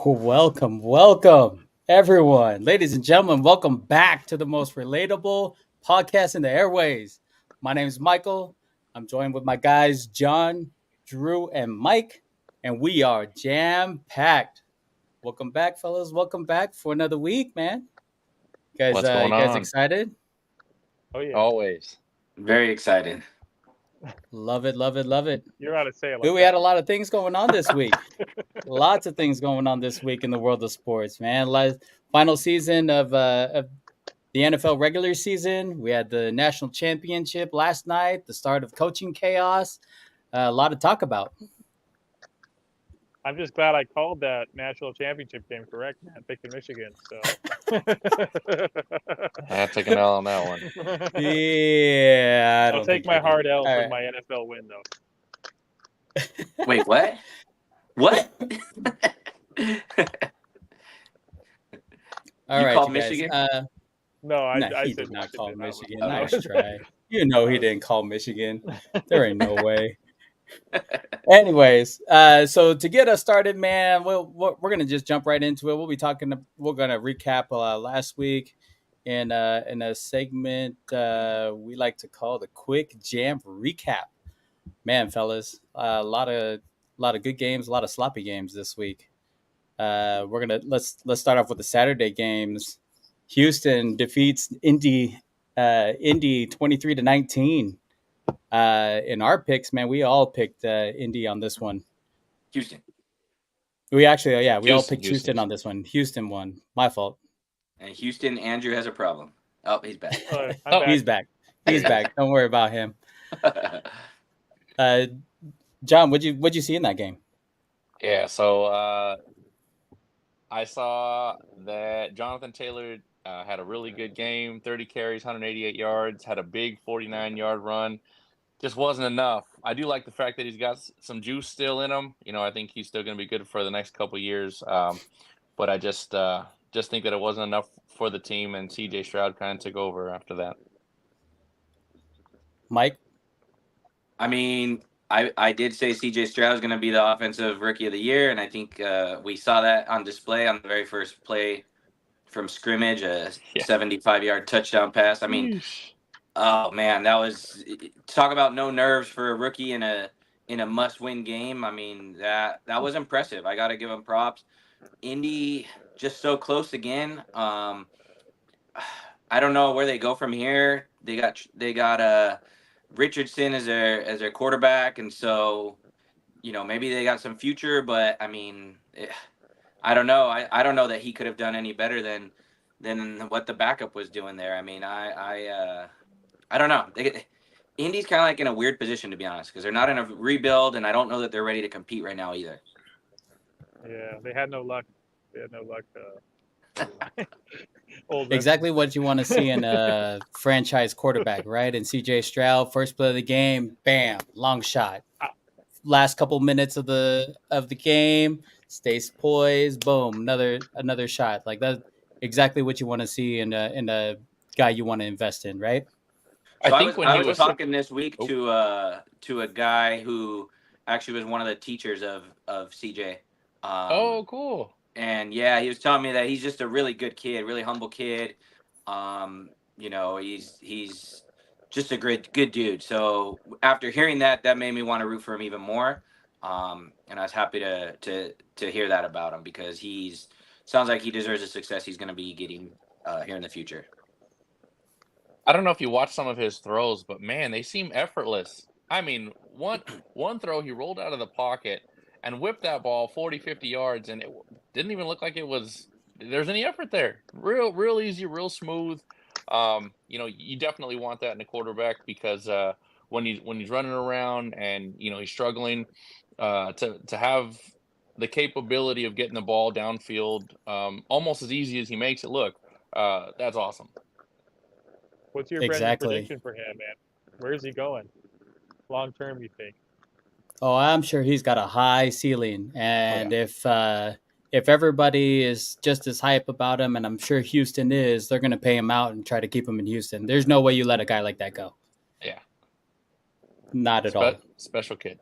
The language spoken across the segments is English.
Welcome, everyone. Ladies and gentlemen, welcome back to the most relatable podcast in the airways. My name is Michael. I'm joined with my guys, John, Drew, and Mike, and we are jam packed. Welcome back, fellas. Welcome back for another week, man. What's You going guys on? excited? Oh yeah, Always. Very excited. Love it, love it, love it. you ought to say it Dude, like we had that. a lot of things going on this week. Lots of things going on this week in the world of sports, man. Final season of the NFL regular season. We had the national championship last night, the start of coaching chaos. A lot to talk about. I'm just glad I called that national championship game correct, man. Picking Michigan, so. I took an L on that one. Yeah, I I'll don't take think my you did. hard L All for right. my NFL win, though. Wait, what? What? All You right, called you guys. Michigan? No, No, I he said did not call Washington. Michigan. I Nice was- try. You know he didn't call Michigan. There ain't no way. Anyways, so to get us started, man, we're gonna just jump right into it. We're gonna recap last week in a segment we like to call the quick jam recap. Man, fellas, a lot of good games, a lot of sloppy games this week. Let's start off with the Saturday games. Houston defeats Indy 23-19. In our picks, man, we all picked Indy on this one. Houston. We actually, yeah, we all Houston, picked Houston Houston. on this one. Houston won. My fault. And Houston, Andrew has a problem. Oh, he's back. I'm He's back. back. He's back. Don't worry about him. Uh, John, what'd you see in that game? Yeah, so I saw that Jonathan Taylor had a really good game, 30 carries, 188 yards, had a big 49-yard run. Just wasn't enough. I do like the fact that he's got some juice still in him. I think he's still going to be good for the next couple of years. But I just think that it wasn't enough for the team, and C.J. Stroud kind of took over after that. Mike? I mean, I did say CJ Stroud is going to be the offensive rookie of the year, and I think we saw that on display on the very first play from scrimmage, a 75-yard touchdown pass. I mean, oh man, that was talk about no nerves for a rookie in a must-win game. I mean, that was impressive. I got to give him props. Indy just so close again. I don't know where they go from here. They got Richardson as their quarterback, and so maybe they got some future. But I mean, I don't know. I don't know that he could have done any better than what the backup was doing there. I mean, I don't know. Indy's kind of like in a weird position, to be honest, because they're not in a rebuild, and I don't know that they're ready to compete right now either. Yeah, they had no luck. They had no luck. Exactly what you want to see in a franchise quarterback, right? And CJ Stroud, first play of the game, bam, long shot. Last couple minutes of the game, stays poised, boom, another shot. Like that's exactly what you want to see in a guy you want to invest in, right? So I think when I he was was talking this week to a guy who actually was one of the teachers of CJ. Oh, cool. And yeah, he was telling me that he's just a really good kid, really humble kid. He's just a good dude. So after hearing that, that made me want to root for him even more. And I was happy to hear that about him because sounds like he deserves the success he's going to be getting here in the future. I don't know if you watched some of his throws, but man, they seem effortless. I mean, one throw, he rolled out of the pocket and whipped that ball 40, 50 yards, and it didn't even look like there's any effort there. Real easy, real smooth. You definitely want that in a quarterback because when he's running around and he's struggling to have the capability of getting the ball downfield almost as easy as he makes it look. That's awesome. What's your Exactly. prediction for him, man? Where is he going? Long term, you think? Oh, I'm sure he's got a high ceiling, and if everybody is just as hype about him, and I'm sure Houston is, they're going to pay him out and try to keep him in Houston. There's no way you let a guy like that go. Yeah. Not at all. Special kid.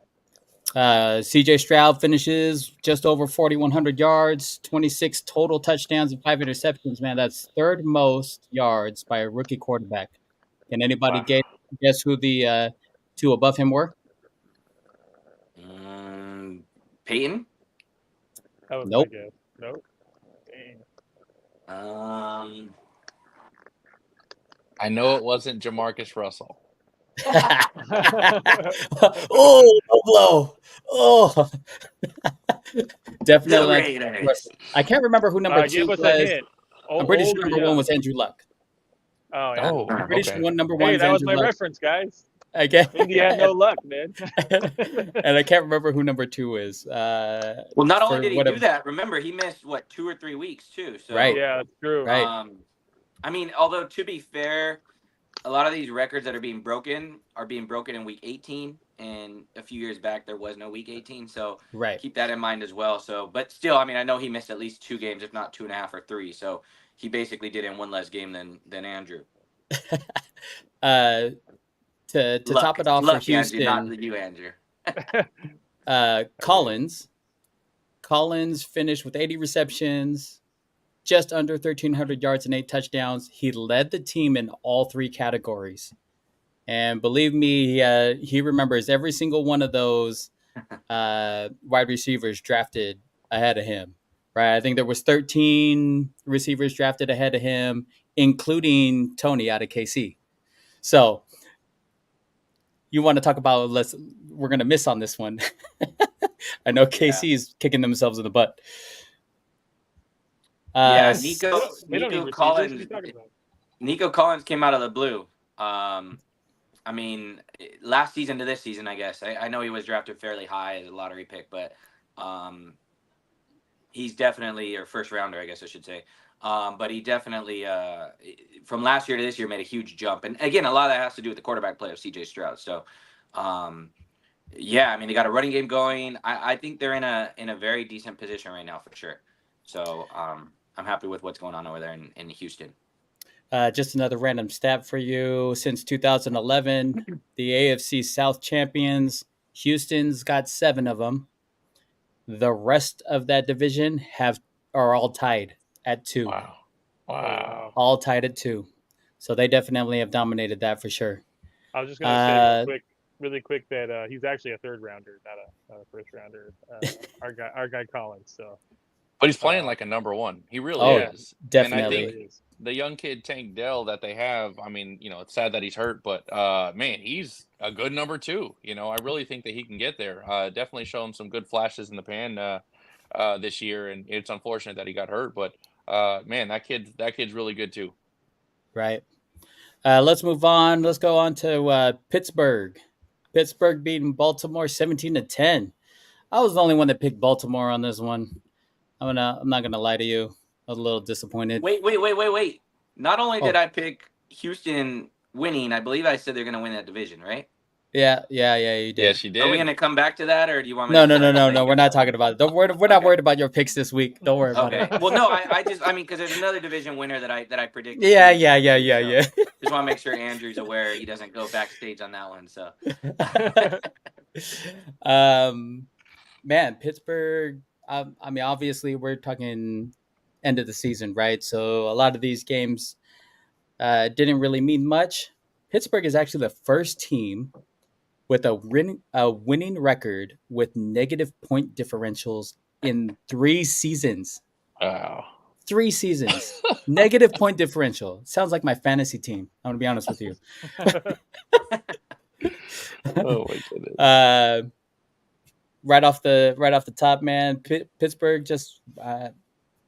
CJ Stroud finishes just over 4,100 yards, 26 total touchdowns, and 5 interceptions. Man, that's third most yards by a rookie quarterback. Can anybody Wow. guess who the two above him were? Peyton. That was Nope. my guess. Nope. Dang. I know it wasn't Jamarcus Russell. Oh, low blow. Oh, definitely. The Raiders. I can't remember who number 2 give us was. a hint. I'm pretty sure Old or number 1 young? was Andrew Luck. Oh, yeah. Oh, I'm pretty okay. sure number 1 Hey, is that was Andrew my Luck. reference, guys. Okay. Indy had no luck, man. And I can't remember who number 2 is. Well, not only for did he whatever- do that, remember he missed 2 or 3 weeks too. So Right. Yeah, that's true. Right. I mean, although to be fair, a lot of these records that are being broken in week 18, and a few years back there was no week 18. So Right. keep that in mind as well. So, but still, I mean, I know he missed at least 2 games, if not 2.5 or 3. So he basically did in 1 less game than Andrew. To top it off for Houston, Andrew, not you, Andrew. Collins finished with 80 receptions, just under 1,300 yards and 8 touchdowns. He led the team in all 3 categories. And believe me, he remembers every single one of those wide receivers drafted ahead of him. Right? I think there was 13 receivers drafted ahead of him, including Tony out of KC. So you want to talk about we're going to miss on this one. I know KC is kicking themselves in the butt. Nico They don't need receivers. Collins. What are you talking about? Nico Collins came out of the blue. I mean, last season to this season, I guess. I know he was drafted fairly high as a lottery pick, but he's definitely, or first rounder, I guess I should say. But he definitely, from last year to this year, made a huge jump. And again, a lot of that has to do with the quarterback play of CJ Stroud. So, yeah, I mean, they got a running game going. I think they're in a very decent position right now for sure. So I'm happy with what's going on over there in Houston. Just another random stat for you. Since 2011, the AFC South champions, Houston's got 7 of them. The rest of that division are all tied at 2. Wow. All tied at 2. So they definitely have dominated that for sure. I was just going to say really quick that he's actually a 3rd rounder, not a first rounder. Our guy Collins. So, but he's playing like a number 1. He really is. Definitely. And I think the young kid Tank Dell that they have, I mean, it's sad that he's hurt, but man, he's a good number 2. I really think that he can get there. Definitely show him some good flashes in the pan this year, and it's unfortunate that he got hurt, but man, that kid's really good too. Right. Let's move on. Let's go on to Pittsburgh. Pittsburgh beating Baltimore 17-10. I was the only one that picked Baltimore on this one. I'm not gonna lie to you. I was a little disappointed. Wait. Not only did I pick Houston winning, I believe I said they're gonna win that division, right? Yeah, you did. Yes, you did. Are we gonna come back to that, or do you want me? No. We're not talking about it. We're not worried about your picks this week. Don't worry about it. Well, no, I mean, because there's another division winner that I predicted. Yeah. Just want to make sure Andrew's aware he doesn't go backstage on that one. So, man, Pittsburgh. I mean, obviously, we're talking end of the season, right? So a lot of these games didn't really mean much. Pittsburgh is actually the first team with a winning record with negative point differentials in 3 seasons. Wow. 3 seasons. Negative point differential. Sounds like my fantasy team. I'm going to be honest with you. Oh my goodness. Right off the top, man, Pittsburgh just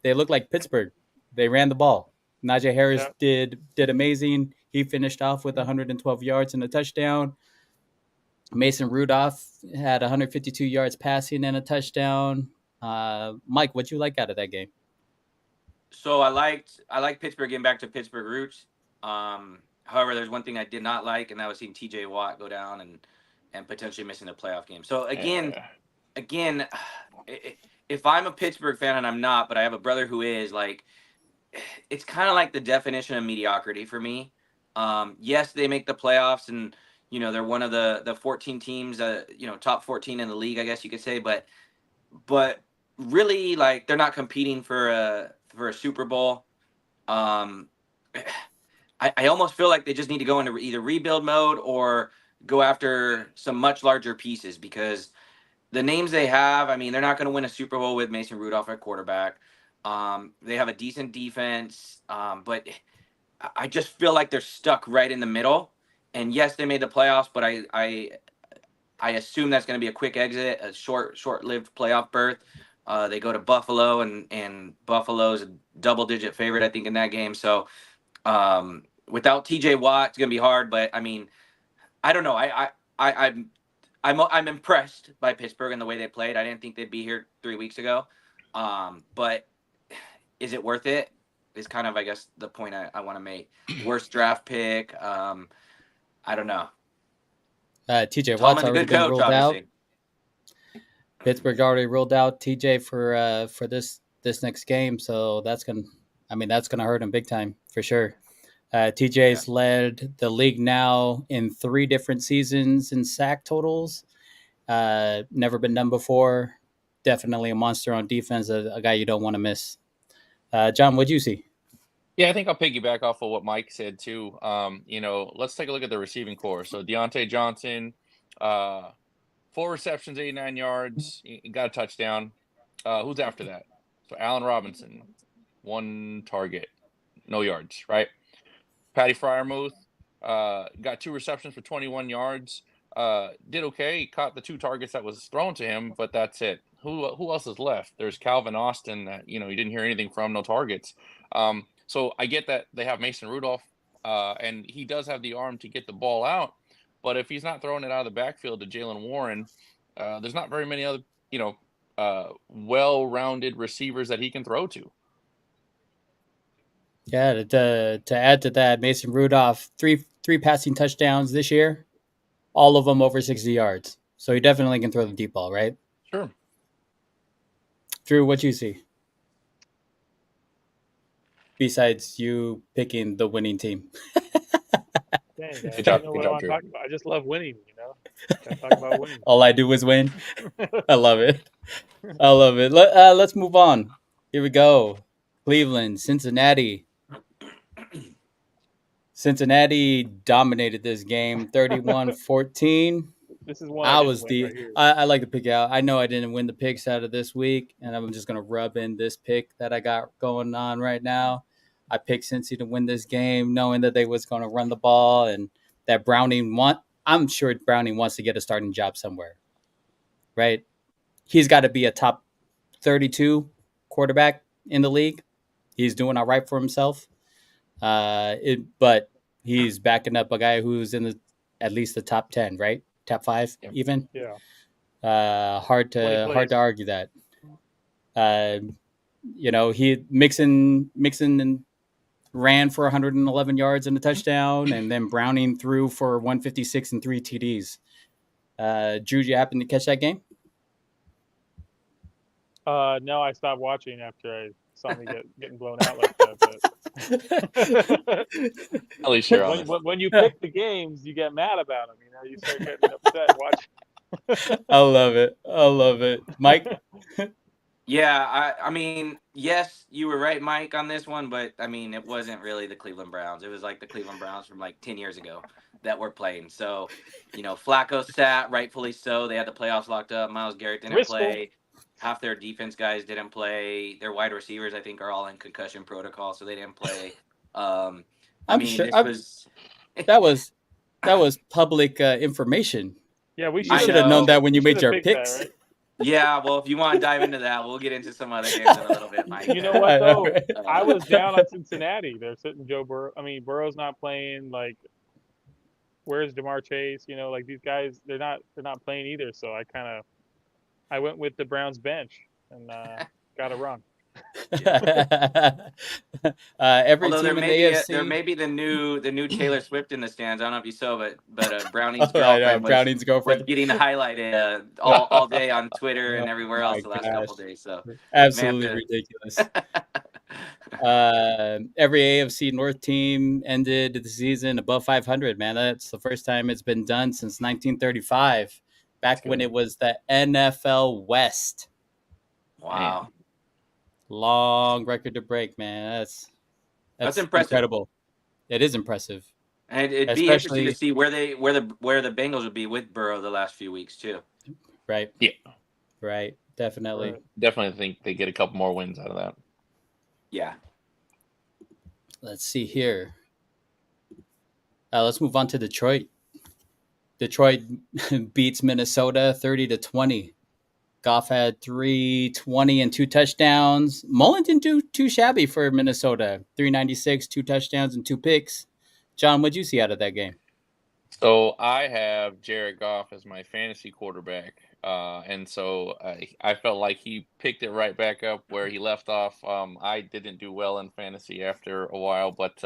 they look like Pittsburgh. They ran the ball. Najee Harris did amazing. He finished off with 112 yards and a touchdown. Mason Rudolph had 152 yards passing and a touchdown. Mike, what'd you like out of that game? So I liked Pittsburgh getting back to Pittsburgh roots. However, there's one thing I did not like, and that was seeing TJ Watt go down and potentially missing the playoff game. So again, if I'm a Pittsburgh fan, and I'm not, but I have a brother who is, like, it's kind of like the definition of mediocrity for me. Yes, they make the playoffs, and they're one of the 14 teams, top 14 in the league, I guess you could say. But really, like, they're not competing for a Super Bowl. I almost feel like they just need to go into either rebuild mode or go after some much larger pieces, because the names they have, I mean, they're not going to win a Super Bowl with Mason Rudolph at quarterback. They have a decent defense, but I just feel like they're stuck right in the middle. And yes, they made the playoffs, but I assume that's going to be a quick exit, a short-lived playoff berth. They go to Buffalo, and Buffalo's a double-digit favorite, I think, in that game. So without T.J. Watt, it's going to be hard. But I mean, I don't know. I'm impressed by Pittsburgh and the way they played. I didn't think they'd be here 3 weeks ago. But is it worth it? Is kind of, I guess, the point I want to make. Worst draft pick. I don't know. TJ Watt's already been ruled out. obviously. Pittsburgh already ruled out TJ for this next game, so that's gonna hurt him big time for sure. TJ's led the league now in 3 different seasons in sack totals. Never been done before. Definitely a monster on defense, a guy you don't want to miss. John, what'd you see? Yeah, I think I'll piggyback off of what Mike said too. Let's take a look at the receiving core. So Deontay Johnson, 4 receptions, 89 yards, he got a touchdown. Who's after that? So Allen Robinson, 1 target, no yards, right? Patty Fryermuth got 2 receptions for 21 yards. Did okay. He caught the 2 targets that was thrown to him, but that's it. Who else is left? There's Calvin Austin that you didn't hear anything from, no targets. So I get that they have Mason Rudolph, and he does have the arm to get the ball out. But if he's not throwing it out of the backfield to Jaylen Warren, there's not very many other well-rounded receivers that he can throw to. Yeah, to add to that, Mason Rudolph, three passing touchdowns this year, all of them over 60 yards. So he definitely can throw the deep ball, right? Sure. Drew, what you see? Besides you picking the winning team. Dang, Good job, I good job, Drew. I just love winning, Gotta talk about winning. All I do is win. I love it. Let's move on. Here we go. Cleveland, Cincinnati. Cincinnati dominated this game, 31-14. This is one I like to pick out. I know I didn't win the picks out of this week, and I'm just going to rub in this pick that I got going on right now. I picked Cincy to win this game, knowing that they was going to run the ball and that I'm sure Browning wants to get a starting job somewhere, right? He's got to be a top 32 quarterback in the league. He's doing all right for himself. But he's backing up a guy who's in at least the top 10, right? Top 5, even. Yeah. Hard to argue that. He Mixon ran for 111 yards and a touchdown, and then Browning threw for 156 and 3 TDs. Drew, you happen to catch that game? No, I stopped watching after I saw me getting blown out like that. But At least you're honest. when you pick the games, you get mad about them. You start getting upset watching. I love it. Mike? Yeah, I mean, yes, you were right, Mike, on this one, but I mean, it wasn't really the Cleveland Browns. It was like the Cleveland Browns from like 10 years ago that were playing. So, Flacco sat, rightfully so. They had the playoffs locked up. Myles Garrett didn't play. Half their defense guys didn't play. Their wide receivers, I think, are all in concussion protocol, so they didn't play. That was public information. Yeah, we should have known that when you made your picks. That, right? Yeah, well, if you want to dive into that, we'll get into some other games in a little bit, Mike. You know what, though? I was down on Cincinnati. They're sitting Joe Burrow. I mean, Burrow's not playing. Like, where's Jamar Chase? Like these guys, they're not playing either. So I went with the Browns bench and got it wrong. Every Although team in the AFC, there may be the new Taylor Swift in the stands. I don't know if you saw, but Browning's girlfriend was getting highlighted all day on Twitter and everywhere else the last couple of days. So absolutely ridiculous. Every AFC North team ended the season above 500. Man, that's the first time it's been done since 1935, back when it was the NFL West. Wow, Long record to break, man. That's impressive. incredible. It is impressive, And it'd be interesting to see where the Bengals would be with Burrow the last few weeks too. Right. Yeah. Right. Definitely. Definitely think they get a couple more wins out of that. Yeah. Let's see here. Let's move on to Detroit. Detroit beats Minnesota 30-20. Goff had 320 and 2 touchdowns. Mullen didn't do too shabby for Minnesota. 396, 2 touchdowns and 2 picks. John, what'd you see out of that game? So I have Jared Goff as my fantasy quarterback. And so I felt like he picked it right back up where he left off. I didn't do well in fantasy after a while, but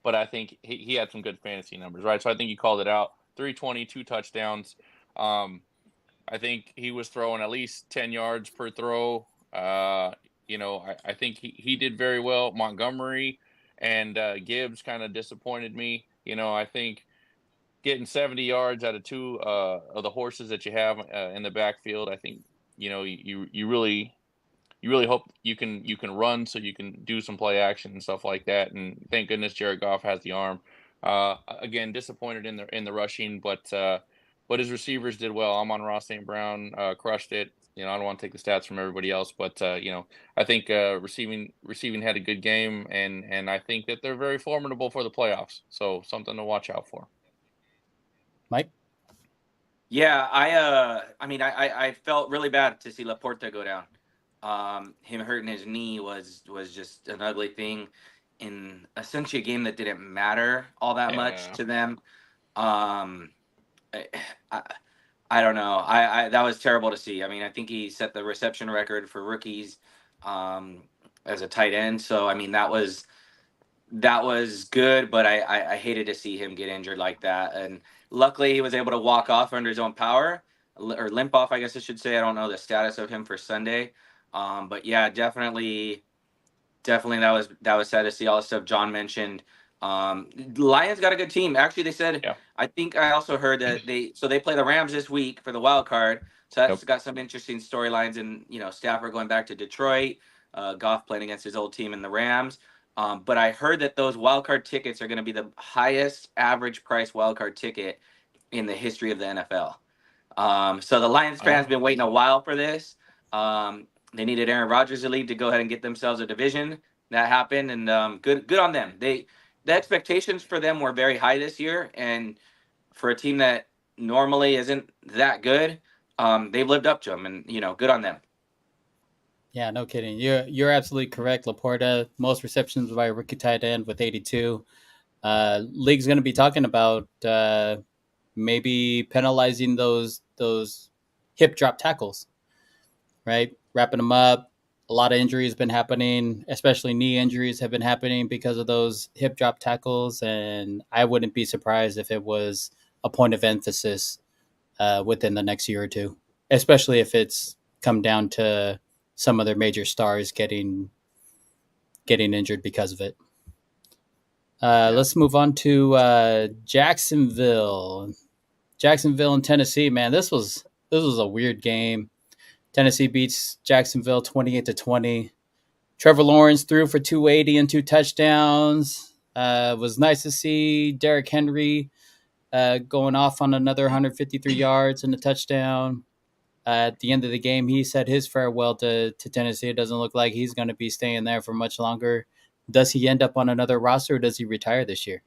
I think he had some good fantasy numbers, right? So I think you called it out. 320, 2 touchdowns. I think he was throwing at least 10 yards per throw. I think he did very well. Montgomery and Gibbs kind of disappointed me. I think getting 70 yards out of 2 of the horses that you have in the backfield, I think you really hope you can run so you can do some play action and stuff like that. And thank goodness Jared Goff has the arm. Again, disappointed in the rushing, but his receivers did well. Amon-Ra St. Brown crushed it. I don't want to take the stats from everybody else, but I think receiving had a good game, and I think that they're very formidable for the playoffs. So something to watch out for. Mike? Yeah, I felt really bad to see Laporta go down. Him hurting his knee was just an ugly thing in essentially a game that didn't matter all that much to them. I don't know. I that was terrible to see. I mean, I think he set the reception record for rookies as a tight end. So I mean, that was good, but I hated to see him get injured like that. And luckily, he was able to walk off under his own power, or limp off, I guess I should say. I don't know the status of him for Sunday, but yeah, definitely that was sad to see. All the stuff John mentioned. Lions got a good team. Actually, they said, yeah. I think I also heard that they play the Rams this week for the wild card. So that's got some interesting storylines. And Stafford going back to Detroit, Goff playing against his old team in the Rams. But I heard that those wild card tickets are going to be the highest average price wild card ticket in the history of the NFL. So the Lions fans been waiting a while for this. They needed Aaron Rodgers to leave to go ahead and get themselves a division. That happened, and good on them. The expectations for them were very high this year, and for a team that normally isn't that good, they've lived up to them, and good on them. Yeah, no kidding. You're absolutely correct. Laporta, most receptions by a rookie tight end with 82. League's going to be talking about maybe penalizing those hip drop tackles, right? Wrapping them up. A lot of injuries been happening, especially knee injuries have been happening because of those hip drop tackles. And I wouldn't be surprised if it was a point of emphasis within the next year or two, especially if it's come down to some of their major stars getting injured because of it. Let's move on to Jacksonville and Tennessee. Man, this was a weird game. Tennessee beats Jacksonville 28-20. Trevor Lawrence threw for 280 and 2 touchdowns. It was nice to see Derrick Henry going off on another 153 yards and a touchdown. At the end of the game, he said his farewell to Tennessee. It doesn't look like he's going to be staying there for much longer. Does he end up on another roster, or does he retire this year?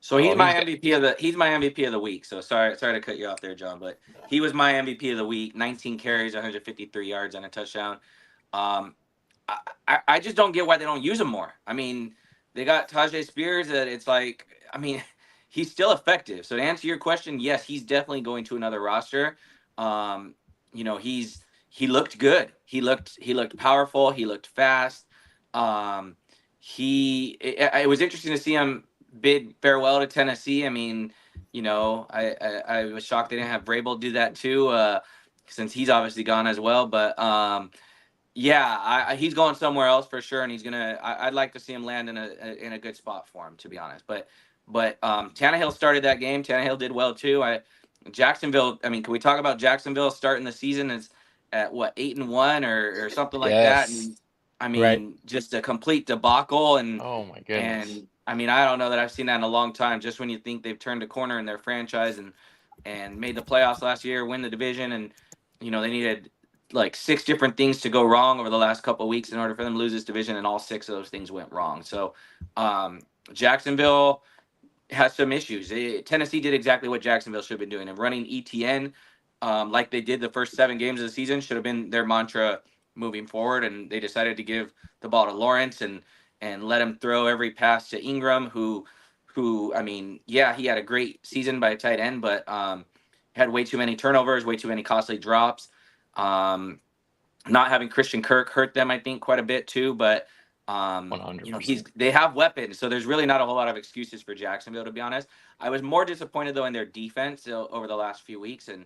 So he's my MVP of the week. So sorry to cut you off there, John, but he was my MVP of the week. 19 carries, 153 yards, and a touchdown. I just don't get why they don't use him more. I mean, they got Tajay Spears. That it's like, I mean, he's still effective. So to answer your question, yes, he's definitely going to another roster. He looked good. He looked powerful. He looked fast. It was interesting to see him bid farewell to Tennessee. I mean, I was shocked they didn't have Vrabel do that too, since he's obviously gone as well. But Yeah, he's going somewhere else for sure, and he's gonna. I'd like to see him land in a good spot for him, to be honest. But Tannehill started that game. Tannehill did well too. Jacksonville. I mean, can we talk about Jacksonville starting the season as at what 8-1 or something like that? Yes. And I Right. mean, just a complete debacle. Oh my goodness. And I mean, I don't know that I've seen that in a long time. Just when you think they've turned a corner in their franchise and made the playoffs last year, win the division, and they needed like 6 different things to go wrong over the last couple of weeks in order for them to lose this division, and all 6 of those things went wrong. So Jacksonville has some issues. Tennessee did exactly what Jacksonville should have been doing, and running ETN like they did the first 7 games of the season should have been their mantra moving forward, and they decided to give the ball to Lawrence and let him throw every pass to Ingram, who I mean, yeah, he had a great season by a tight end, but had way too many turnovers, way too many costly drops. Not having Christian Kirk hurt them, I think, quite a bit too. But 100%. They have weapons, so there's really not a whole lot of excuses for Jacksonville, to be honest. I was more disappointed though in their defense over the last few weeks, and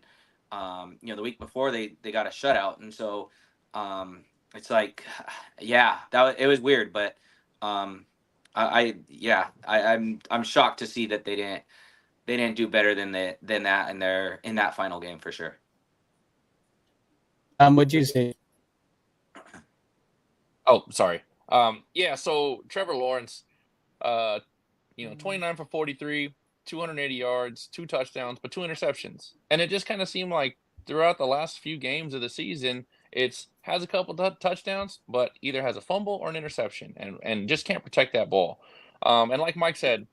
the week before they got a shutout, and so it's like, yeah, it was weird, but I'm shocked to see that they didn't do better than that in that final game for sure. What'd you say? Oh, sorry. Yeah, so Trevor Lawrence, 29 for 43, 280 yards, 2 touchdowns, but 2 interceptions. And it just kind of seemed like throughout the last few games of the season, has a couple touchdowns, but either has a fumble or an interception, and just can't protect that ball. And like Mike said,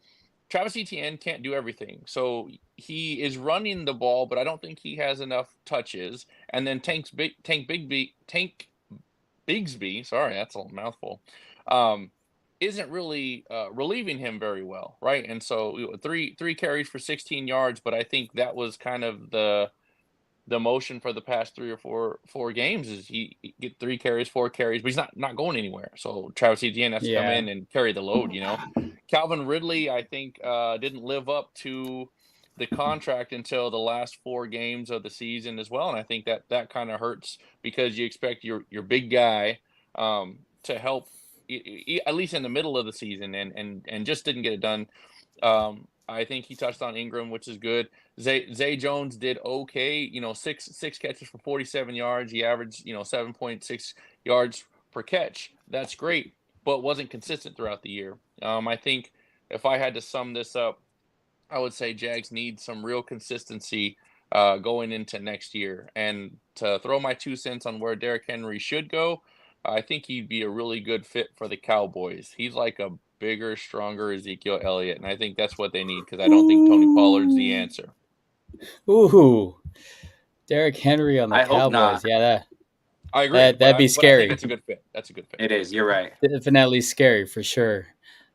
Travis Etienne can't do everything. So he is running the ball, but I don't think he has enough touches. And then Tank Bigsby, sorry, that's a mouthful, isn't really relieving him very well, right? And so three carries for 16 yards, but I think that was kind of the motion for the past 3 or 4 games is he get 3 carries, 4 carries, but he's not going anywhere. So Travis Etienne has to come in and carry the load, Calvin Ridley, I think, didn't live up to the contract until the last 4 games of the season as well, and I think that kind of hurts because you expect your big guy to help at least in the middle of the season, and just didn't get it done. I think he touched on Ingram, which is good. Zay Jones did okay, 6 catches for 47 yards. He averaged 7.6 yards per catch. That's great, but wasn't consistent throughout the year. I think if I had to sum this up, I would say Jags need some real consistency going into next year. And to throw my 2 cents on where Derrick Henry should go, I think he'd be a really good fit for the Cowboys. He's like a bigger, stronger Ezekiel Elliott, and I think that's what they need because I don't think Tony Pollard's the answer. Ooh, Derrick Henry on the I hope Cowboys. not. Yeah, I agree. that'd be scary. I think it's a good fit. That's a good fit. It is. You're right. Definitely scary for sure.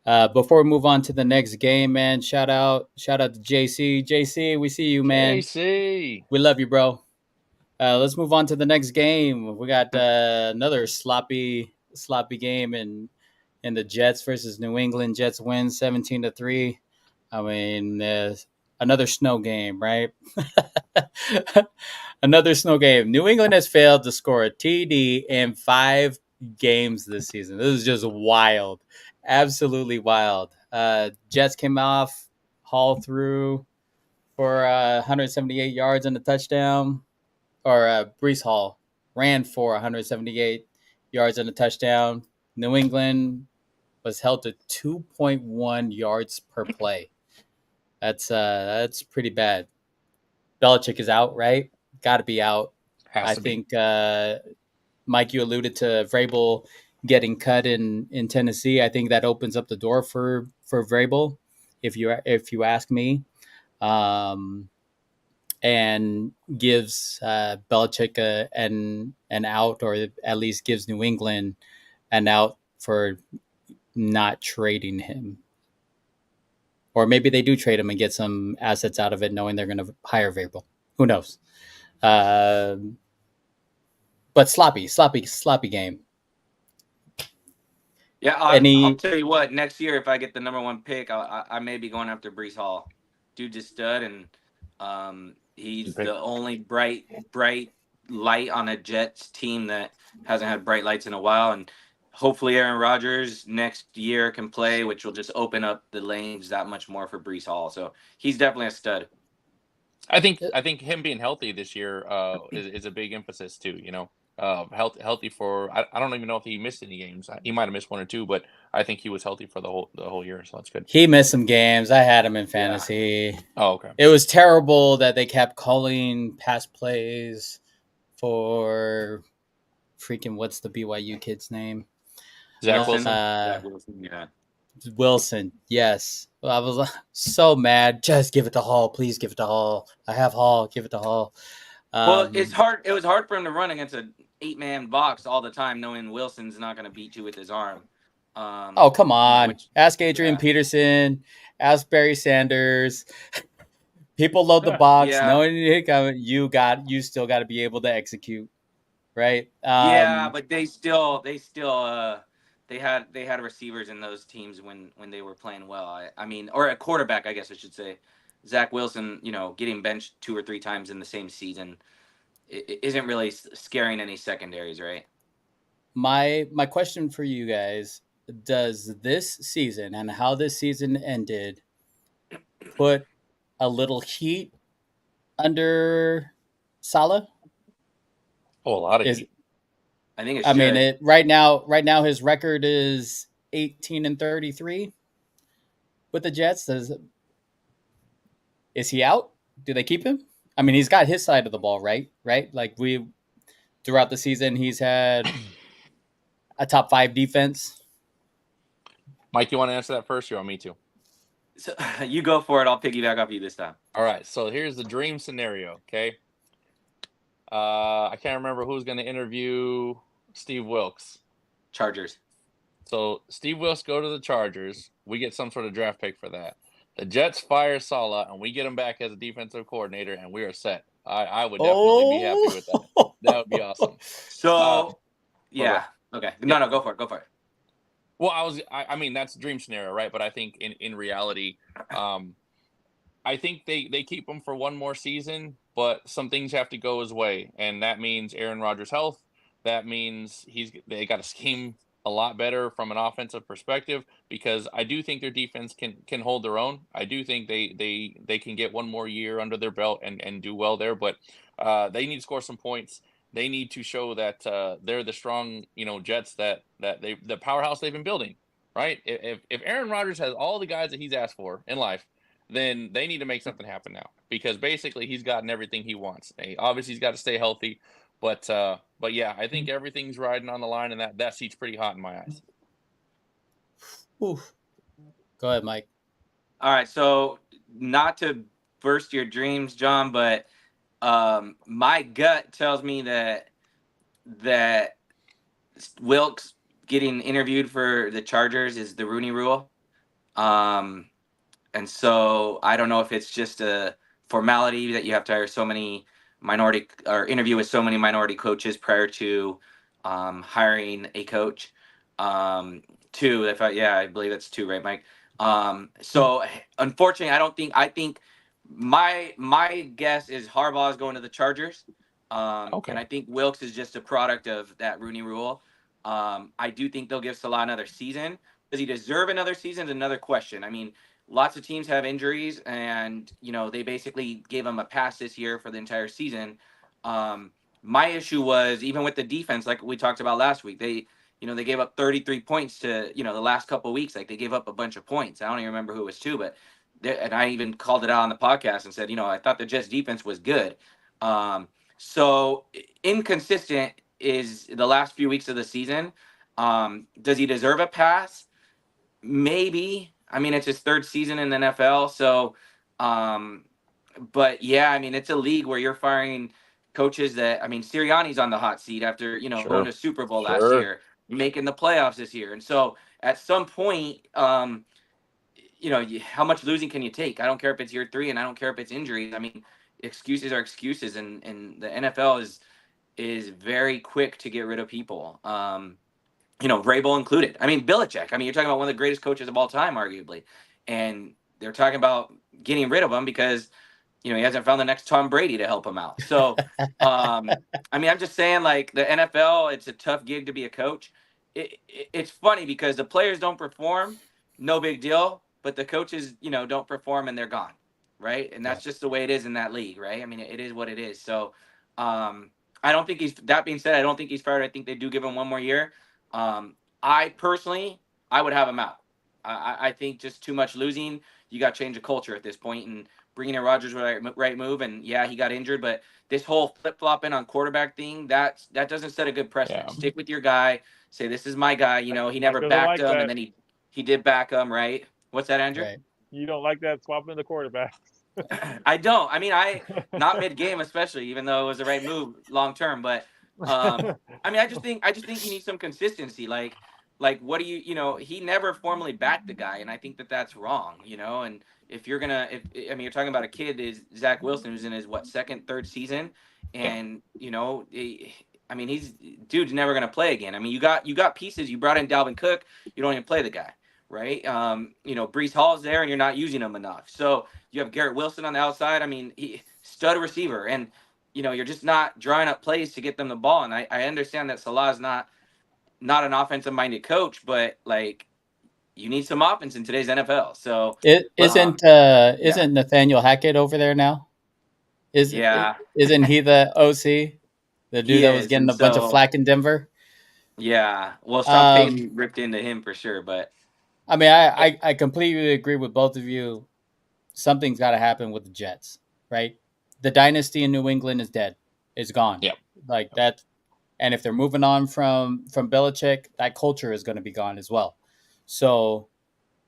Before we move on to the next game, man, shout out to JC. JC, we see you, man. JC, we love you, bro. Let's move on to the next game. We got another sloppy game in the Jets versus New England. Jets win 17-3. I mean, another snow game, right? Another snow game. New England has failed to score a TD in 5 games this season. This is just wild. Absolutely wild. Jets came off, haul through for 178 yards and a touchdown. Or Breece Hall ran for 178 yards and a touchdown. New England was held to 2.1 yards per play. That's pretty bad. Belichick is out, right? Got to be out. I think, Mike, you alluded to Vrabel getting cut in Tennessee. I think that opens up the door for Vrabel, if you ask me, and gives Belichick an out, or at least gives New England an out for not trading him. Or maybe they do trade him and get some assets out of it, knowing they're going to hire Vrabel. Who knows? But sloppy game. Yeah, I'll tell you what. Next year, if I get the number 1 pick, I may be going after Breece Hall. Dude's a stud, and he's the only bright light on a Jets team that hasn't had bright lights in a while, and hopefully Aaron Rodgers next year can play, which will just open up the lanes that much more for Breece Hall. So he's definitely a stud. I think him being healthy this year is a big emphasis too. Healthy for I don't even know if he missed any games. He might have missed 1 or 2, but I think he was healthy for the whole year, so that's good. He missed some games. I had him in fantasy. Oh, okay. It was terrible that they kept calling pass plays for freaking what's the BYU kid's name? Zach Wilson. Zach Wilson, yeah. Wilson, yes. I was so mad. Just give it to Hall, please give it to Hall. I have Hall, give it to Hall. Well, it's hard. It was hard for him to run against an 8-man box all the time, knowing Wilson's not going to beat you with his arm. Oh, come on! Ask Adrian Peterson. Ask Barry Sanders. People load the box. Yeah. Knowing you still got to be able to execute, right? Yeah, but they had receivers in those teams when they were playing well. I mean, or a quarterback, I guess I should say. Zach Wilson, getting benched 2 or 3 times in the same season isn't really scaring any secondaries, right? My question for you guys: does this season and how this season ended put a little heat under Saleh? Oh, a lot of heat. I think it's. I mean, right now his record is 18-33 with the Jets. Is he out? Do they keep him? I mean, he's got his side of the ball, right? Like throughout the season, he's had a top 5 defense. Mike, you want to answer that first? Or you want me to? So, you go for it. I'll piggyback off you this time. All right. So here's the dream scenario. Okay. I can't remember who's going to interview Steve Wilks. Chargers. So Steve Wilks go to the Chargers. We get some sort of draft pick for that. The Jets fire Saleh, and we get him back as a defensive coordinator, and we are set. I would definitely be happy with that. That would be awesome. So, yeah. Okay. No, go for it. Well, I mean, that's a dream scenario, right? But I think in reality, I think they keep him for one more season, but some things have to go his way, and that means Aaron Rodgers' health. That means they got to scheme a lot better from an offensive perspective, because I do think their defense can hold their own. I do think they can get one more year under their belt and do well there, but they need to score some points. They need to show that they're the strong, Jets that the powerhouse they've been building, right? If Aaron Rodgers has all the guys that he's asked for in life, then they need to make something happen now, because basically he's gotten everything he wants. Obviously he's got to stay healthy, but yeah, I think everything's riding on the line, and that seat's pretty hot in my eyes. Oof. Go ahead, Mike. All right, so not to burst your dreams, John, but my gut tells me that Wilks getting interviewed for the Chargers is the Rooney Rule, and so I don't know if it's just a formality that you have to hire so many minority or interview with so many minority coaches prior to hiring a coach. 2, I believe that's 2, right, Mike? So unfortunately, I think my guess is Harbaugh is going to the Chargers. Okay. And I think Wilks is just a product of that Rooney Rule. I do think they'll give Salah another season. Does he deserve another season? Is another question. I mean, lots of teams have injuries, and they basically gave him a pass this year for the entire season. My issue was, even with the defense, like we talked about last week, they gave up 33 points to the last couple of weeks. Like, they gave up a bunch of points. I don't even remember who it was to, but and I even called it out on the podcast and said, I thought the Jets defense was good. So inconsistent is the last few weeks of the season. Does he deserve a pass? Maybe. I mean, it's his 3rd season in the NFL. So, but yeah, I mean, it's a league where you're firing coaches that, I mean, Sirianni's on the hot seat after, going to Super Bowl last year, making the playoffs this year. And so at some point, how much losing can you take? I don't care if it's year 3, and I don't care if it's injuries. I mean, excuses are excuses, and the NFL is very quick to get rid of people. Vrabel included. I mean, Belichick. I mean, you're talking about one of the greatest coaches of all time, arguably. And they're talking about getting rid of him because he hasn't found the next Tom Brady to help him out. So, I mean, I'm just saying, like, the NFL, it's a tough gig to be a coach. It's funny because the players don't perform, no big deal, but the coaches, don't perform and they're gone, right? And that's just the way it is in that league, right? I mean, it is what it is. So, I don't think that being said, I don't think he's fired. I think they do give him one more year. I personally, I would have him out. I think just too much losing. You got to change the culture at this point, and bringing in Rodgers was the right move. And yeah, he got injured, but this whole flip flopping on quarterback thing, that doesn't set a good precedent. Yeah. Stick with your guy. Say, this is my guy. He never backed him, and then he did back him, right? What's that, Andrew? Right. You don't like that swapping the quarterback? I don't. I mean, not mid game, especially, even though it was the right move long term. But I mean, I just think he needs some consistency. Like what do he never formally backed the guy, and I think that's wrong. And if you're you're talking about a kid, is Zach Wilson, who's in his second, third season, and dude's never gonna play again. I mean, you got pieces. You brought in Dalvin Cook, you don't even play the guy, right? Breece Hall's there, and you're not using him enough. So you have Garrett Wilson on the outside. I mean, stud receiver, and you're just not drawing up plays to get them the ball. And I understand that Salah's not an offensive-minded coach, but you need some offense in today's NFL. So isn't Nathaniel Hackett over there now? Isn't he the OC, the dude that was getting a bunch of flack in Denver? Yeah, well, Sean Payton ripped into him for sure, but I mean, I completely agree with both of you. Something's got to happen with the Jets, right? The dynasty in New England is dead. It's gone. Yeah. Like that. And if they're moving on from Belichick, that culture is going to be gone as well. So,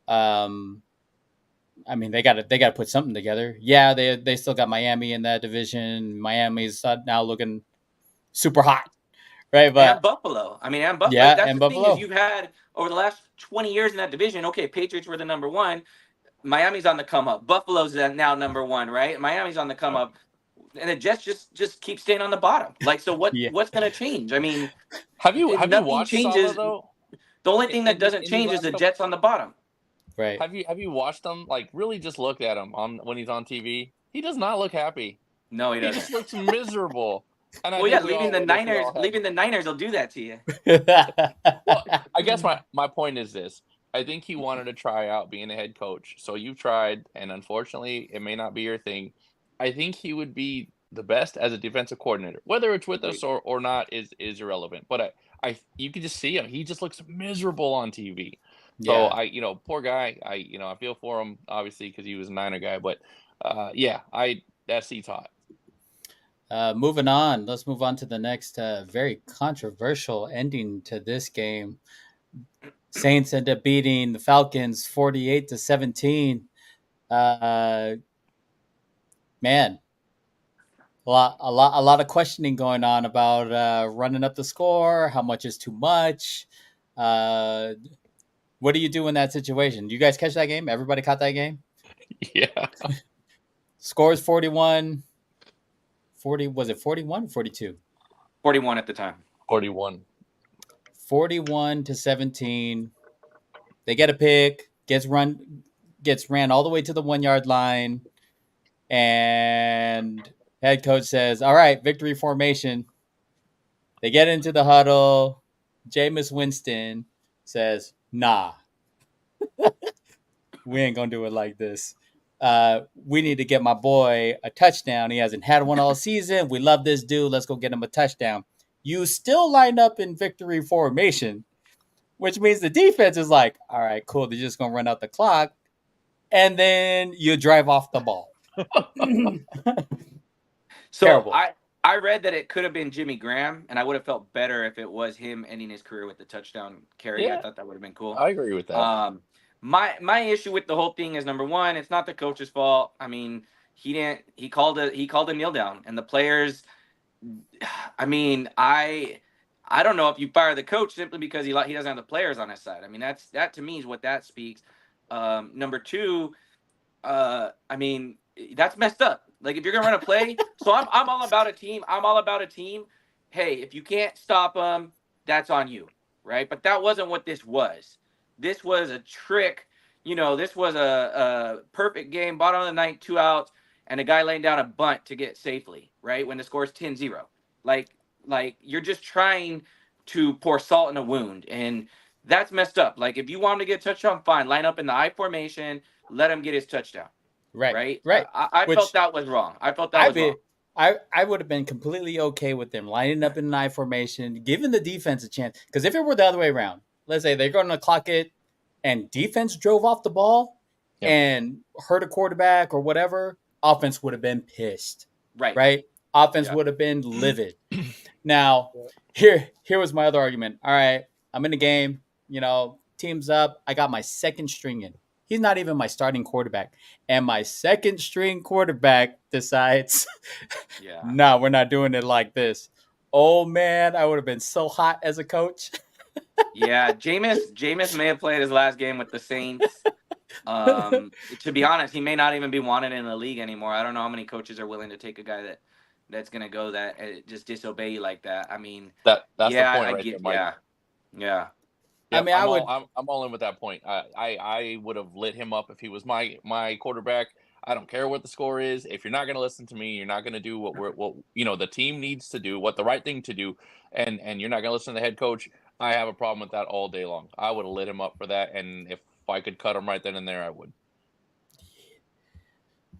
I mean, they got to put something together. Yeah, they still got Miami in that division. Miami's now looking super hot, right? But and Buffalo. I mean, and Buffalo. Yeah, that's and the Buffalo. thing is you've had over the last 20 years in that division. Okay, Patriots were the number one. Miami's on the come up. Buffalo's now number one, right? Miami's on the come up, and the Jets just keep staying on the bottom. So what's going to change? I mean, have you watched changes, Salah, though? The only thing that doesn't change is the Jets on the bottom. Right. Have you watched them? Really just look at him when he's on TV. He does not look happy. No, he doesn't. He just looks miserable. And leaving the Niners will do that to you. Well, I guess my point is this. I think he wanted to try out being a head coach. So you've tried, and unfortunately, it may not be your thing. I think he would be the best as a defensive coordinator. Whether it's with us or not is irrelevant. But you can just see him. He just looks miserable on TV. So poor guy. I feel for him, obviously, because he was a Niner guy. But that's he's hot. Moving on, let's move on to the next very controversial ending to this game. Saints end up beating the Falcons 48-17. Man, a lot of questioning going on about running up the score. How much is too much? What do you do in that situation? Do you guys catch that game? Everybody caught that game? Yeah. Score is 41. 40, was it 41 or 42? 41 at the time. 41. 41-17. They get a pick, gets ran all the way to the 1 yard line, and head coach says, "All right, victory formation." They get into the huddle. Jameis Winston says, "Nah, we ain't gonna do it like this. We need to get my boy a touchdown. He hasn't had one all season. We love this dude. Let's go get him a touchdown." You still line up in victory formation, which means the defense is like, all right, cool. They're just going to run out the clock. And then you drive off the ball. So Terrible. I read that it could have been Jimmy Graham, and I would have felt better if it was him ending his career with the touchdown carry. Yeah. I thought that would have been cool. I agree with that. My issue with the whole thing is, number one, it's not the coach's fault. I mean, he called a kneel down, and the players. I mean, I don't know if you fire the coach simply because he doesn't have the players on his side. I mean, that to me is what that speaks. Number two, I mean, that's messed up. If you're gonna run a play, so I'm all about a team. I'm all about a team. Hey, if you can't stop them, that's on you, right? But that wasn't what this was. This was a trick. This was a perfect game, bottom of the ninth, 2 outs. and a guy laying down a bunt to get safely, right? When the score is 10-0. Like you're just trying to pour salt in a wound, and that's messed up. Like, if you want him to get a touchdown, fine. Line up in the I formation, let him get his touchdown. Right. I felt that was wrong. I felt that was wrong. I would have been completely okay with them lining up in an I formation, giving the defense a chance. Because if it were the other way around, let's say they're going to clock it and defense drove off the ball and hurt a quarterback or whatever, offense would have been pissed. Right? Offense would have been livid. Now, here was my other argument. All right, I'm in the game. Team's up. I got my second string in. He's not even my starting quarterback. And my second string quarterback decides, no, we're not doing it like this. Oh, man, I would have been so hot as a coach. Yeah, Jameis may have played his last game with the Saints. To be honest, he may not even be wanted in the league anymore. I don't know how many coaches are willing to take a guy that's going to go just disobey you like that. I mean, that's the point right there, Mike. Yeah. I mean, I'm all in with that point. I would have lit him up if he was my quarterback. I don't care what the score is. If you're not going to listen to me, you're not going to do what the team needs to do, what the right thing to do, and you're not going to listen to the head coach. I have a problem with that all day long. I would have lit him up for that, and if I could cut him right then and there, I would.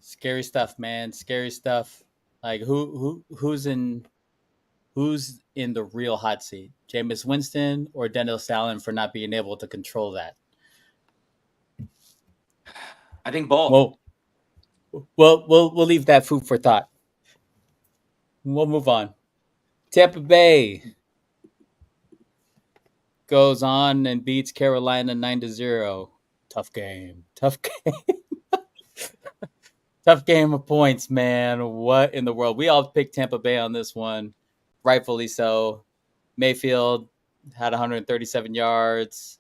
Scary stuff, man. Scary stuff. Like who's in the real hot seat? Jameis Winston or Dennis Allen for not being able to control that? I think both. Well, we'll leave that food for thought. We'll move on. Tampa Bay goes on and beats Carolina 9-0. Tough game. Tough game of points, man. What in the world? We all picked Tampa Bay on this one. Rightfully so. Mayfield had 137 yards.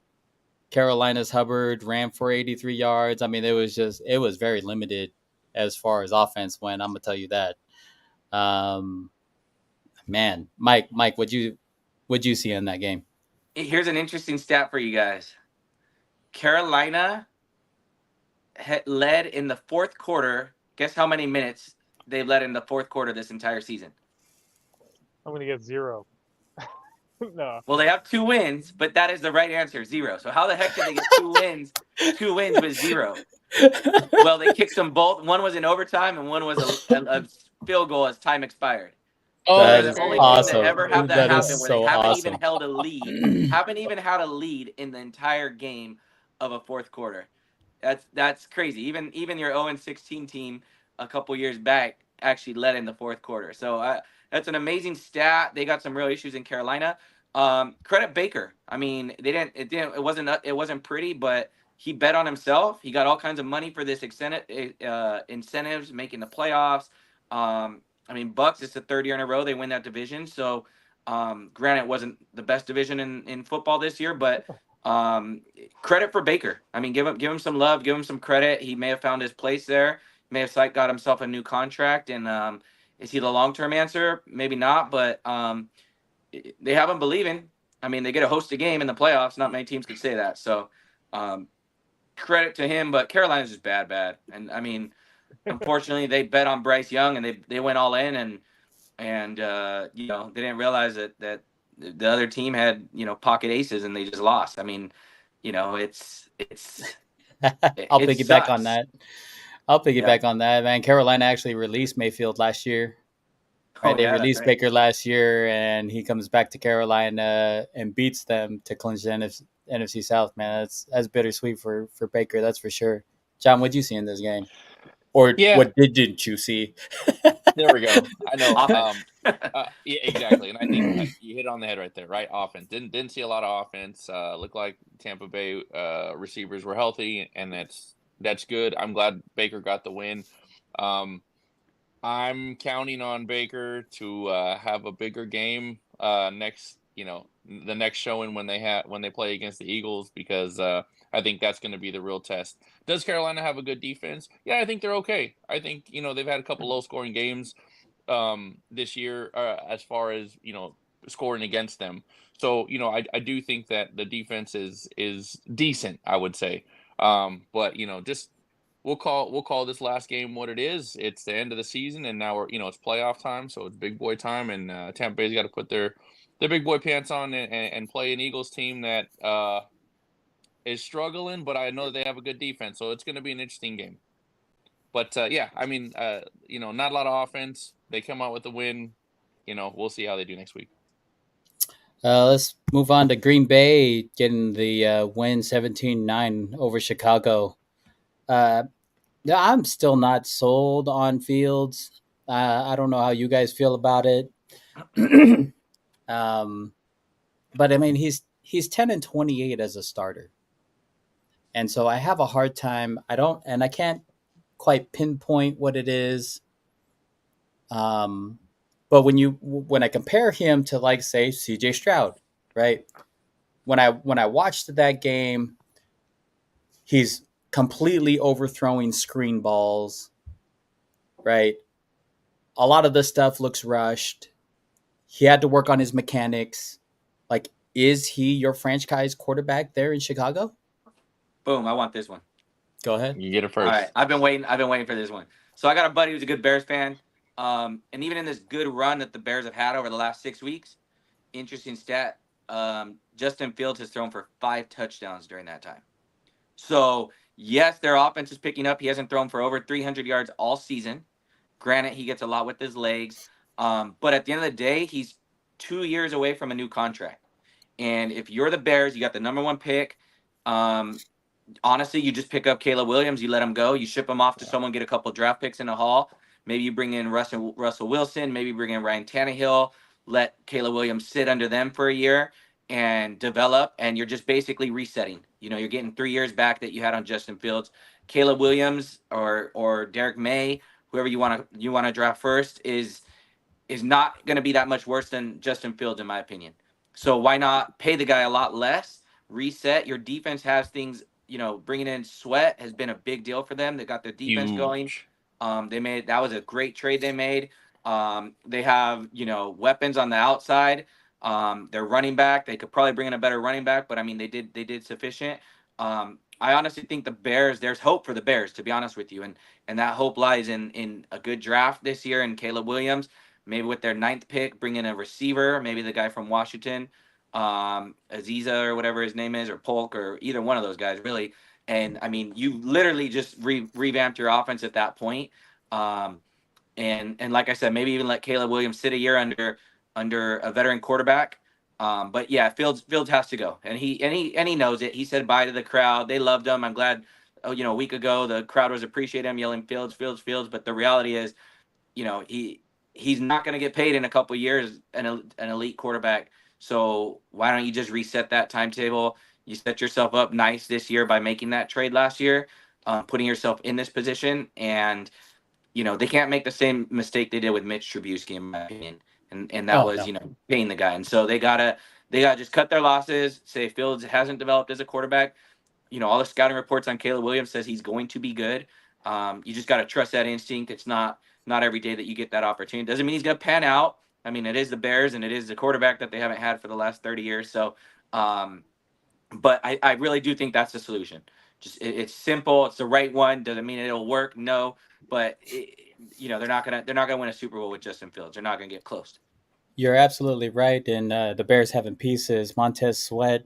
Carolina's Hubbard ran for 83 yards. I mean, it was very limited as far as offense went. I'm gonna tell you that. Man, Mike, what'd you see in that game? Here's an interesting stat for you guys. Carolina led in the fourth quarter. Guess how many minutes they led in the fourth quarter this entire season? I'm gonna get 0. No. Well, they have 2 wins, but that is the right answer, 0. So how the heck did they get 2 wins? 2 wins with 0. Well, they kicked them both. One was in overtime, and one was a field goal as time expired. Oh, that is the only awesome. Team to ever have that happen where so they haven't awesome. even held a lead. Haven't even had a lead in the entire game of a fourth quarter. That's crazy. Even your 0-16 team a couple years back actually led in the fourth quarter. So that's an amazing stat. They got some real issues in Carolina. Credit Baker. I mean, it wasn't pretty, but he bet on himself. He got all kinds of money for this incentives, making the playoffs. I mean, Bucs, it's the third year in a row they win that division. So, granted, it wasn't the best division in football this year, but credit for Baker. I mean, give him some love, give him some credit. He may have found his place there. May have got himself a new contract, and is he the long-term answer? Maybe not, but they have him believing. I mean, they get to host a game in the playoffs. Not many teams could say that. So, credit to him, but Carolina's just bad. And I mean, unfortunately, they bet on Bryce Young and they went all in, and they didn't realize that the other team had pocket aces and they just lost. I mean, it's I'll piggyback on that. Back on that, man. Carolina actually released Mayfield last year. Right? They released Baker last year, and he comes back to Carolina and beats them to clinch the NFC South. Man, that's bittersweet for Baker, that's for sure. John, what'd you see in this game? Or what didn't you see? There we go. I know. Yeah, exactly. And I think you hit on the head right there, right? Offense. Didn't see a lot of offense. Looked like Tampa Bay receivers were healthy, and that's good. I'm glad Baker got the win. I'm counting on Baker to have a bigger game the next showing when they play against the Eagles, because I think that's going to be the real test. Does Carolina have a good defense? Yeah, I think they're okay. I think they've had a couple low-scoring games this year as far as scoring against them. So I do think that the defense is decent, I would say. But just we'll call this last game what it is. It's the end of the season, and now it's playoff time, so it's big boy time, and Tampa Bay's got to put their big boy pants on and play an Eagles team that is struggling, but I know that they have a good defense, so it's going to be an interesting game. But yeah, I mean, not a lot of offense. They come out with the win. We'll see how they do next week. Let's move on to Green Bay getting the win 17-9 over Chicago. I'm still not sold on Fields. I don't know how you guys feel about it. But I mean, he's 10-28 as a starter. And so I have a hard time. I can't quite pinpoint what it is. But when I compare him to, like, say, CJ Stroud, right? When I watched that game, he's completely overthrowing screen balls, right? A lot of the stuff looks rushed. He had to work on his mechanics. Like, is he your franchise quarterback there in Chicago? Boom, I want this one. Go ahead. You get it All first. right, I've been waiting for this one. So I got a buddy who's a good Bears fan. And even in this good run that the Bears have had over the last 6 weeks, interesting stat, Justin Fields has thrown for 5 touchdowns during that time. So, yes, their offense is picking up. He hasn't thrown for over 300 yards all season. Granted, he gets a lot with his legs. But at the end of the day, he's 2 years away from a new contract. And if you're the Bears, you got the number 1 pick. Honestly, you just pick up Caleb Williams. You let him go. You ship him off to someone, get a couple draft picks in the haul. Maybe you bring in Russell Wilson. Maybe bring in Ryan Tannehill. Let Caleb Williams sit under them for a year and develop. And you're just basically resetting. You're getting 3 years back that you had on Justin Fields. Caleb Williams or Derek May, whoever you want to draft first, is not going to be that much worse than Justin Fields, in my opinion. So why not pay the guy a lot less? Reset. Your defense has things. Bringing in Sweat has been a big deal for them. They got their defense going. That was a great trade they made. They have, weapons on the outside. Their running back, they could probably bring in a better running back, but I mean, they did sufficient. I honestly think the Bears, there's hope for the Bears, to be honest with you. And that hope lies in a good draft this year in Caleb Williams, maybe with their 9th pick, bring in a receiver, maybe the guy from Washington, Aziza or whatever his name is, or Polk, or either one of those guys, really. And I mean, you literally just revamped your offense at that point. And like I said, maybe even let Caleb Williams sit a year under a veteran quarterback. But yeah, Fields has to go, and he knows it. He said bye to the crowd. They loved him. I'm glad. A week ago the crowd was appreciating him, yelling Fields, Fields, Fields. But the reality is, he's not going to get paid in a couple of years, an elite quarterback. So why don't you just reset that timetable? You set yourself up nice this year by making that trade last year, putting yourself in this position. And, they can't make the same mistake they did with Mitch Trubisky, in my opinion. And that was, paying the guy. And so they gotta just cut their losses, say Fields hasn't developed as a quarterback. All the scouting reports on Caleb Williams says he's going to be good. You just got to trust that instinct. It's not every day that you get that opportunity. Doesn't mean he's going to pan out. I mean, it is the Bears, and it is the quarterback that they haven't had for the last 30 years. So, but I really do think that's the solution. It's simple. It's the right one. Doesn't mean it'll work. No, but they're not gonna win a Super Bowl with Justin Fields. They're not gonna get close. You're absolutely right. And the Bears having pieces. Montez Sweat,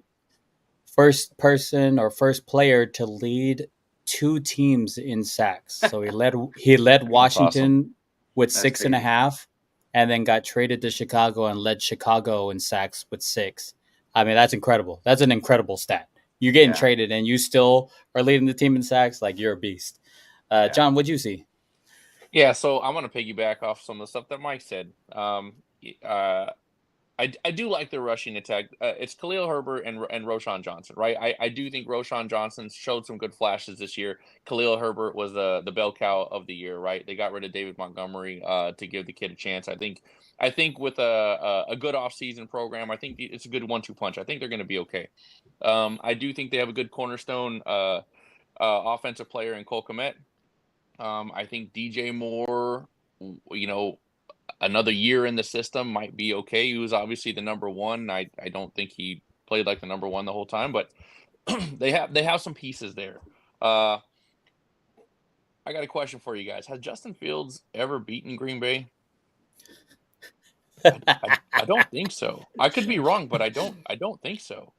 first person or first player to lead 2 teams in sacks. So he led Washington with 6.5. And then got traded to Chicago and led Chicago in sacks with 6. I mean, that's incredible. That's an incredible stat. You're getting traded and you still are leading the team in sacks. Like, you're a beast. John, what'd you see? Yeah, so I'm going to piggyback off some of the stuff that Mike said. I do like the rushing attack. It's Khalil Herbert and Roschon Johnson, right? I do think Roschon Johnson showed some good flashes this year. Khalil Herbert was the bell cow of the year, right? They got rid of David Montgomery to give the kid a chance. I think with a good offseason program, I think it's a good 1-2 punch. I think they're going to be okay. I do think they have a good cornerstone offensive player in Cole Kmet. I think DJ Moore, another year in the system might be okay. He was obviously the number 1. I don't think he played like the number 1 the whole time, but they have some pieces there. I got a question for you guys. Has Justin Fields ever beaten Green Bay? I don't think so. I could be wrong, but I don't think so.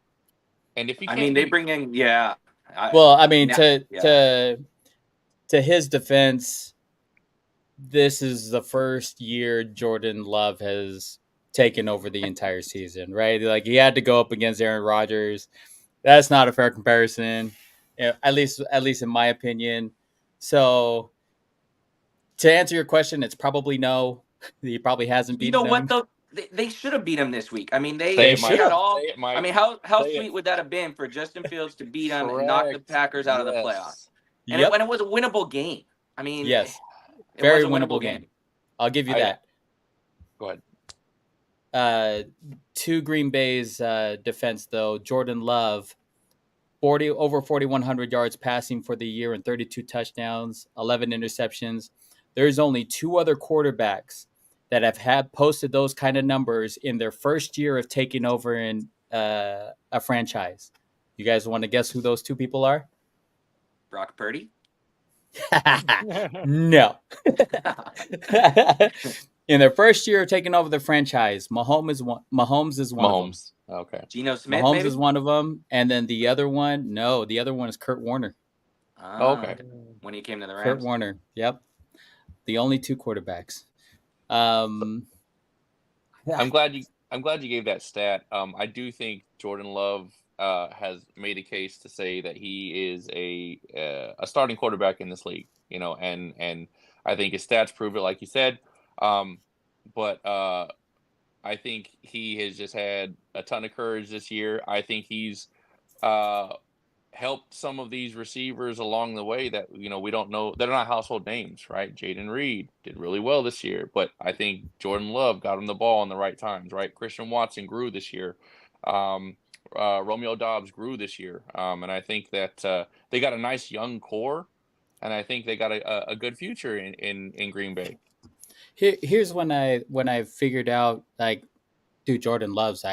And if you I can't mean, they beat, bring in Well, I mean, yeah, to his defense, this is the first year Jordan Love has taken over the entire season, right? Like he had to go up against Aaron Rodgers. That's not a fair comparison, at least in my opinion. So to answer your question, it's probably no. He probably hasn't you beaten know what them. though? They should have beat him this week. I mean, say They it, they Mike. should had have. all. Say it, Mike. I mean, how Say it. sweet would that have been for Justin Fields to beat him and knock the Correct. Packers out of the playoffs? And Yep. it was a winnable game. I mean, Yes. it Very was a winnable game. I'll give you that. Go ahead. To Green Bay's defense, though, Jordan Love, over 4,100 yards passing for the year and 32 touchdowns, 11 interceptions. There's only two other quarterbacks that have had posted those kind of numbers in their first year of taking over in a franchise. You guys want to guess who those two people are? Brock Purdy. No. In their first year of taking over the franchise, Mahomes is one of them. Okay. Geno Smith. Mahomes maybe? is one of them, and then the other one, the other one is Kurt Warner. Okay. When he came to the Rams. Kurt Warner. Yep. The only two quarterbacks. I'm glad you gave that stat. I do think Jordan Love has made a case to say that he is a starting quarterback in this league. You know, and I think his stats prove it, like you said. But I think he has just had a ton of courage this year. I think he's helped some of these receivers along the way that, you know, we don't know. They're not household names, right? Jaden Reed did really well this year, but I think Jordan Love got him the ball in the right times, right? Christian Watson grew this year. Romeo Doubs grew this year. And I think that they got a nice young core, and I think they got a good future in Green Bay. Here's when I figured out, like, dude, Jordan Love's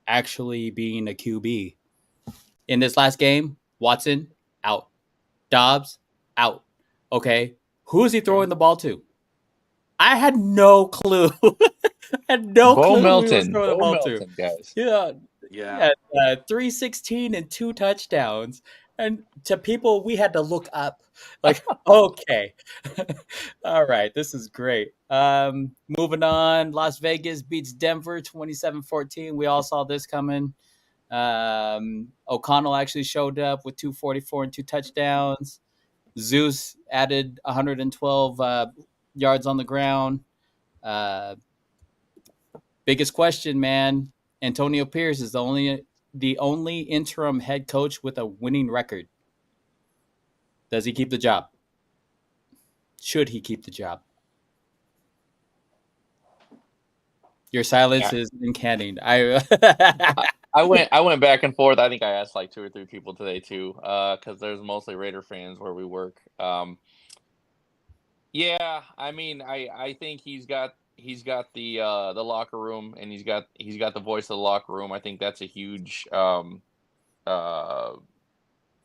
actually being a QB. In this last game, Watson out, Dobbs out. Okay, who's he throwing the ball to? I had no clue. I had no Bo clue who Melton. he was throwing the ball Melton, to. guys. Yeah. Yeah. 316 and 2 touchdowns. And to people, we had to look up. Like, okay. All right, this is great. Moving on, Las Vegas beats Denver 27-14. We all saw this coming. O'Connell actually showed up with 244 and 2 touchdowns. Zeus added 112 yards on the ground. Biggest question, man. Antonio Pierce is the only interim head coach with a winning record. Does he keep the job? Should he keep the job? Your silence is uncanny. I went back and forth. I think I asked like 2 or 3 people today too, because there's mostly Raider fans where we work. Yeah, I mean, I think he's got the locker room, and he's got the voice of the locker room. I think that's a huge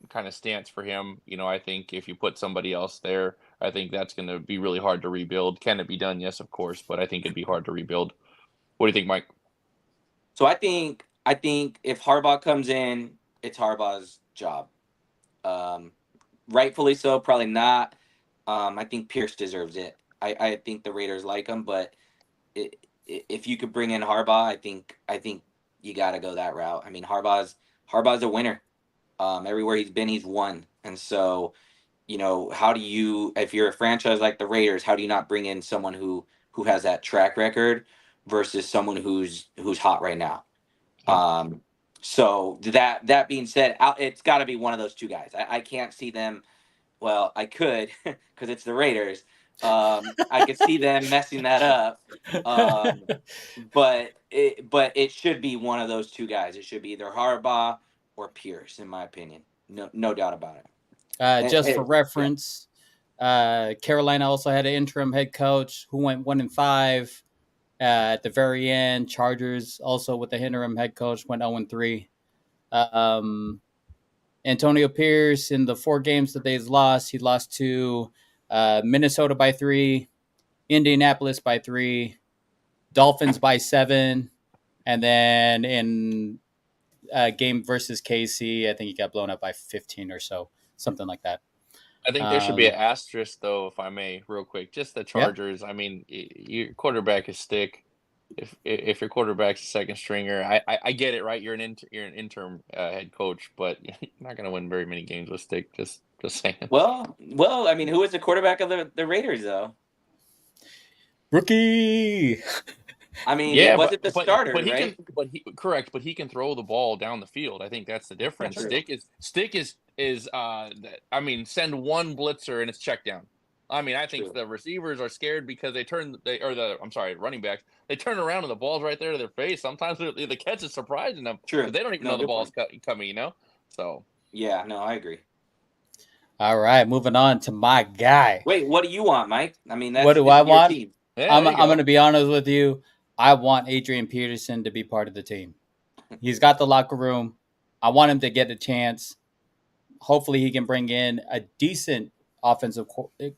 kind of stance for him. You know, I think if you put somebody else there, I think that's going to be really hard to rebuild. Can it be done? Yes, of course, but I think it'd be hard to rebuild. What do you think, Mike? So I think if Harbaugh comes in, it's Harbaugh's job. Rightfully so, probably not. I think Pierce deserves it. I think the Raiders like him, but if you could bring in Harbaugh, I think you got to go that route. I mean, Harbaugh's a winner. Everywhere he's been, he's won. And so, you know, how do you, if you're a franchise like the Raiders, how do you not bring in someone who has that track record versus someone who's hot right now? So that being said, it's got to be one of those two guys. I can't see them. Well, I could because it's the Raiders. I could see them messing that up. But it should be one of those two guys. It should be either Harbaugh or Pierce, in my opinion. No doubt about it. Just for reference, Carolina also had an interim head coach who went 1-5 at the very end. Chargers also with the interim head coach went 0-3. Antonio Pierce, in the 4 games that they've lost, he lost to Minnesota by 3, Indianapolis by 3, Dolphins by 7, and then in game versus KC, I think he got blown up by 15 or so, something like that. I think there should be an asterisk, though, if I may, real quick. Just the Chargers. I mean, your quarterback is Stick. If your quarterback's a second stringer, I get it, right? You're an interim head coach, but you're not going to win very many games with Stick. Just saying. Well, I mean, who was the quarterback of the Raiders though? Rookie. I mean, yeah, was it the starter, but he right? Correct, but he can throw the ball down the field. I think that's the difference. Stick is I mean, send one blitzer and it's check down. I mean, I think the receivers are scared because running backs, they turn around and the ball's right there to their face. Sometimes the catch is surprising them. True. They don't even know the ball's coming, So. Yeah, no, I agree. All right, moving on to my guy. Wait, what do you want, Mike? I mean, what do I want? Yeah, I'm going to be honest with you. I want Adrian Peterson to be part of the team. He's got the locker room. I want him to get a chance. Hopefully, he can bring in a decent offensive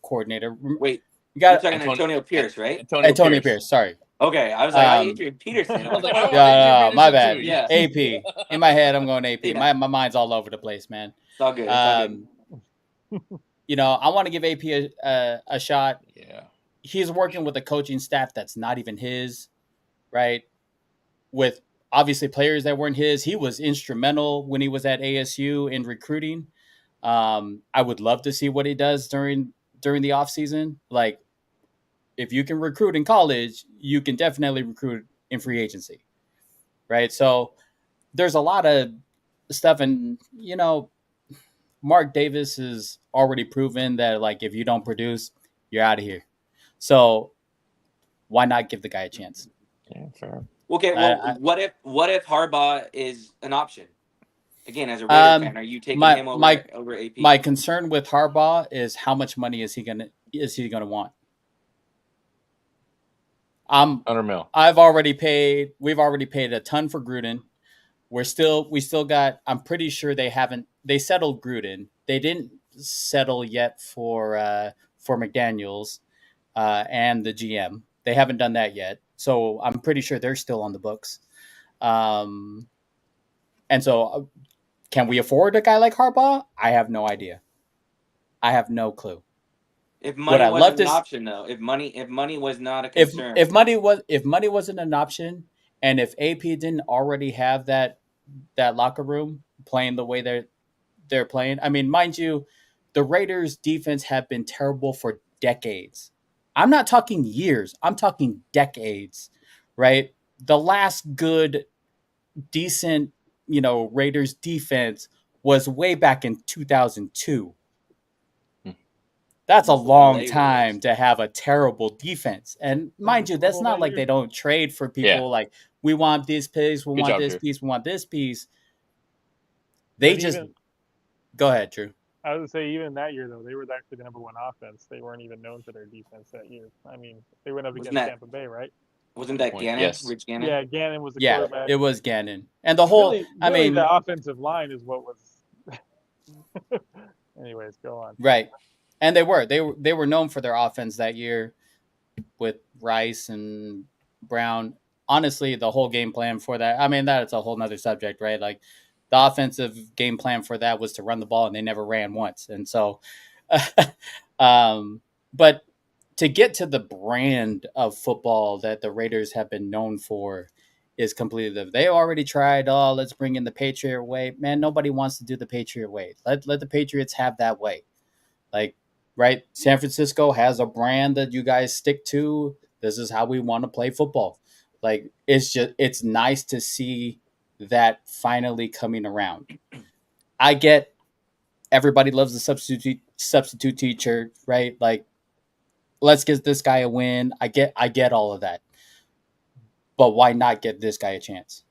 coordinator. Wait, you're talking Antonio Pierce, right? Antonio Pierce. Sorry. Okay, I was like, Adrian Peterson. I was like, no, my bad. Yeah. AP. In my head, I'm going AP. Yeah. My mind's all over the place, man. It's all good. It's all good. I want to give AP a shot. Yeah. He's working with a coaching staff that's not even his, right? With obviously players that weren't his. He was instrumental when he was at ASU in recruiting. I would love to see what he does during the offseason. Like, if you can recruit in college, you can definitely recruit in free agency, right? So there's a lot of stuff, and Mark Davis has already proven that, like, if you don't produce, you're out of here. So why not give the guy a chance? Yeah, fair. Okay, well, what if Harbaugh is an option? Again, as a Raider fan, are you taking him over AP? My concern with Harbaugh is how much money is he gonna want? 100 mil. We've already paid a ton for Gruden. We still got. I'm pretty sure they settled Gruden. They didn't settle yet for McDaniels and the GM. They haven't done that yet. So I'm pretty sure they're still on the books. And so can we afford a guy like Harbaugh? I have no idea. I have no clue. If money wasn't an option, though, if money was not a concern, if money wasn't an option, and if AP didn't already have that locker room playing the way they're playing, I mean, mind you, the Raiders' defense have been terrible for decades. I'm not talking years. I'm talking decades, right? The last good, decent, Raiders defense was way back in 2002. That's a long time to have a terrible defense. And mind you, that's not like they don't trade for people like, we want this piece, we want this piece, we want this piece. They just go ahead, Drew. I was going to say, even that year, though, they were actually the number one offense. They weren't even known for their defense that year. I mean, they went up against Tampa Bay, right? Wasn't that Gannon? Yes. Rich Gannon? Yeah, Gannon was the quarterback. It was Gannon. And the whole, really, the offensive line is what was... Anyways, go on. Right. And they were known for their offense that year with Rice and Brown. Honestly, the whole game plan for that, I mean, that's a whole nother subject, right? Like, the offensive game plan for that was to run the ball, and they never ran once. And so, but to get to the brand of football that the Raiders have been known for is completely different. They already tried, let's bring in the Patriot way. Man, nobody wants to do the Patriot way. Let the Patriots have that way. Like, right? San Francisco has a brand that you guys stick to. This is how we want to play football. Like, it's nice to see that finally coming around. I get everybody loves the substitute teacher, right? Like, let's give this guy a win. I get all of that. But why not give this guy a chance?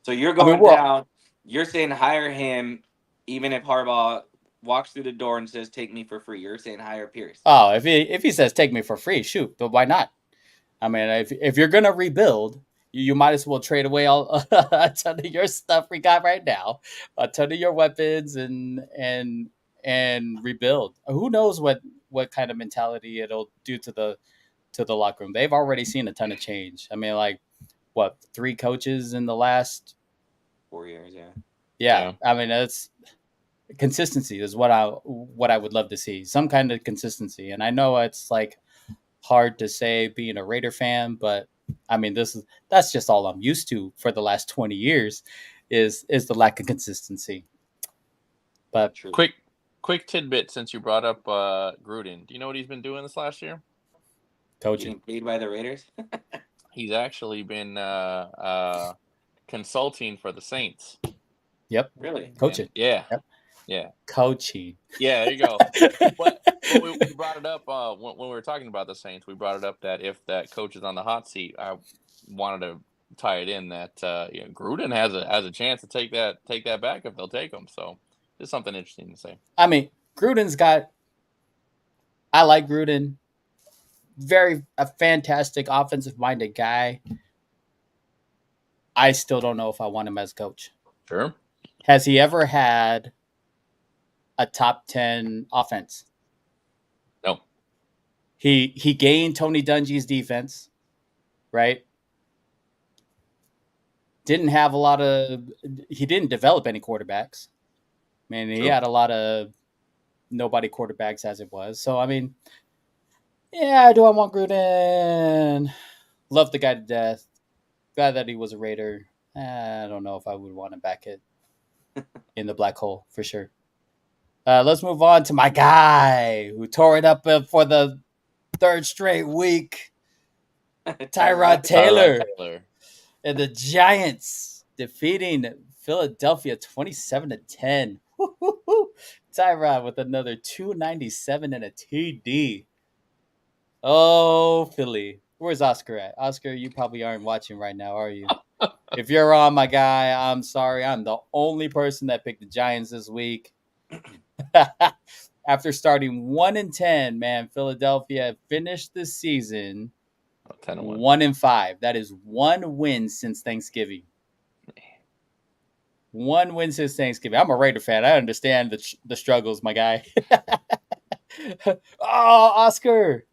So you're going down. You're saying hire him, even if Harbaugh walks through the door and says, "Take me for free." You're saying hire Pierce. Oh, if he says take me for free, shoot. But why not? I mean, if you're gonna rebuild, you might as well trade away a ton of your stuff we got right now, a ton of your weapons and and rebuild. Who knows what kind of mentality it'll do to the locker room. They've already seen a ton of change. I mean, like, what, 3 coaches in the last 4 years, yeah. Yeah. I mean, that's consistency is what I would love to see. Some kind of consistency. And I know it's like hard to say being a Raider fan, but I mean, that's just all I'm used to for the last 20 years is the lack of consistency. But True. Quick tidbit since you brought up Gruden. Do you know what he's been doing this last year? coaching. Getting paid by the Raiders. He's actually been consulting for the Saints. Yep. Really? Coaching. And, yeah. Yep. Yeah. Coaching. Yeah, there you go. But we brought it up when we were talking about the Saints. We brought it up that if that coach is on the hot seat, I wanted to tie it in that Gruden has a chance to take that back if they'll take him. So it's something interesting to say. I mean, I like Gruden. A fantastic offensive minded guy. I still don't know if I want him as coach. Sure. Has he ever had a top 10 offense? No. He gained Tony Dungy's defense, right? Didn't have he didn't develop any quarterbacks. I mean, he had a lot of nobody quarterbacks as it was. So, I mean, yeah, do I want Gruden? Love the guy to death. Glad that he was a Raider. I don't know if I would want him back in the black hole for sure. Let's move on to my guy who tore it up for the 3rd straight week. Tyrod Taylor. And the Giants defeating Philadelphia 27-10. Tyrod with another 297 and a TD. Oh, Philly. Where's Oscar at? Oscar, you probably aren't watching right now, are you? If you're on, my guy, I'm sorry. I'm the only person that picked the Giants this week. After starting 1-10, man, Philadelphia finished the season 1-5. That is 1 win since Thanksgiving. 1 win since Thanksgiving. I'm a Raider fan. I understand the struggles, my guy. Oh, Oscar.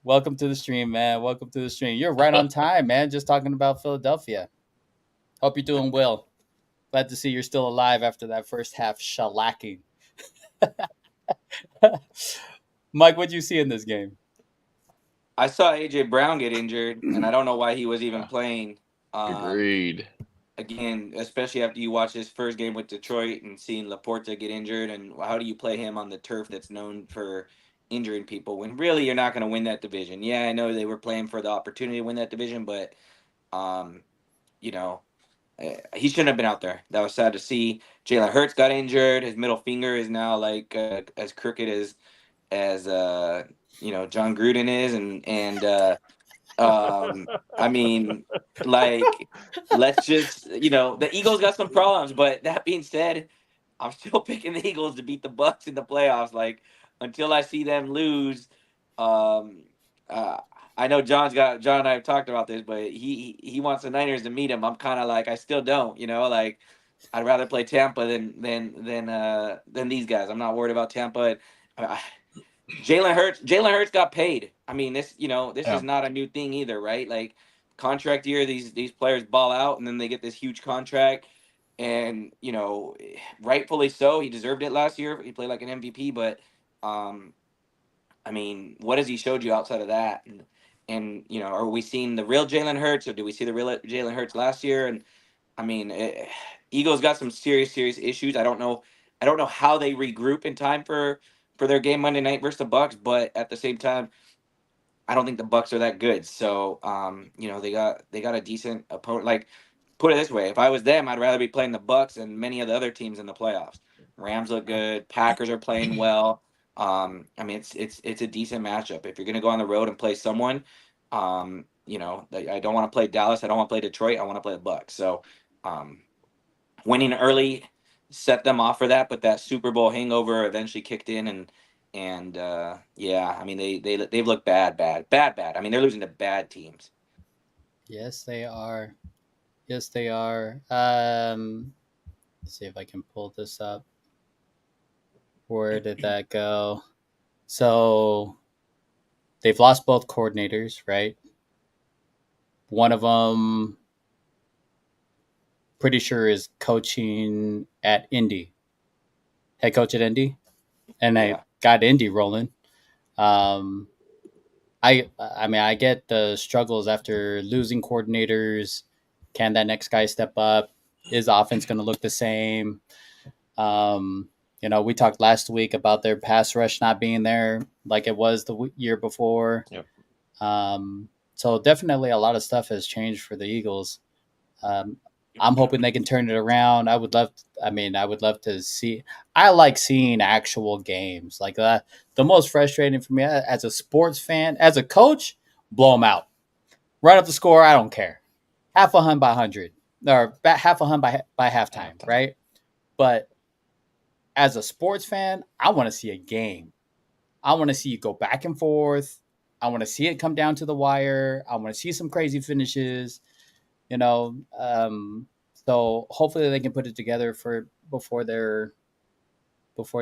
Welcome to the stream, man. Welcome to the stream. You're right on time, man. Just talking about Philadelphia. Hope you're doing well. Glad to see you're still alive after that first half shellacking. Mike, what did you see in this game? I saw AJ Brown get injured, and I don't know why he was even playing. Agreed. Again, especially after you watch his first game with Detroit and seeing Laporta get injured, and how do you play him on the turf that's known for injuring people when really you're not going to win that division? Yeah, I know they were playing for the opportunity to win that division, but he shouldn't have been out there. That was sad to see. Jalen Hurts got injured. His middle finger is now like as crooked as John Gruden is, and I mean, like, let's just the Eagles got some problems, but that being said, I'm still picking the Eagles to beat the Bucs in the playoffs. Like, until I see them lose, I know John and I have talked about this, but he wants the Niners to meet him. I'm kind of like, I still don't, like, I'd rather play Tampa than these guys. I'm not worried about Tampa. Jalen Hurts got paid. I mean, this is not a new thing either, right? Like, contract year, these players ball out and then they get this huge contract, and rightfully so. He deserved it last year. He played like an MVP, but I mean, what has he showed you outside of that? And are we seeing the real Jalen Hurts, or do we see the real Jalen Hurts last year? And I mean, Eagles got some serious issues. I don't know how they regroup in time for their game Monday night versus the Bucs, but at the same time, I don't think the Bucs are that good. So, they got a decent opponent. Like, put it this way: if I was them, I'd rather be playing the Bucs and many of the other teams in the playoffs. Rams look good. Packers are playing well. I mean, it's a decent matchup. If you're gonna go on the road and play someone, I don't want to play Dallas. I don't want to play Detroit. I want to play the Bucs. So, winning early set them off for that, but that Super Bowl hangover eventually kicked in, and yeah, I mean, they've looked bad. I mean, they're losing to bad teams. Yes, they are. Let's see if I can pull this up. Where did that go? So they've lost both coordinators, right? One of them, pretty sure, is coaching at Indy, head coach at Indy, and I Yeah. got Indy rolling. Um, I mean, I get the struggles after losing coordinators. Can that next guy step up? Is offense going to look the same? You know, we talked last week about their pass rush not being there like it was the year before. Yep. So definitely a lot of stuff has changed for the Eagles. I'm hoping they can turn it around. I would love. I would love to see. I like seeing actual games like that. The most frustrating for me as a sports fan, as a coach, blow them out, run up the score. I don't care. Half a hun by 100 or half a hun by halftime, right? But as a sports fan, I want to see a game. I want to see it go back and forth. I want to see it come down to the wire. I want to see some crazy finishes. You know, so hopefully they can put it together for before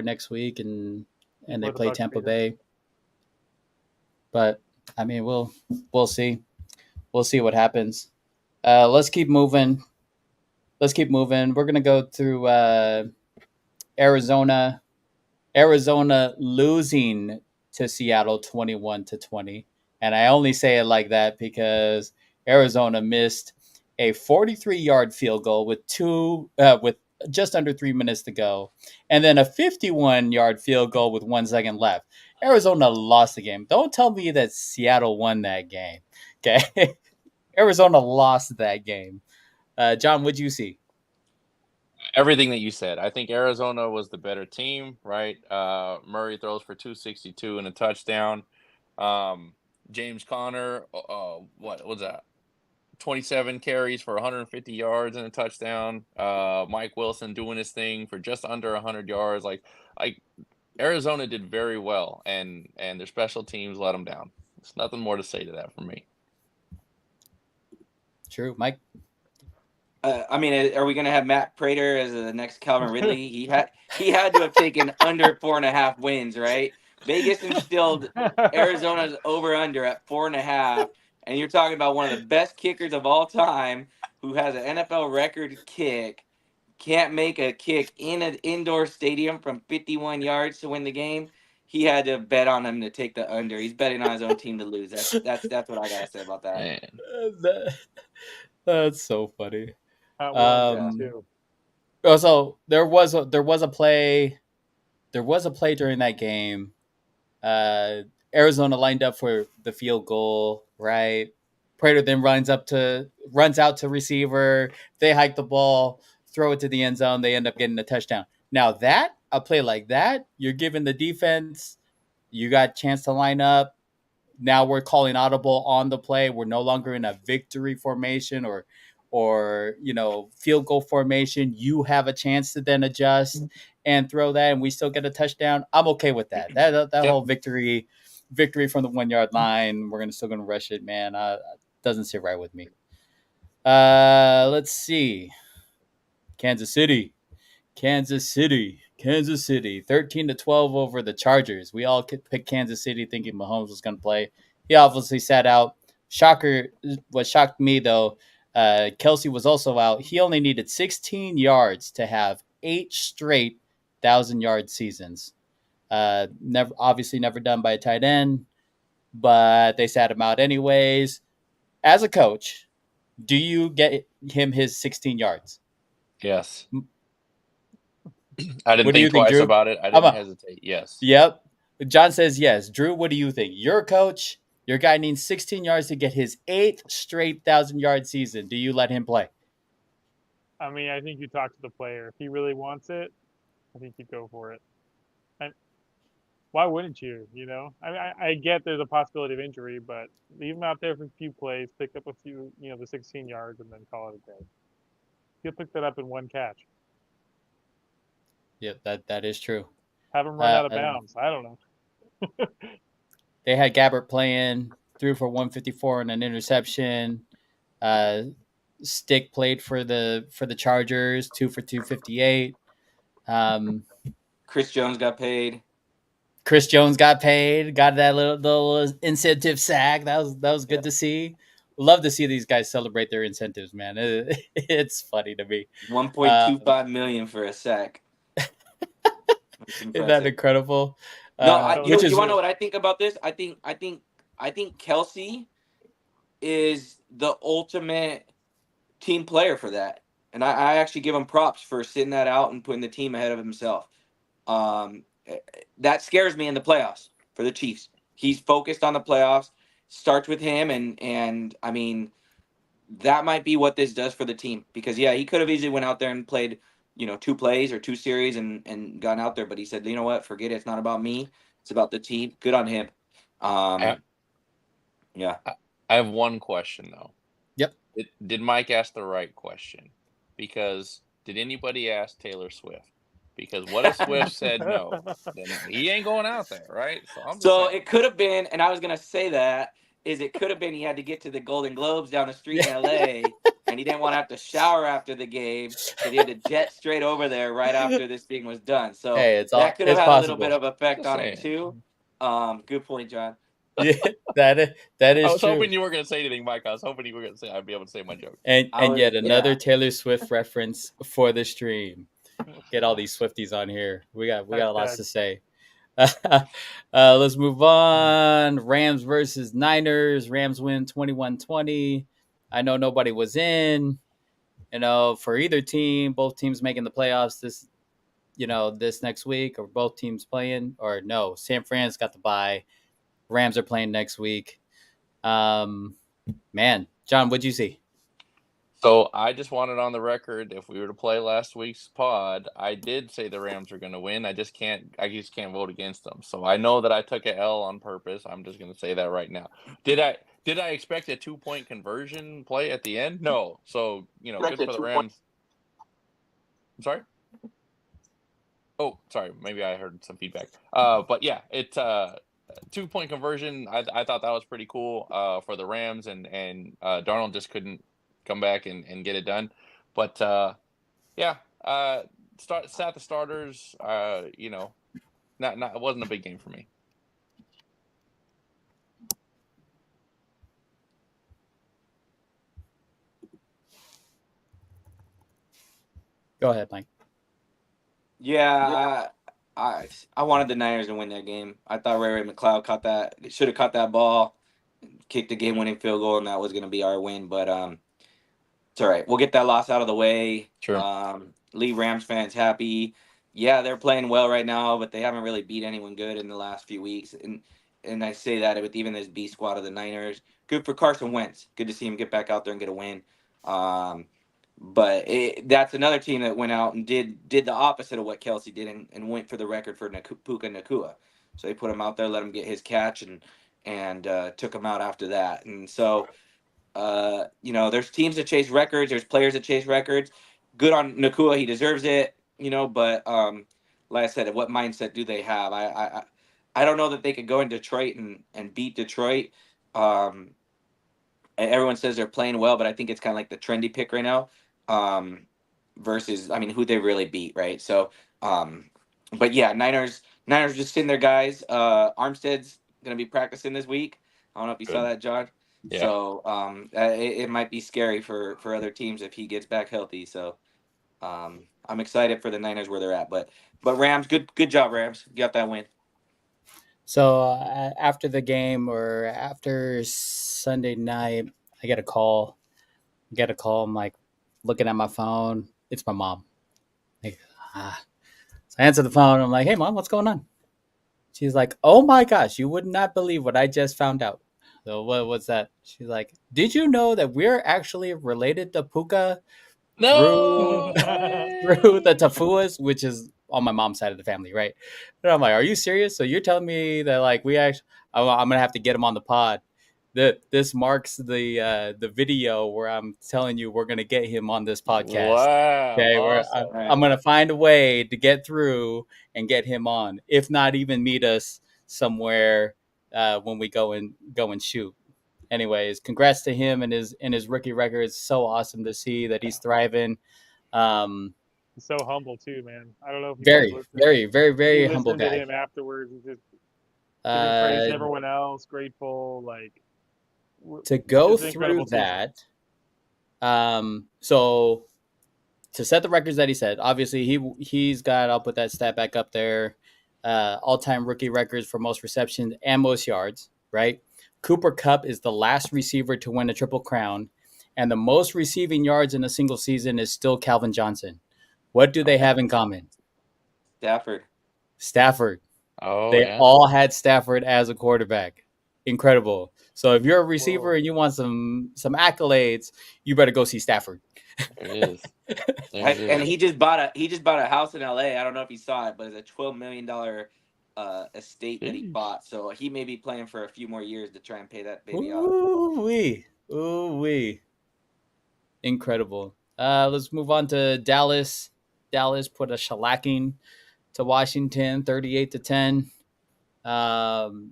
next week and they Before the play Bucks Tampa beat 'em. Bay. But I mean, we'll see. We'll see what happens. Let's keep moving. We're gonna go through Arizona. Arizona losing to Seattle 21-20. And I only say it like that because Arizona missed a 43-yard field goal with just under 3 minutes to go, and then a 51-yard field goal with 1 second left. Arizona lost the game. Don't tell me that Seattle won that game. Okay. Arizona lost that game. John, what'd you see? Everything that you said. I think Arizona was the better team, right? Murray throws for 262 and a touchdown. James Conner, what was that? 27 carries for 150 yards and a touchdown. Mike Wilson doing his thing for just under 100 yards. Like Arizona did very well, and their special teams let them down. There's nothing more to say to that for me. True, Mike. I mean, are we gonna have Matt Prater as the next Calvin Ridley? He had to have taken under 4.5 wins, right? Vegas instilled Arizona's over under at 4.5, and you're talking about one of the best kickers of all time, who has an NFL record kick, can't make a kick in an indoor stadium from 51 yards to win the game. He had to bet on him to take the under. He's betting on his own team to lose. That's what I gotta say about that. Man. That's so funny. Not willing Yeah. to. Also, there was a play during that game. Arizona lined up for the field goal, right? Prater then runs out to receiver. They hike the ball, throw it to the end zone. They end up getting a touchdown. Now a play like that, you're giving the defense, you got a chance to line up. Now we're calling audible on the play. We're no longer in a victory formation or field goal formation. You have a chance to then adjust and throw that, and we still get a touchdown. I'm okay with that. That Yep. whole victory from the 1 yard line. We're still gonna rush it, man. Doesn't sit right with me. Let's see. Kansas City, 13-12 over the Chargers. We all picked Kansas City thinking Mahomes was going to play. He obviously sat out. What shocked me, though, Kelsey was also out. He only needed 16 yards to have 8 straight 1,000-yard seasons. Never done by a tight end, but they sat him out anyways. As a coach, do you get him his 16 yards? Yes. I didn't What do you think think, twice Drew? about it. I didn't hesitate. Yes. Yep. John says yes. Drew, what do you think? You're a coach. Your guy needs 16 yards to get his 8th straight 1,000-yard season. Do you let him play? I mean, I think you talk to the player. If he really wants it, I think you go for it. And why wouldn't you? You know, I mean, I get there's a possibility of injury, but leave him out there for a few plays, pick up a few, the 16 yards, and then call it a day. He'll pick that up in one catch. Yeah, that is true. Have him run out of bounds. I don't know. They had Gabbert playing, threw for 154 and an interception. Stick played for the Chargers, 2 for 258. Chris Jones got paid. Chris Jones got paid, got that little incentive sack. That was good to see. Love to see these guys celebrate their incentives, man. It's funny to me. 1.25 million for a sack. Isn't that incredible? No, you want to know what I think about this? I think Kelce is the ultimate team player for that, and I actually give him props for sitting that out and putting the team ahead of himself. That scares me in the playoffs for the Chiefs. He's focused on the playoffs. Starts with him, and I mean, that might be what this does for the team, because yeah, he could have easily went out there and played 2 plays or 2 series and gone out there, but he said, you know what, forget it, it's not about me, it's about the team. Good on him. Yeah. I have one question though. Yep. Did Mike ask the right question? Because did anybody ask Taylor Swift? Because what if Swift said no? Then he ain't going out there, right? So it could have been, and I was gonna say that, it could have been he had to get to the Golden Globes down the street in LA, and he didn't want to have to shower after the game, so he had to jet straight over there right after this thing was done. So that could have had a little bit of effect on it too. Good point, John. Yeah, that is true. I was hoping you were going to say anything, Mike. I was hoping you were going to say I'd be able to say my joke. And yet another Taylor Swift reference for the stream. Get all these Swifties on here. We got lots to say. Let's move on. Rams versus Niners. Rams win 21-20. I know nobody was in, for either team. Both teams making the playoffs this next week, or both teams playing, or no. San Fran's got the bye. Rams are playing next week. Man, John, what'd you see? So I just wanted on the record, if we were to play last week's pod, I did say the Rams are going to win. I just can't vote against them. So I know that I took an L on purpose. I'm just going to say that right now. Did I expect a 2-point conversion play at the end? No. So, good for the Rams. I'm sorry? Oh, sorry. Maybe I heard some feedback. But yeah, it's 2-point conversion. I thought that was pretty cool for the Rams, and Darnold just couldn't come back and get it done. But sat the starters. It wasn't a big game for me. Go ahead, Mike. Yeah. I wanted the Niners to win that game. I thought Ray McCloud should have caught that ball, kicked the game-winning field goal, and that was going to be our win. But it's all right. We'll get that loss out of the way. Sure. Leave Rams fans happy. Yeah, they're playing well right now, but they haven't really beat anyone good in the last few weeks. And I say that with even this B squad of the Niners. Good for Carson Wentz. Good to see him get back out there and get a win. But that's another team that went out and did the opposite of what Kelce did and went for the record for Puka Nacua. So they put him out there, let him get his catch, and took him out after that. And so, there's teams that chase records. There's players that chase records. Good on Nacua. He deserves it, but like I said, what mindset do they have? I don't know that they could go in Detroit and beat Detroit. And everyone says they're playing well, but I think it's kind of like the trendy pick right now. Versus, who they really beat, right? So, but yeah, Niners just sitting there, guys. Armstead's gonna be practicing this week. I don't know if you saw that, John. Yeah. So, it might be scary for other teams if he gets back healthy. So, I'm excited for the Niners where they're at. But Rams, good job, Rams. You got that win. So after the game, or after Sunday night, I get a call. I'm like looking at my phone. It's my mom. So I answer the phone. I'm like, "Hey, Mom, what's going on?" She's like, "Oh my gosh, you would not believe what I just found out." So what's that? She's like, "Did you know that we're actually related to Puka through the Tafuas, which is on my mom's side of the family, right?" And I'm like, "Are you serious? So you're telling me that I'm gonna have to get him on the pod? This marks the video where I'm telling you we're gonna get him on this podcast. Wow. Okay, awesome. I'm gonna find a way to get through and get him on. If not, even meet us somewhere when we go and shoot." Anyways, congrats to him and his rookie record. It's so awesome to see that he's thriving. He's so humble too, man. I don't know if you guys Very, listen. very, very, very You humble listen to guy. him afterwards. He's just giving praise to everyone else, grateful. Like To go just an through incredible teammate. that, so to set the records that he set, obviously he's got. I'll put that stat back up there. All-time rookie records for most receptions and most yards. Right. Cooper Kupp is the last receiver to win a triple crown, and the most receiving yards in a single season is still Calvin Johnson. What do they have in common? Stafford. Oh They yeah, all had Stafford as a quarterback. Incredible. So if you're a receiver Whoa. and you want some accolades, you better go see Stafford. there it is. There it And is. he just bought a house in LA. I don't know if you saw it, but it's a $12 million estate that he Sheesh. bought. So he may be playing for a few more years to try and pay that baby off. Ooh-wee. Ooh-wee. Incredible. Let's move on to Dallas. Dallas put a shellacking to Washington, 38-10.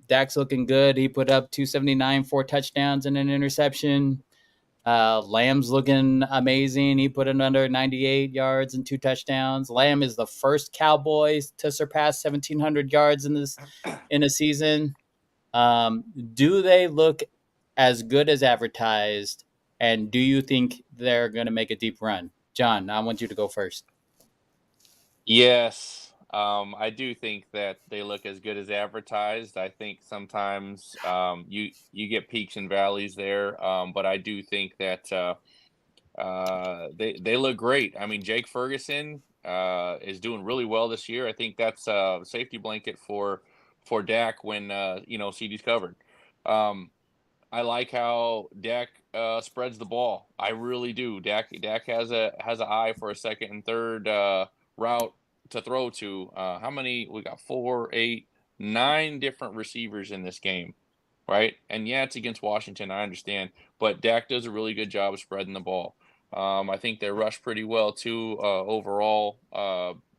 Dak's looking good. He put up 279, 4 touchdowns and an interception. Lamb's looking amazing. He put in under 98 yards and 2 touchdowns. Lamb is the first Cowboys to surpass 1,700 yards in a season. Do they look as good as advertised? And do you think they're going to make a deep run? John, I want you to go first. Yes, I do think that they look as good as advertised. I think sometimes you get peaks and valleys there, but I do think that they look great. I mean, Jake Ferguson is doing really well this year. I think that's a safety blanket for Dak when CD's covered. Um, I like how Dak spreads the ball. I really do. Dak has an eye for a second and third route to throw to. How many? We got 4, 8, 9 different receivers in this game, right? And yeah, it's against Washington. I understand, but Dak does a really good job of spreading the ball. I think they rush pretty well too. Overall,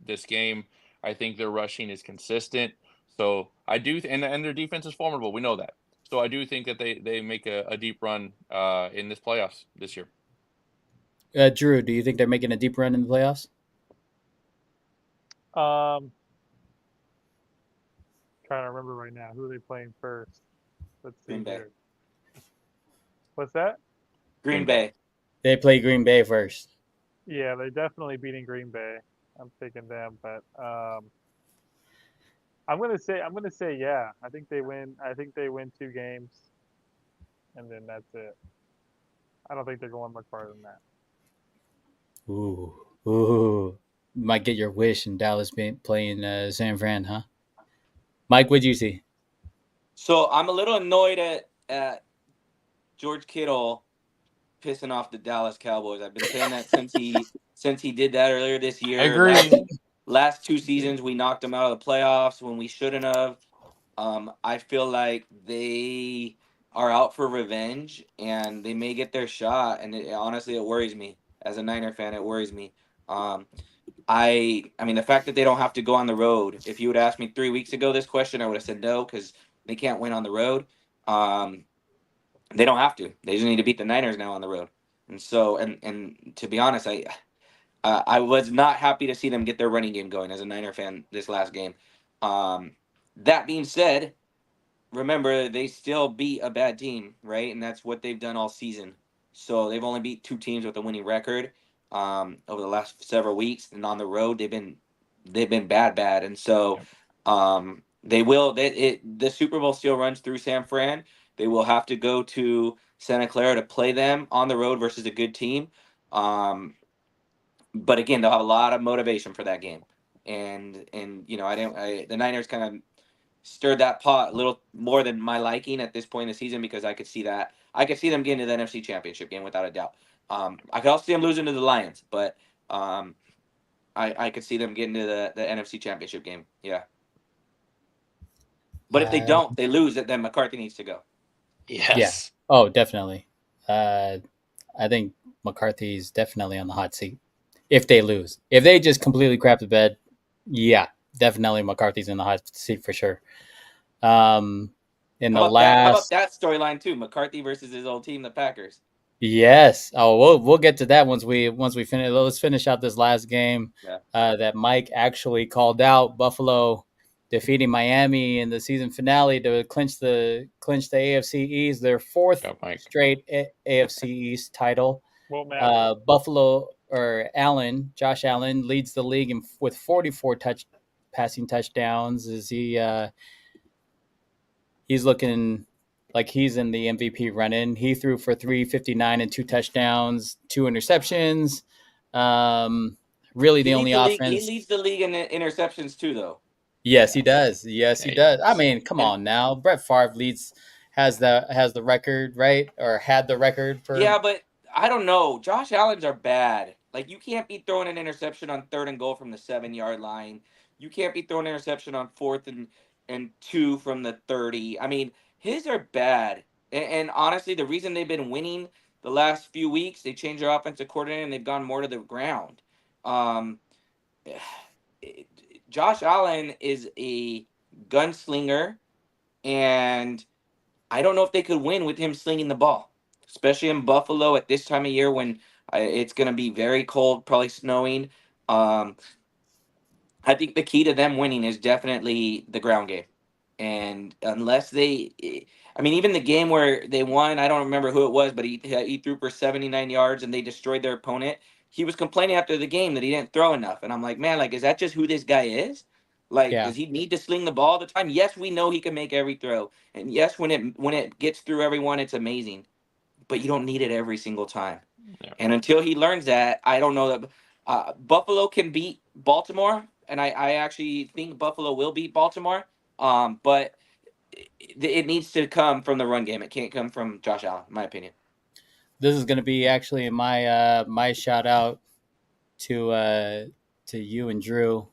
this game, I think their rushing is consistent. So I do, and their defense is formidable. We know that. So I do think that they make a deep run in this playoffs this year. Drew, do you think they're making a deep run in the playoffs? Trying to remember right now. Who are they playing first? Let's see Green Bay. here. What's that? Green Bay. They play Green Bay first. Yeah, they're definitely beating Green Bay. I'm taking them, but I'm gonna say yeah. I think they win. I think they win 2 games, and then that's it. I don't think they're going much farther than that. Ooh. Might get your wish in Dallas playing San Fran, huh? Mike, what'd you see? So I'm a little annoyed at George Kittle pissing off the Dallas Cowboys. I've been saying that since he did that earlier this year. I agree. Last 2 seasons, we knocked them out of the playoffs when we shouldn't have. I feel like they are out for revenge, and they may get their shot. And honestly, it worries me as a Niner fan. It worries me. I mean, the fact that they don't have to go on the road. If you would ask me 3 weeks ago this question, I would have said no because they can't win on the road. They don't have to. They just need to beat the Niners now on the road. And so, and to be honest, I was not happy to see them get their running game going as a Niner fan this last game. That being said, remember they still beat a bad team, right? And that's what they've done all season. So they've only beat 2 teams with a winning record over the last several weeks, and on the road they've been bad. And so they will. The Super Bowl still runs through San Fran. They will have to go to Santa Clara to play them on the road versus a good team. But again, they'll have a lot of motivation for that game, and the Niners kind of stirred that pot a little more than my liking at this point in the season because I could see them getting to the NFC Championship game without a doubt. I could also see them losing to the Lions, but I could see them getting to the NFC Championship game. Yeah. But if they don't, they lose it, then McCarthy needs to go. Yes. Yeah. Oh, definitely. I think McCarthy's definitely on the hot seat if they lose. If they just completely crap the bed, yeah, definitely McCarthy's in the hot seat for sure. How about that storyline too? McCarthy versus his old team, the Packers. Yes. Oh, we'll get to that once we finish. Let's finish out this last game Yeah. that Mike actually called out. Buffalo defeating Miami in the season finale to clinch the AFC East, their fourth Yeah, Mike. straight AFC East title. Won't matter. Buffalo or Josh Allen leads the league with 44 passing touchdowns. Is he's looking like he's in the MVP run-in. He threw for 359 and 2 touchdowns, 2 interceptions. Really, the only offense. He leads the league in interceptions too, though. Yes, he does. Yes, he Yeah, does. I mean, come on now. Brett Favre has the record, right? Or had the record for. Yeah, but I don't know. Josh Allen's are bad. Like, you can't be throwing an interception on 3rd and goal from the 7-yard line. You can't be throwing an interception on 4th and 2 from the 30. I mean, his are bad. And honestly, the reason they've been winning the last few weeks, they changed their offensive coordinator and they've gone more to the ground. Josh Allen is a gunslinger, and I don't know if they could win with him slinging the ball, especially in Buffalo at this time of year when it's going to be very cold, probably snowing. I think the key to them winning is definitely the ground game. And unless even the game where they won, I don't remember who it was, but he threw for 79 yards and they destroyed their opponent. He was complaining after the game that he didn't throw enough. And I'm like, man, like, is that just who this guy is? Like, Yeah. Does he need to sling the ball all the time? Yes, we know he can make every throw. And yes, when it gets through everyone, it's amazing. But you don't need it every single time. Yeah. And until he learns that, I don't know that Buffalo can beat Baltimore. And I actually think Buffalo will beat Baltimore. But it needs to come from the run game. It can't come from Josh Allen, in my opinion. This is going to be actually my shout out to you and Drew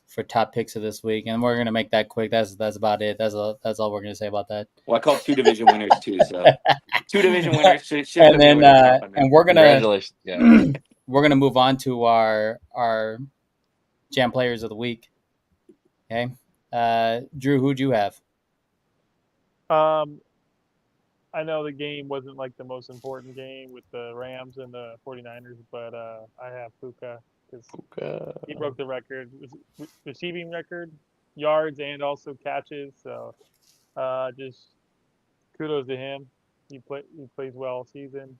for top picks of this week, and we're going to make that quick. That's about it. That's all we're going to say about that. Well, I called 2 division winners too, so 2 division winners should and then and we're gonna Congratulations. Yeah. we're gonna move on to our Jam Players of the Week. Okay, Drew, who'd you have? I know the game wasn't like the most important game with the Rams and the 49ers, but I have Puka because he broke the record, receiving record, yards and also catches. So just kudos to him. He plays well all season.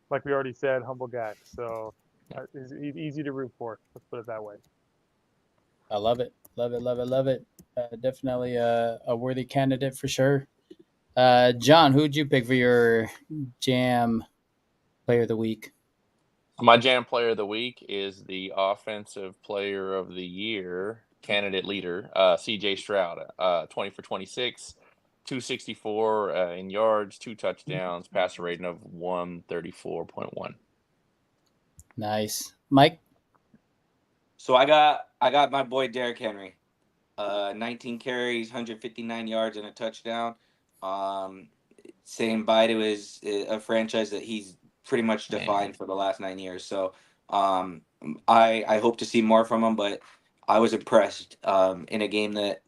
Like we already said, humble guy. So he's easy to root for. Let's put it that way. I love it. Definitely a worthy candidate for sure. John, who'd you pick for your Jam Player of the Week? My Jam Player of the Week is the Offensive Player of the Year candidate leader, C.J. Stroud. 20 for 26, 264 in yards, 2 touchdowns, passer rating of 134.1. Nice, Mike. So I got my boy Derrick Henry, 19 carries, 159 yards, and a touchdown. Saying bye to a franchise that he's pretty much defined for the last 9 years. So I hope to see more from him, but I was impressed in a game that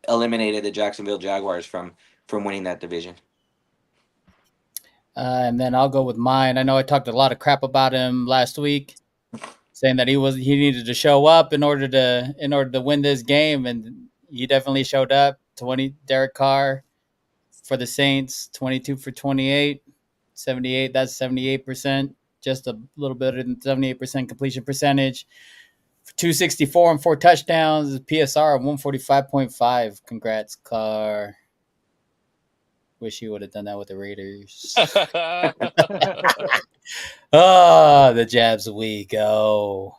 eliminated the Jacksonville Jaguars from winning that division. And then I'll go with mine. I know I talked a lot of crap about him last week, saying that he needed to show up in order to win this game, and he definitely showed up. Derek Carr for the Saints, 22 for 28, 78. That's 78%, just a little better than 78% completion percentage. 264 and 4 touchdowns, PSR of 145.5. Congrats, Carr. Wish he would have done that with the Raiders. Oh, the Jabs we go.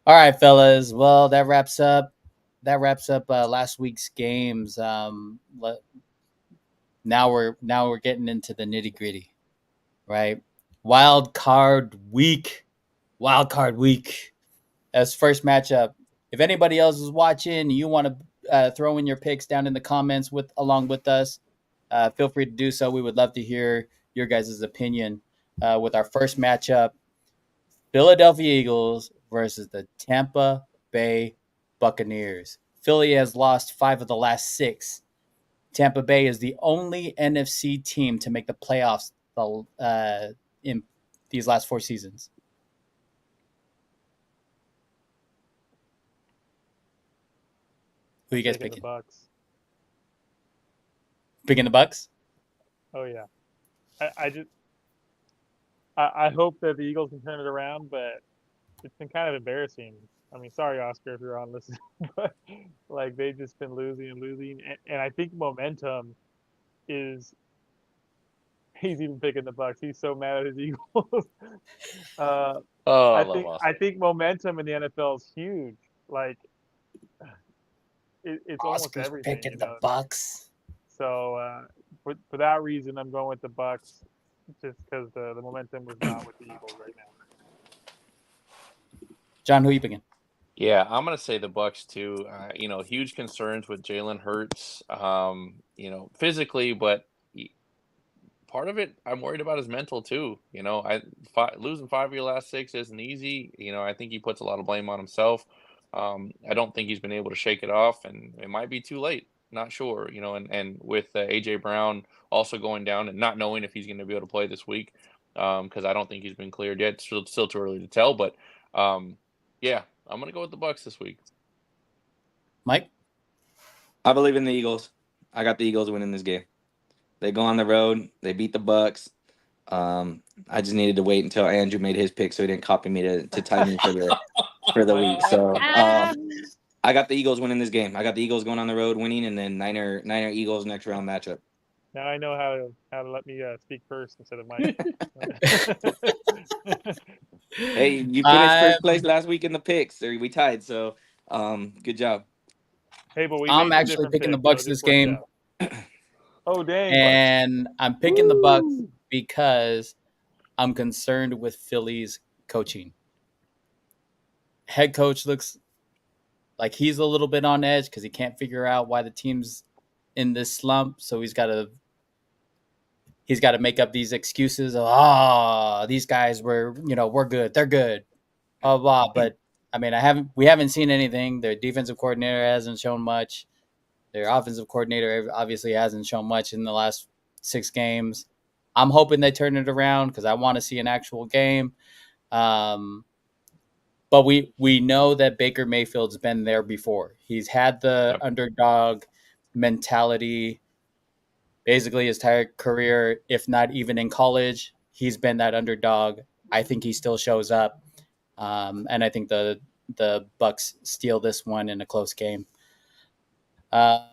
All right, fellas. Well, that wraps up last week's games. Now we're getting into the nitty gritty, right? Wild card week. As first matchup. If anybody else is watching, you want to throw in your picks down in the comments along with us. Feel free to do so. We would love to hear your guys' opinion with our first matchup: Philadelphia Eagles versus the Tampa Bay Buccaneers. Philly has lost 5 of the last 6 Tampa Bay is the only NFC team to make the playoffs in these last 4 seasons. Who you guys Taking picking? the Bucks. Picking the Bucks? Oh yeah. I hope that the Eagles can turn it around, but it's been kind of embarrassing. I mean, sorry, Oscar, if you're on listening, but like they've just been losing and losing, and I think momentum is. He's even picking the Bucks. He's so mad at his Eagles. uh, Oh, I I love think Oscar. I think momentum in the NFL is huge. Like it's almost Oscar's everything, picking you the know. Bucks. So for that reason, I'm going with the Bucks, just because the momentum was not with the Eagles right now. John, who you picking? Yeah, I'm gonna say the Bucks too. Huge concerns with Jalen Hurts. Physically, but part of it I'm worried about his mental too. Losing 5 of your last 6 isn't easy. I think he puts a lot of blame on himself. I don't think he's been able to shake it off, and it might be too late. Not sure. And with AJ Brown also going down and not knowing if he's going to be able to play this week, because I don't think he's been cleared yet. Still too early to tell, but yeah, I'm gonna go with the Bucks this week. Mike? I believe in the Eagles. I got the Eagles winning this game. They go on the road. They beat the Bucks. I just needed to wait until Andrew made his pick so he didn't copy me to tie me for the week. So I got the Eagles winning this game. I got the Eagles going on the road winning, and then Niner Eagles next round matchup. Now I know how to let me speak first instead of Mike. Hey, you finished first place last week in the picks, or we tied. So, good job. Hey, but we I'm made some actually different picking the picks, so Bucks it this just worked game. out. Oh dang! And I'm picking the Bucks Woo! because I'm concerned with Philly's coaching. Head coach looks like he's a little bit on edge because he can't figure out why the team's in this slump. So he's got to make up these excuses of these guys we're good, they're good, blah blah. But I mean, we haven't seen anything. Their defensive coordinator hasn't shown much. Their offensive coordinator obviously hasn't shown much in the last 6 games. I'm hoping they turn it around because I want to see an actual game. But we know that Baker Mayfield's been there before. He's had the underdog mentality basically his entire career, if not even in college. He's been that underdog. I think he still shows up, and I think the Bucks steal this one in a close game.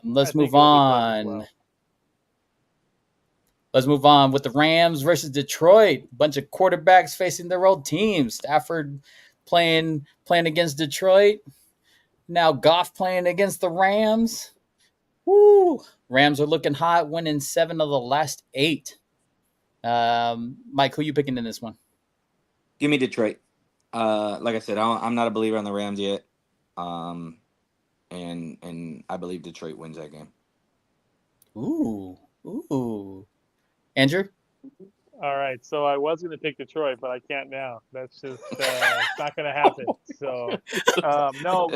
Let's move on. Well. Let's move on with the Rams versus Detroit. Bunch of quarterbacks facing their old teams. Stafford playing against Detroit. Now Goff playing against the Rams. Woo! Rams are looking hot, winning 7 of the last 8. Mike, who you picking in this one? Give me Detroit. Like I said, I'm not a believer on the Rams yet. And I believe Detroit wins that game. Ooh. Andrew? All right, so I was going to pick Detroit, but I can't now. That's just it's not going to happen. So no,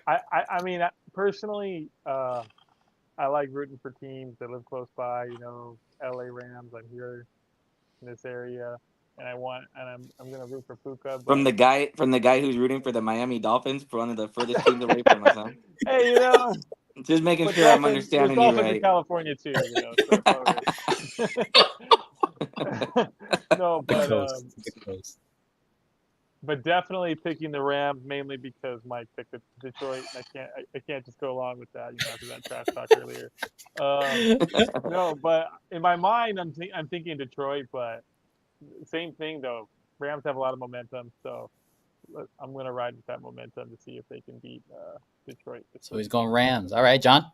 I mean personally, I like rooting for teams that live close by. LA Rams. I'm here in this area, and I'm going to root for Puka. But... From the guy who's rooting for the Miami Dolphins, for one of the furthest teams away from us, huh? Hey, just making sure Dolphins, I'm understanding there's you Dolphins right. in California too, so no, but definitely picking the Rams mainly because Mike picked Detroit, and I can't just go along with that, after that trash talk earlier. No, but in my mind, I'm thinking Detroit, but same thing though. Rams have a lot of momentum, so I'm going to ride with that momentum to see if they can beat Detroit. So he's going Rams. All right, John?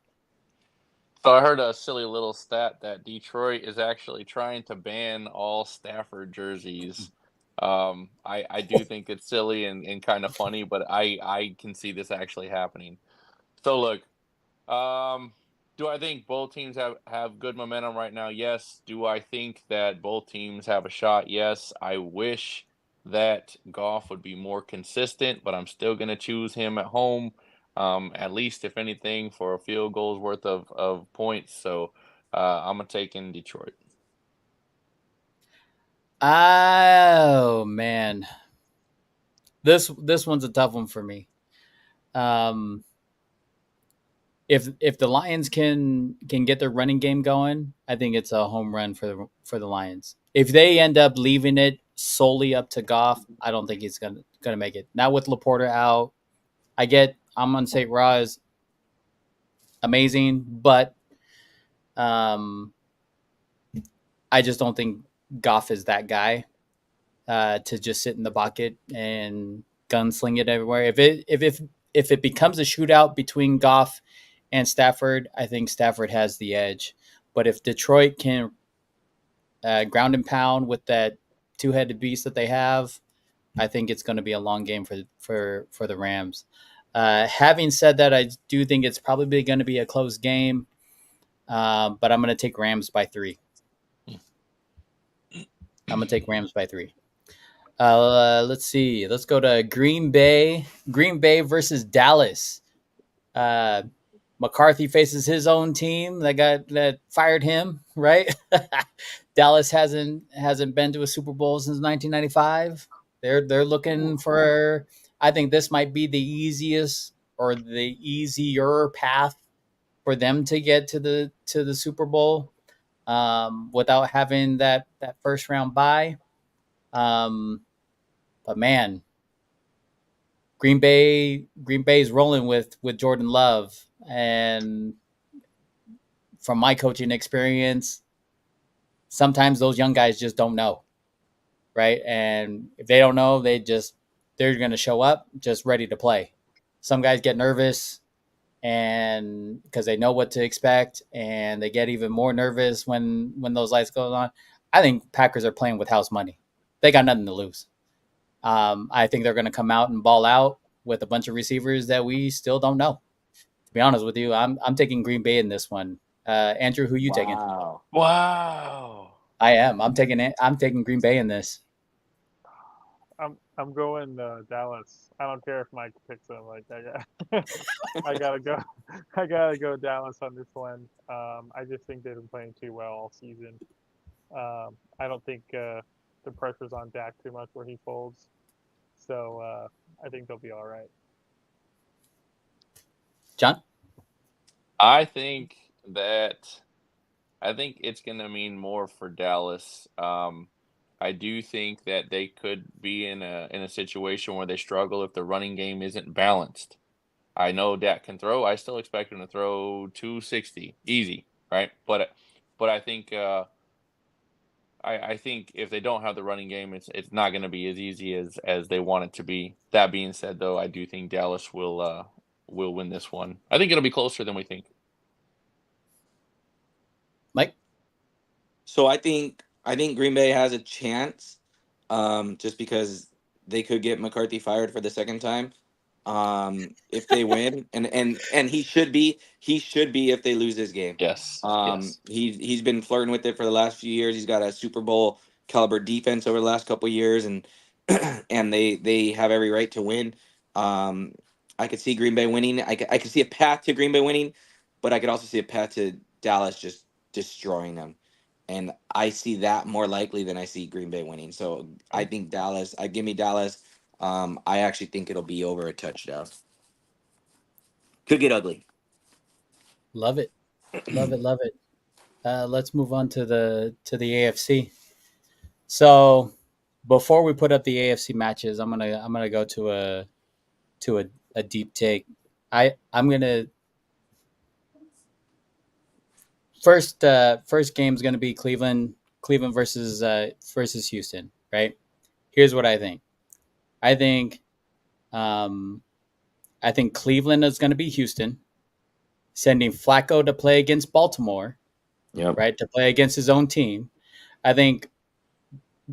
So I heard a silly little stat that Detroit is actually trying to ban all Stafford jerseys. I do think it's silly and kind of funny, but I can see this actually happening. So look, do I think both teams have good momentum right now? Yes. Do I think that both teams have a shot? Yes. I wish that Goff would be more consistent, but I'm still going to choose him at home. at least if anything for a field goal's worth of points. So I'm gonna take in Detroit. Oh man, this one's a tough one for me. If the Lions can get their running game going, I think it's a home run for the Lions. If they end up leaving it solely up to Goff, I don't think he's gonna make it. Not with Laporta out. Amon St. Ra is amazing, but I just don't think Goff is that guy to just sit in the pocket and gunsling it everywhere. If it becomes a shootout between Goff and Stafford, I think Stafford has the edge. But if Detroit can ground and pound with that two-headed beast that they have, I think it's going to be a long game for the Rams. Having said that, I do think it's probably going to be a close game, but I'm going to take Rams by 3. Let's see. Let's go to Green Bay. Green Bay versus Dallas. McCarthy faces his own team that fired him, right? Dallas hasn't been to a Super Bowl since 1995. They're looking for. I think this might be the easiest or the easier path for them to get to the Super Bowl without having that first round bye. But man, Green Bay's rolling with Jordan Love, and from my coaching experience, sometimes those young guys just don't know, right? And if they don't know, they're going to show up just ready to play. Some guys get nervous and because they know what to expect, and they get even more nervous when those lights go on. I think Packers are playing with house money. They got nothing to lose. I think they're going to come out and ball out with a bunch of receivers that we still don't know. To be honest with you, I'm taking Green Bay in this one. Andrew, who you taking? Wow. I am. I'm taking Green Bay in this. I'm going Dallas. I don't care if Mike picks them. Like I gotta go. I gotta go Dallas on this one. I just think they've been playing too well all season. I don't think the pressure's on Dak too much where he folds. So I think they'll be all right. John? I think it's going to mean more for Dallas. I do think that they could be in a situation where they struggle if the running game isn't balanced. I know Dak can throw. I still expect him to throw 260 easy, right? But I think I think if they don't have the running game, it's not going to be as easy as they want it to be. That being said, though, I do think Dallas will win this one. I think it'll be closer than we think. Mike? So I think Green Bay has a chance, just because they could get McCarthy fired for the second time, if they win, and he should be if they lose this game. Yes. He's been flirting with it for the last few years. He's got a Super Bowl caliber defense over the last couple of years, and and they have every right to win. I could see Green Bay winning. I could see a path to Green Bay winning, but I could also see a path to Dallas just destroying them. And I see that more likely than I see Green Bay winning. So I think Dallas. Give me Dallas. I actually think it'll be over a touchdown. Could get ugly. Love it. Love it. Let's move on to the AFC. So before we put up the AFC matches, I'm gonna go to a deep take. I'm gonna first game is gonna be Cleveland versus Houston. Right. Here's what I think. I think Cleveland is going to be Houston, sending Flacco to play against Baltimore, right, to play against his own team. I think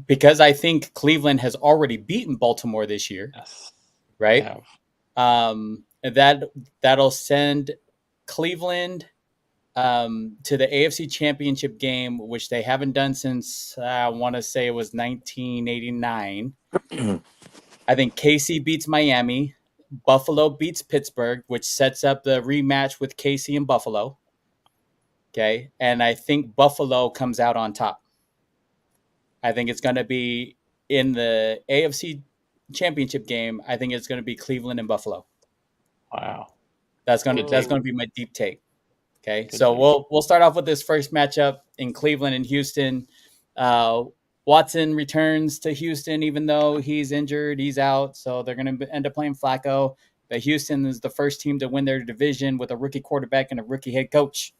because I think Cleveland has already beaten Baltimore this year, right? That'll send Cleveland to the AFC Championship game, which they haven't done since I want to say it was 1989. I think KC beats Miami. Buffalo beats Pittsburgh, which sets up the rematch with KC and Buffalo. Okay. And I think Buffalo comes out on top. I think it's going to be in the AFC championship game. I think it's going to be Cleveland and Buffalo. Wow. That's going Good to be my deep take. Okay. Good So take. we'll start off with this first matchup in Cleveland and Houston. Watson returns to Houston, even though he's injured, he's out. So they're going to end up playing Flacco. But Houston is the first team to win their division with a rookie quarterback and a rookie head coach.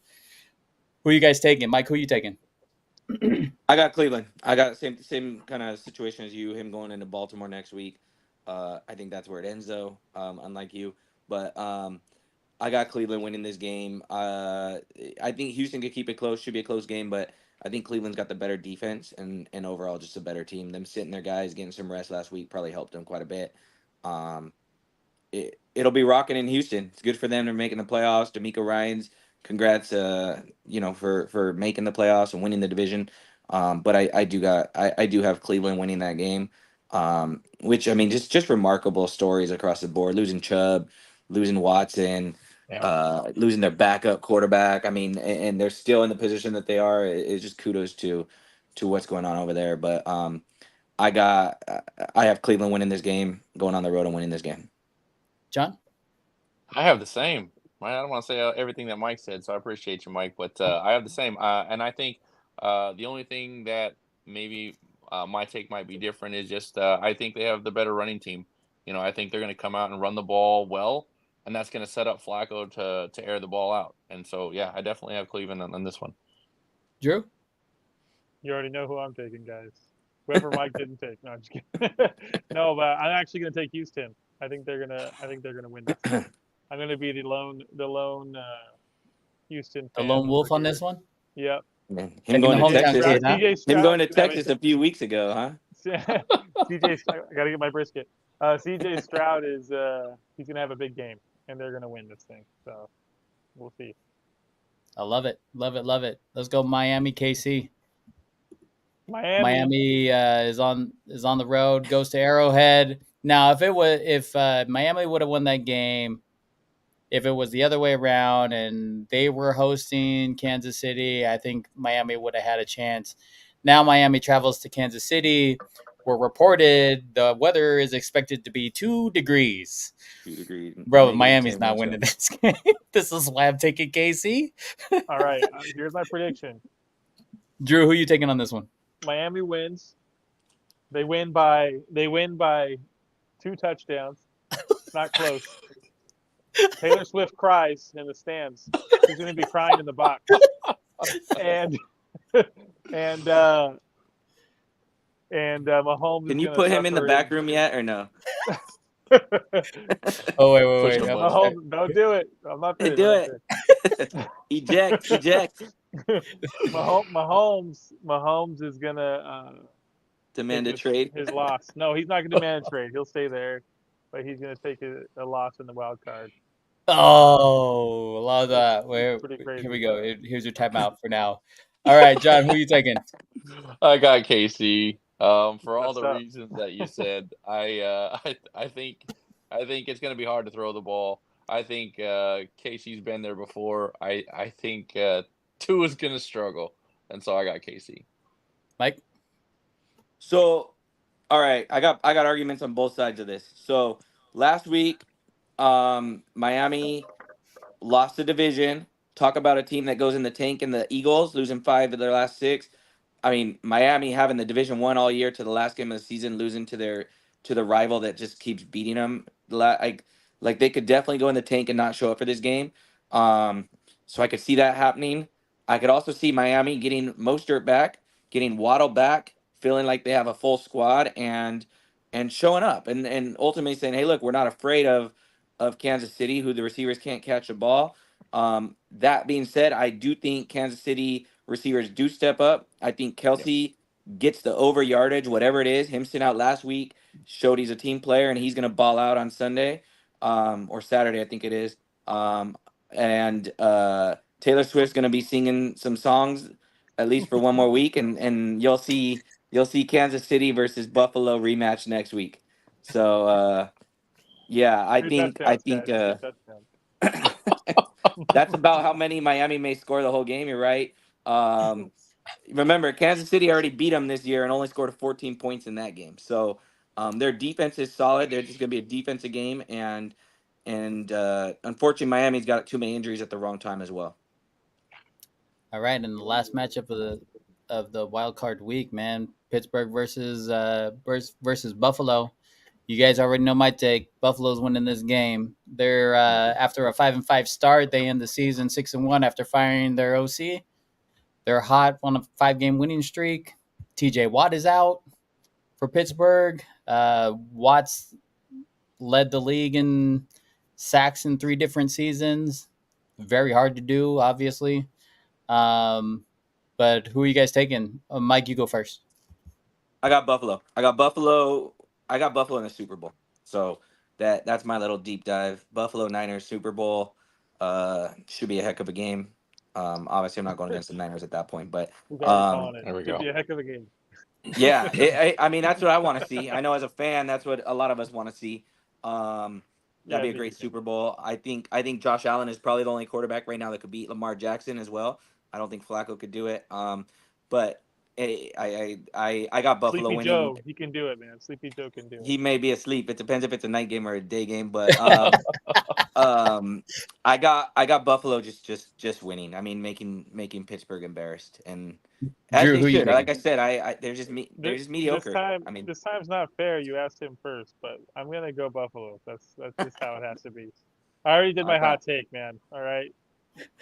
Who are you guys taking? Mike, who are you taking? I got Cleveland. I got same kind of situation as you. Him going into Baltimore next week. I think that's where it ends, though. Unlike you, but I got Cleveland winning this game. I think Houston could keep it close. Should be a close game, but I think Cleveland's got the better defense and overall just a better team. Them sitting their guys, getting some rest last week probably helped them quite a bit. It'll be rocking in Houston. It's good for them. They're making the playoffs. D'Amico Ryans, congrats, for making the playoffs and winning the division. But I do have Cleveland winning that game. Which I mean, just remarkable stories across the board. Losing Chubb, losing Watson, losing their backup quarterback. I mean, and they're still in the position that they are. It's just kudos to what's going on over there. But I have Cleveland winning this game, going on the road and winning this game. John? I have the same. I don't want to say everything that Mike said, so I appreciate you, Mike. But I have the same, and I think the only thing that maybe my take might be different is just I think they have the better running team. I think they're going to come out and run the ball well, and that's going to set up Flacco to air the ball out. And so, yeah, I definitely have Cleveland on this one. Drew? You already know who I'm taking, guys. Whoever Mike didn't take. No, I'm just kidding. No, but I'm actually going to take Houston. I think they're gonna win this. I'm gonna be the lone Houston The fan lone wolf over on here. this one? Yep. Man, Taking him going the to hometown Texas. kid, huh? Him going to Texas a few weeks ago, huh? CJ, I gotta get my brisket. CJ Stroud is he's gonna have a big game, and they're gonna win this thing. So we'll see. I love it. Love it. Love it. Let's go Miami, KC. Miami is on the road, goes to Arrowhead. Now, if Miami would have won that game, if it was the other way around and they were hosting Kansas City, I think Miami would have had a chance. Now Miami travels to Kansas City. We're reported the weather is expected to be 2 degrees. 2 degrees. Bro, Miami's not winning this game. This is why I'm taking KC. All right, here's my prediction. Drew, who are you taking on this one? Miami wins. They win by 2 touchdowns. Not close. Taylor Swift cries in the stands. She's going to be crying in the box. And Mahomes. Can you put him in the back room yet or no? Oh wait. Mahomes, don't do it. I'm not Hey, do it. Eject. Mahomes is gonna Demand a trade. his loss. No, he's not gonna demand a trade. He'll stay there, but he's gonna take a loss in the wild card. Oh, love that. Pretty crazy. Here we go. Here's your timeout for now. All right, John, who are you taking? I got KC. For all What's the up? reasons that you said, I think it's going to be hard to throw the ball. I think KC's been there before. I think Tua is going to struggle, and so I got KC. Mike? So, all right, I got arguments on both sides of this. So last week, Miami lost the division. Talk about a team that goes in the tank, and the Eagles losing 5 of their last 6. I mean, Miami having the Division 1 all year to the last game of the season, losing to the rival that just keeps beating them. Like they could definitely go in the tank and not show up for this game. So I could see that happening. I could also see Miami getting Mostert back, getting Waddle back, feeling like they have a full squad and showing up and ultimately saying, hey, look, we're not afraid of Kansas City, who the receivers can't catch the ball. That being said, I do think Kansas City receivers do step up. I think Kelsey gets the over yardage, whatever it is. Him sitting out last week showed he's a team player, and he's going to ball out on Sunday or Saturday, I think it is. And Taylor Swift's going to be singing some songs at least for one more week, and you'll see Kansas City versus Buffalo rematch next week. So Yeah, I Two think touchdowns, Ted. Two touchdowns. that's about how many Miami may score the whole game. You're right. Remember, Kansas City already beat them this year and only scored 14 points in that game. So their defense is solid. They're just going to be a defensive game, and unfortunately, Miami's got too many injuries at the wrong time as well. All right, and the last matchup of the wild card week, man, Pittsburgh versus Buffalo. You guys already know my take. Buffalo's winning this game. They're after a 5-5 start, they end the season 6-1 after firing their OC. They're hot on a 5-game winning streak. TJ Watt is out for Pittsburgh. Watt's led the league in sacks in 3 different seasons. Very hard to do, obviously. But who are you guys taking? Mike, you go first. I got Buffalo. I got Buffalo in the Super Bowl. So that's my little deep dive. Buffalo Niners Super Bowl. Should be a heck of a game. Obviously, I'm not going against the Niners at that point, but He's already calling it. There we Should go. be a heck of a game. yeah, I mean that's what I want to see. I know as a fan, that's what a lot of us want to see. That'd be a great Super Bowl. I think Josh Allen is probably the only quarterback right now that could beat Lamar Jackson as well. I don't think Flacco could do it. But I got Buffalo Sleepy winning. Joe, he can do it, man. Sleepy Joe can do it. He may be asleep. It depends if it's a night game or a day game. But I got Buffalo just winning. I mean, making Pittsburgh embarrassed, and as Drew, they who you should. taking? Like I said, they're just mediocre. This time's not fair. You asked him first, but I'm gonna go Buffalo. That's just how it has to be. I already did my hot take, man. All right,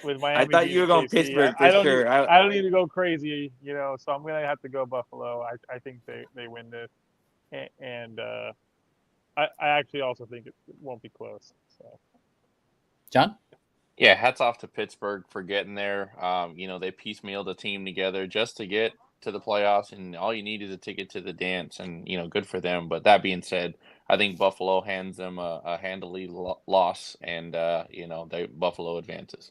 with Miami. I thought you were going KC. Pittsburgh I for sure. I don't need to go crazy, So I'm gonna have to go Buffalo. I think they win this, and I actually also think it won't be close. So, John? Yeah, hats off to Pittsburgh for getting there. They piecemealed a team together just to get to the playoffs, and all you need is a ticket to the dance, and good for them. But that being said, I think Buffalo hands them a handily loss, and Buffalo advances.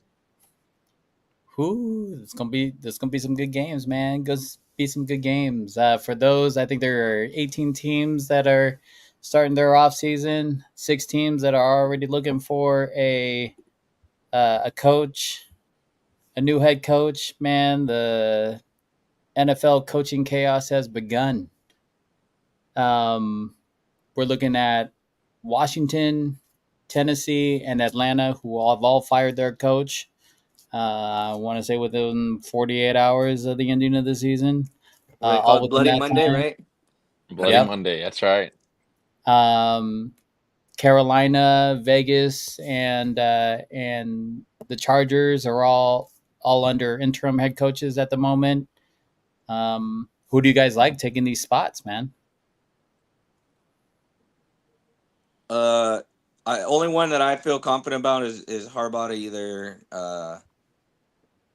There's gonna be some good games, man. Gonna be some good games. For those, I think there are 18 teams that are starting their off season. 6 teams that are already looking for a coach, a new head coach. Man, the NFL coaching chaos has begun. We're looking at Washington, Tennessee, and Atlanta, who have all fired their coach. I want to say within 48 hours of the ending of the season. They call it Bloody Monday, right? Bloody Monday, that's right. Carolina, Vegas, and the Chargers are all under interim head coaches at the moment. Who do you guys like taking these spots, man? Only one that I feel confident about is Harbaugh to either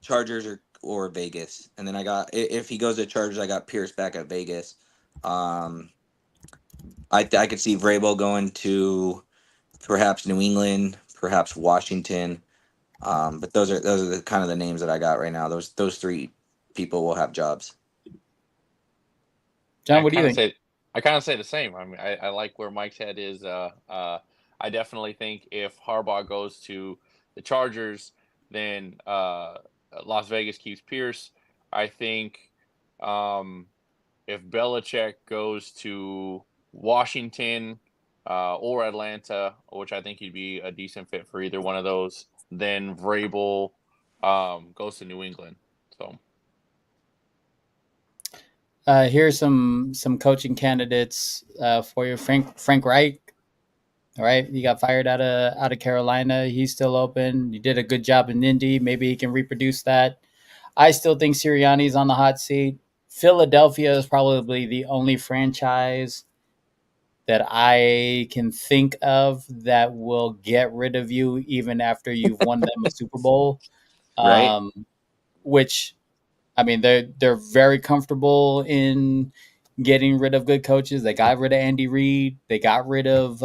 Chargers or Vegas, and then if he goes to Chargers, I got Pierce back at Vegas. I could see Vrabel going to perhaps New England, perhaps Washington, but those are the kind of the names that I got right now. Those 3 people will have jobs. John, what do you think? I kind of say the same. I mean, I like where Mike's head is. I definitely think if Harbaugh goes to the Chargers, then Las Vegas keeps Pierce. I think if Belichick goes to Washington or Atlanta, which I think he'd be a decent fit for either one of those, then Vrabel goes to New England. So here's some coaching candidates for you. Frank Reich. All right, he got fired out of Carolina. He's still open. He did a good job in Indy. Maybe he can reproduce that. I still think Sirianni's on the hot seat. Philadelphia is probably the only franchise that I can think of that will get rid of you even after you've won them a Super Bowl. Right. Which, I mean, they're very comfortable in getting rid of good coaches. They got rid of Andy Reid. They got rid of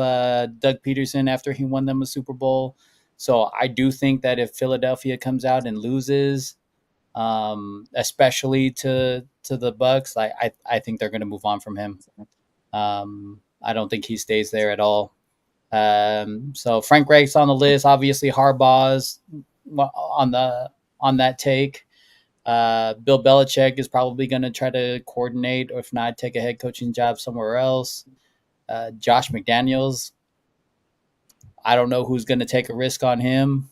Doug Peterson after he won them a Super Bowl. So I do think that if Philadelphia comes out and loses, especially to the Bucks, I think they're going to move on from him. I don't think he stays there at all. So Frank Reich's on the list. Obviously, Harbaugh's on that take. Bill Belichick is probably going to try to coordinate, or if not, take a head coaching job somewhere else. Josh McDaniels, I don't know who's going to take a risk on him.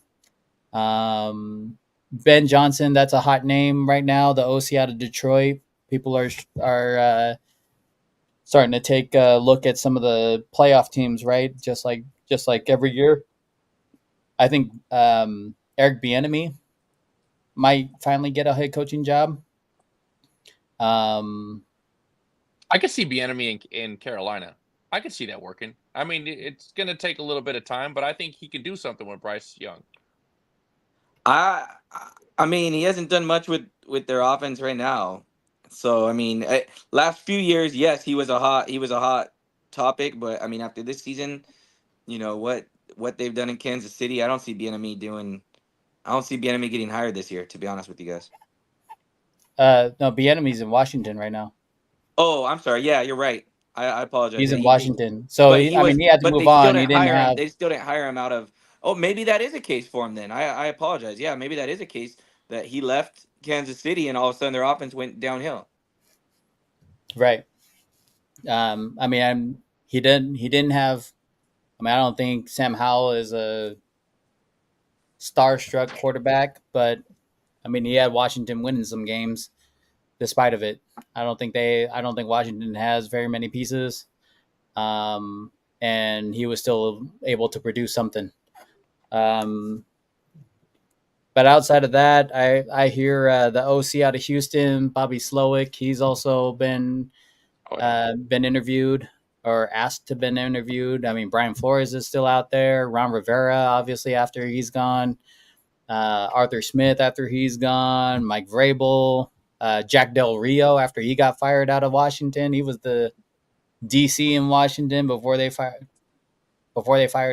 Ben Johnson, that's a hot name right now. The OC out of Detroit. People are starting to take a look at some of the playoff teams, right? Just like every year. I think Eric Bieniemy might finally get a head coaching job. I could see Bieniemy in Carolina. I could see that working. I mean, it's going to take a little bit of time, but I think he can do something with Bryce Young. I mean, he hasn't done much with their offense right now. So I mean, last few years, yes, he was a hot topic. But I mean, after this season, you know what they've done in Kansas City, I don't see Bieniemy getting hired this year. To be honest with you guys. No, Bieniemy's in Washington right now. Oh, I'm sorry. Yeah, you're right. I apologize. He's Yeah, in Washington. So, he had to but move they still on. He didn't didn't hire him. have. They still didn't hire him out of. Oh, maybe that is a case for him then. I apologize. Yeah, maybe that is a case that he left Kansas City and all of a sudden their offense went downhill. Right. I mean, he didn't have. I mean, I don't think Sam Howell is a starstruck quarterback, but I mean, he had Washington winning some games despite of it. I don't think Washington has very many pieces, and he was still able to produce something. But outside of that, I hear the OC out of Houston, Bobby Slowick. He's also been interviewed or asked to been interviewed. I mean, Brian Flores is still out there. Ron Rivera, obviously, after he's gone. Arthur Smith after he's gone. Mike Vrabel. Jack Del Rio after he got fired out of Washington. He was the DC in Washington before they fired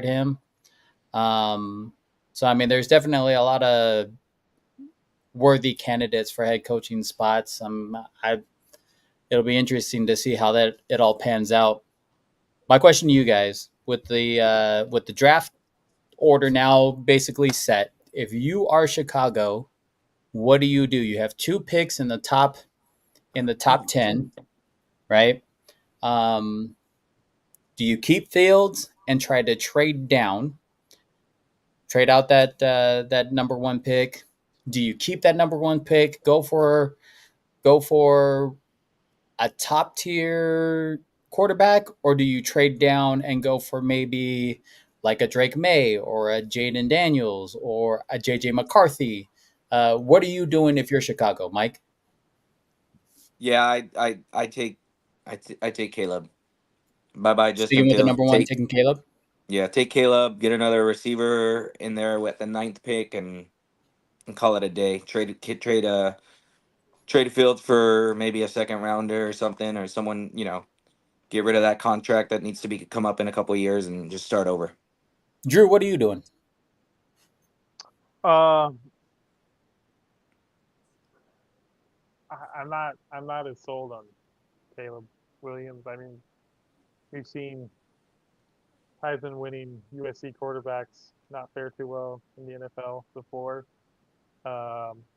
him. So I mean, there's definitely a lot of worthy candidates for head coaching spots. It'll be interesting to see how that it all pans out. My question to you guys, with the draft order now basically set, if you are Chicago, what do? You have 2 picks in the top 10, right? Do you keep Fields and try to trade out that number 1 pick? Do you keep that number 1 pick? Go for a top tier quarterback, or do you trade down and go for maybe like a Drake May or a Jaden Daniels or a JJ McCarthy? What are you doing if you're Chicago, Mike? Yeah, I take Caleb. Bye Justin Sticking with the Fields. number 1, taking Caleb. Yeah, take Caleb. Get another receiver in there with the 9th pick and call it a day. Trade Fields for maybe a second rounder or something, or someone, get rid of that contract that needs to come up in a couple of years and just start over. Drew, what are you doing? I'm not as sold on Caleb Williams. I mean, we've seen Heisman winning USC quarterbacks not fare too well in the NFL before.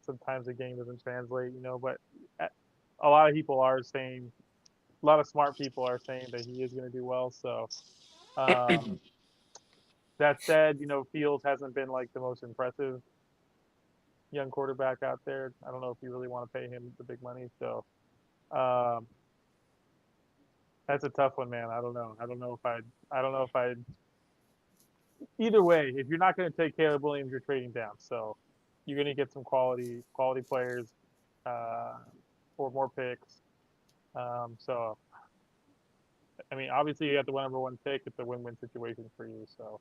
Sometimes the game doesn't translate, but a lot of people are saying, a lot of smart people are saying that he is going to do well. So that said, Fields hasn't been like the most impressive young quarterback out there. I don't know if you really want to pay him the big money. So that's a tough one, man. I don't know if I'd either way, if you're not going to take Caleb Williams, you're trading down. So you're going to get some quality players or more picks. So, I mean, obviously you got the number 1 pick. It's a win-win situation for you. So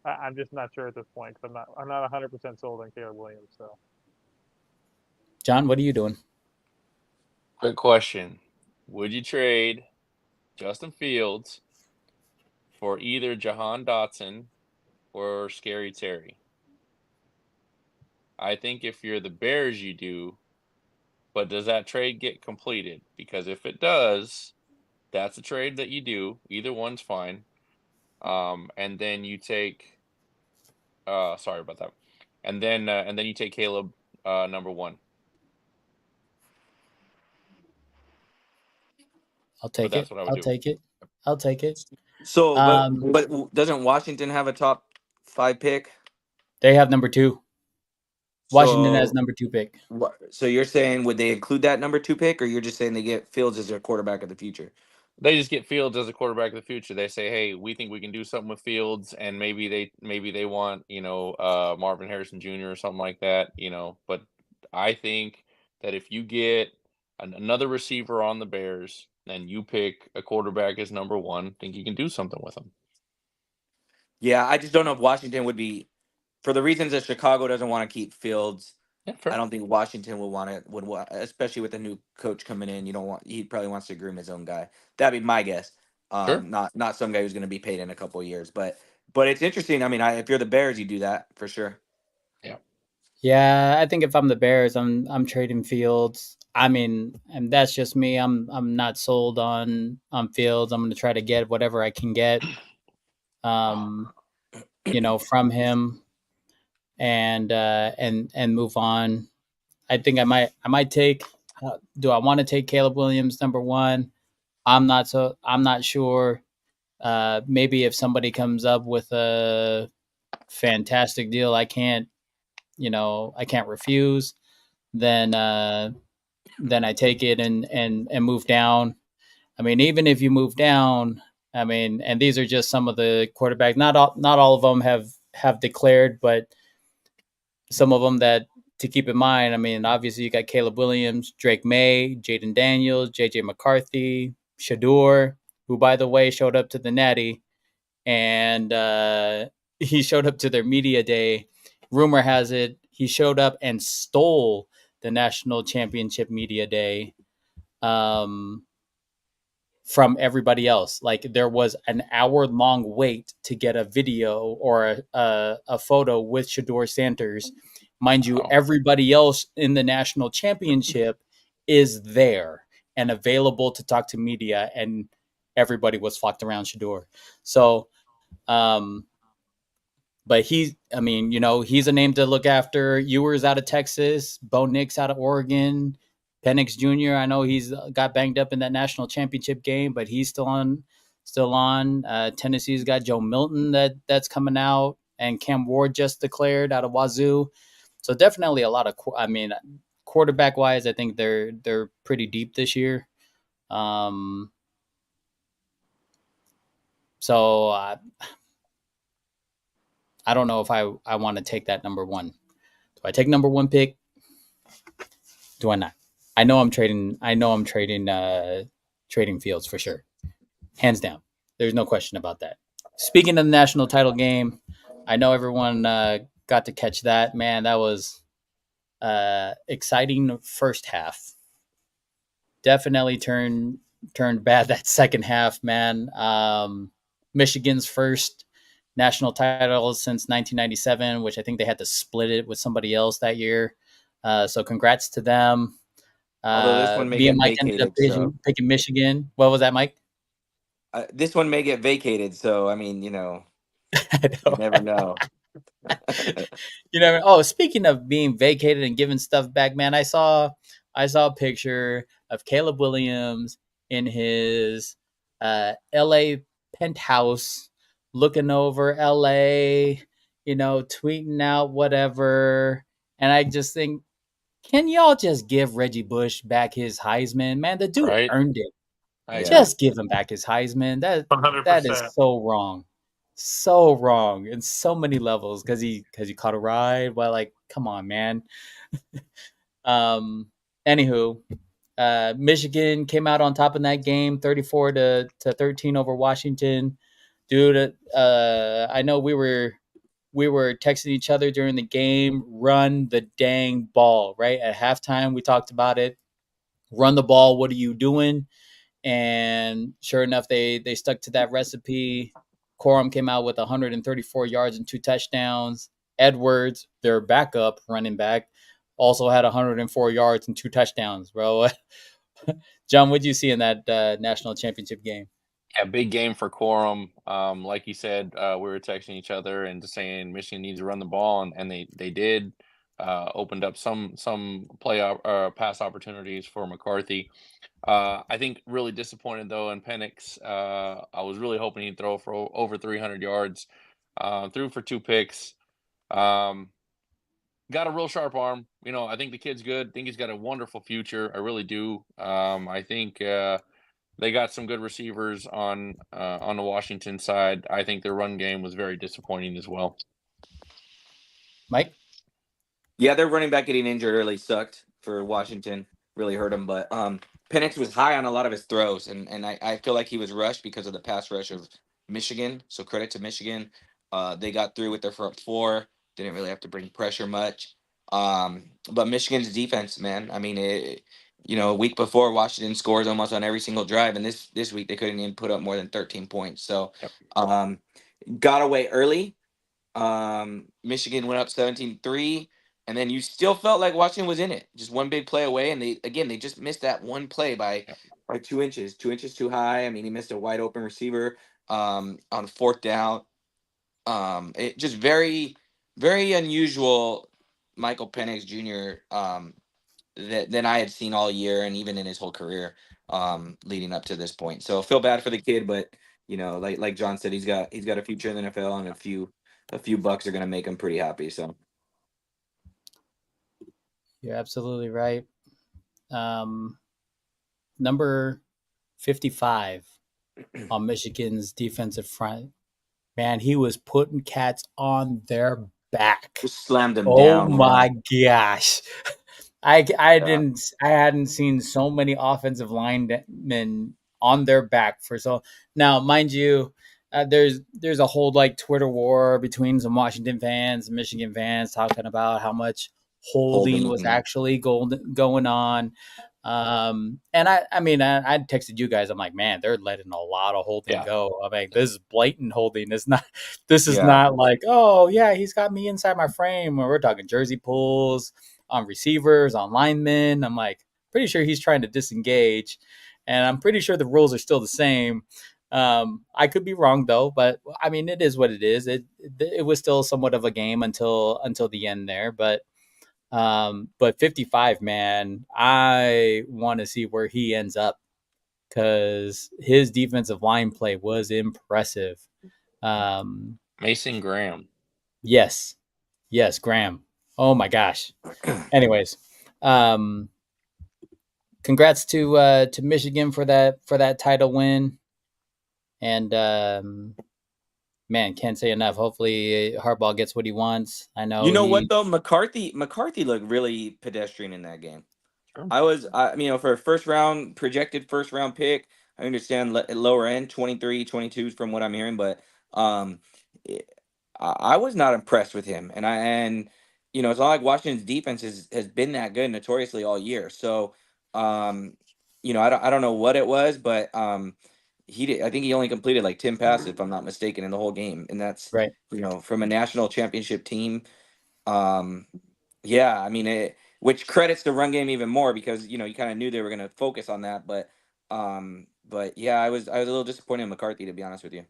I'm just not sure at this point because I'm not 100% sold on Caleb Williams. So, John, what are you doing? Good question. Would you trade Justin Fields for either Jahan Dotson or Scary Terry? I think if you're the Bears, you do. But does that trade get completed? Because if it does, that's a trade that you do. Either one's fine. and then you take. Sorry about that. And then you take Caleb number 1. I'll take that's it. what I would I'll do. take it. I'll take it. So, Um, but doesn't Washington have a top 5 pick? They have number 2. Washington has So, number 2 pick. so you're saying would they include that number 2 pick, or you're just saying they get Fields as their quarterback of the future? They just get Fields as a quarterback of the future. They say, "Hey, we think we can do something with Fields," and maybe they want Marvin Harrison Jr. or something like that. But I think that if you get another receiver on the Bears and you pick a quarterback as number 1, I think you can do something with him. Yeah, I just don't know if Washington would be, for the reasons that Chicago doesn't want to keep Fields. Yeah, fair. I don't think Washington especially with the new coach coming in. He probably wants to groom his own guy. That'd be my guess. Sure. Not some guy who's going to be paid in a couple of years. But it's interesting. I mean, if you're the Bears, you do that for sure. Yeah, I think if I'm the Bears, I'm trading Fields. I mean, and that's just me. I'm not sold on Fields. I'm going to try to get whatever I can get, from him, and move on. I think I might take. Do I want to take Caleb Williams number 1? I'm not sure. Maybe if somebody comes up with a fantastic deal, I can't refuse. Then I take it and move down. I mean, even if you move down, I mean, and these are just some of the quarterbacks. Not all of them have declared, but some of them that to keep in mind. I mean, obviously you got Caleb Williams, Drake May, Jaden Daniels, JJ McCarthy, Shador, who by the way showed up to the Natty, and he showed up to their media day. Rumor has it he showed up and stole the national championship media day from everybody else. Like there was an hour-long wait to get a video or a photo with Shador Sanders. Mind you, everybody else in the national championship is there and available to talk to media, and everybody was flocked around Shador. So, but he's a name to look after. Ewers out of Texas, Bo Nix out of Oregon, Penix Jr. I know he's got banged up in that national championship game, but he's still on. Tennessee's got Joe Milton that's coming out, and Cam Ward just declared out of Wazoo. So definitely a lot of. Quarterback wise, I think they're pretty deep this year. So I don't know if I want to take that number 1. Do I take number 1 pick? Do I not? I know I'm trading Fields for sure. Hands down. There's no question about that. Speaking of the national title game, I know everyone got to catch that. Man, that was exciting first half. Definitely turned bad that second half, man. Michigan's first national title since 1997, which I think they had to split it with somebody else that year. So congrats to them. Although this one may Me and get Mike ended up vacated, picking Michigan. What was that, Mike? this one may get vacated. So I mean, you never know. Speaking of being vacated and giving stuff back, man, I saw a picture of Caleb Williams in his LA penthouse looking over LA, tweeting out whatever. And I just think, can y'all just give Reggie Bush back his Heisman? Man, the dude earned it. Just give him back his Heisman. That 100%. is so wrong. So wrong in so many levels because he caught a ride. Well, like, come on, man. Anywho, Michigan came out on top in that game, 34-13 over Washington. Dude, I know we were texting each other during the game. Run the dang ball, right? At halftime, we talked about it. Run the ball. What are you doing? And sure enough, they stuck to that recipe. Corum came out with 134 yards and 2 touchdowns. Edwards, their backup running back, also had 104 yards and 2 touchdowns, bro. John, what did you see in that national championship game? Yeah, big game for Quorum. Like you said, we were texting each other and just saying Michigan needs to run the ball, and they did. Opened up some pass opportunities for McCarthy. I think really disappointed though in Penix. I was really hoping he'd throw for over 300 yards. Threw for 2 picks. Um, got a real sharp arm. I think the kid's good. I think he's got a wonderful future. I really do. I think they got some good receivers on the Washington side. I think their run game was very disappointing as well. Mike? Yeah, their running back getting injured early sucked for Washington. Really hurt him. But Penix was high on a lot of his throws, and I feel like he was rushed because of the pass rush of Michigan. So credit to Michigan. They got through with their front four. Didn't really have to bring pressure much. But Michigan's defense, man. I mean, a week before Washington scores almost on every single drive, and this week they couldn't even put up more than 13 points. So, got away early. Michigan went up 17-3. And then you still felt like Washington was in it, just one big play away, and they just missed that one play by 2 inches, 2 inches too high. I mean, he missed a wide open receiver on 4th down. It just very, very unusual. Michael Penix Jr. Than I had seen all year, and even in his whole career, leading up to this point. So I feel bad for the kid, but like John said, he's got a future in the NFL, and a few bucks are gonna make him pretty happy. So. You're absolutely right. Number 55 on Michigan's defensive front. Man, he was putting cats on their back. Just slammed them Oh down. my gosh. I hadn't seen so many offensive linemen on their back for so. Now, mind you, there's a whole Twitter war between some Washington fans and Michigan fans talking about how much holding was actually going on. And I texted you guys. I'm like, man, they're letting a lot of holding go. I'm like, this is blatant holding. This is not like, oh yeah, he's got me inside my frame. We're talking jersey pulls on receivers, on linemen. I'm like, pretty sure he's trying to disengage, and I'm pretty sure the rules are still the same. I could be wrong though, but I mean, it is what it is. It was still somewhat of a game until the end there, but 55, man, I want to see where he ends up because his defensive line play was impressive. Mason Graham. Yes, Graham. Oh my gosh. Anyways, congrats to Michigan for that title win, and man, can't say enough. Hopefully Harbaugh gets what he wants. I know. You know what though? McCarthy looked really pedestrian in that game. Sure. For a projected first round pick, I understand lower end 23, 22 from what I'm hearing, but I was not impressed with him. And it's not like Washington's defense has been that good notoriously all year. So I don't know what it was, but I think he only completed 10 passes, if I'm not mistaken, in the whole game, and that's right. From a national championship team. Which credits the run game even more because you kind of knew they were going to focus on that. But yeah, I was a little disappointed in McCarthy, to be honest with you.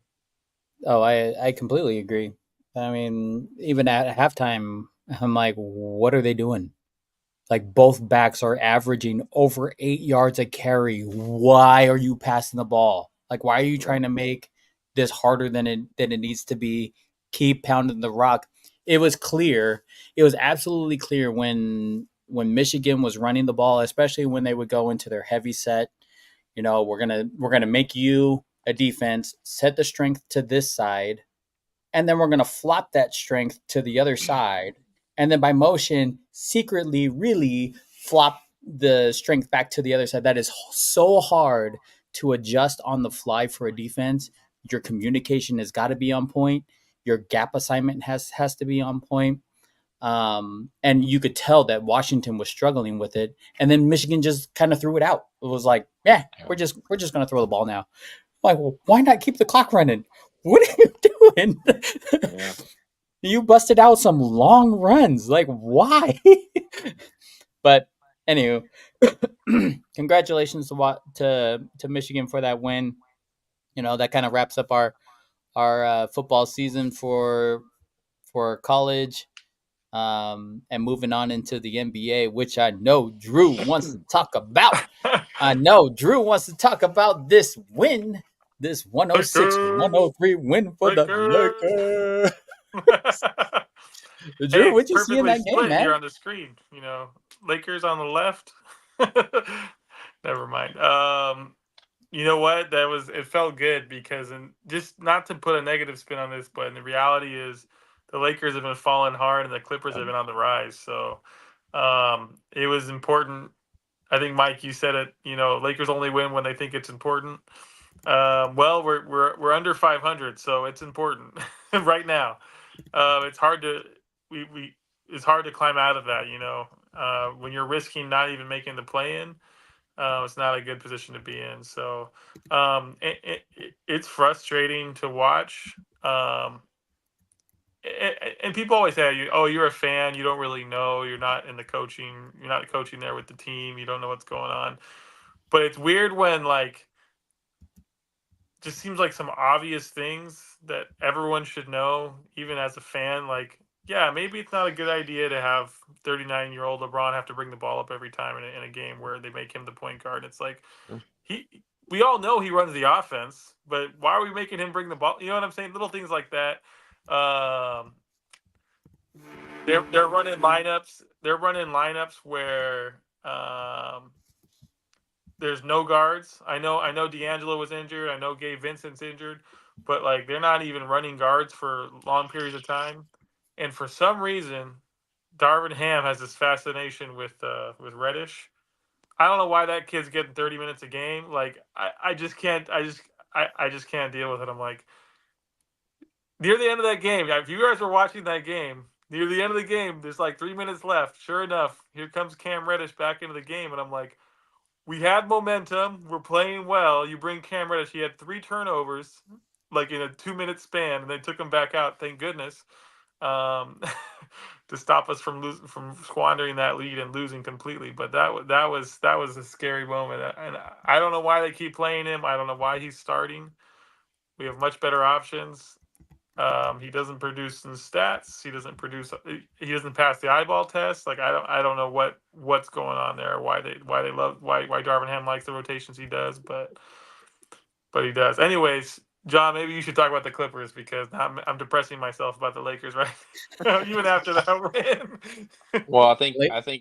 Oh, I completely agree. I mean, even at halftime, I'm like, what are they doing? Both backs are averaging over 8 yards a carry. Why are you passing the ball? Why are you trying to make this harder than it needs to be? Keep pounding the rock. It was clear. It was absolutely clear when Michigan was running the ball, especially when they would go into their heavy set. We're gonna make you a defense, set the strength to this side, and then we're gonna flop that strength to the other side. And then by motion, secretly really flop the strength back to the other side. That is so hard to adjust on the fly for a defense. Your communication has got to be on point. Your gap assignment has to be on point. And you could tell that Washington was struggling with it. And then Michigan just kind of threw it out. It was like, yeah, we're just going to throw the ball now. I'm like, well, why not keep the clock running? What are you doing? Yeah. You busted out some long runs. Why? But anywho, congratulations to Michigan for that win. that kind of wraps up our football season for college. And moving on into the NBA, which I know Drew wants to talk about. I know Drew wants to talk about this win, this 106-103 win for the Lakers. Hey, Drew, it's what'd you see in perfectly that game, split here man? on the screen. Lakers on the left. Never mind. You know what? It felt good because, and just not to put a negative spin on this, but the reality is the Lakers have been falling hard and the Clippers have been on the rise. So it was important. I think, Mike, you said it. Lakers only win when they think it's important. Well, we're under 500, so it's important right now. It's hard to we it's hard to climb out of that. When you're risking not even making the play in. It's not a good position to be in. So it's frustrating to watch. And people always say, "Oh, you're a fan. You don't really know. You're not in the coaching. You're not coaching there with the team. You don't know what's going on." But it's weird when just seems like some obvious things that everyone should know, even as a fan. Like, yeah, maybe it's not a good idea to have 39-year-old LeBron have to bring the ball up every time in a game where they make him the point guard. It's like we all know he runs the offense, but why are we making him bring the ball? You know what I'm saying? Little things like that. They're running lineups. They're running lineups where there's no guards. I know D'Angelo was injured. I know Gabe Vincent's injured, but they're not even running guards for long periods of time. And for some reason, Darvin Ham has this fascination with Reddish. I don't know why that kid's getting 30 minutes a game. I just can't. I just can't deal with it. I'm like, near the end of that game, if you guys were watching that game, near the end of the game, there's 3 minutes left. Sure enough, here comes Cam Reddish back into the game, and I'm like, we had momentum. We're playing well. You bring Cam Reddish. He had 3 turnovers, in a 2-minute span, and they took him back out. Thank goodness, to stop us from squandering that lead and losing completely. But that was a scary moment, and I don't know why they keep playing him. I don't know why he's starting. We have much better options. He doesn't produce in stats. He doesn't produce. He doesn't pass the eyeball test. I don't know what's going on there. Why Darvin Ham likes the rotations he does, but he does. Anyways, John, maybe you should talk about the Clippers because I'm depressing myself about the Lakers right now, even after that win. Well, I think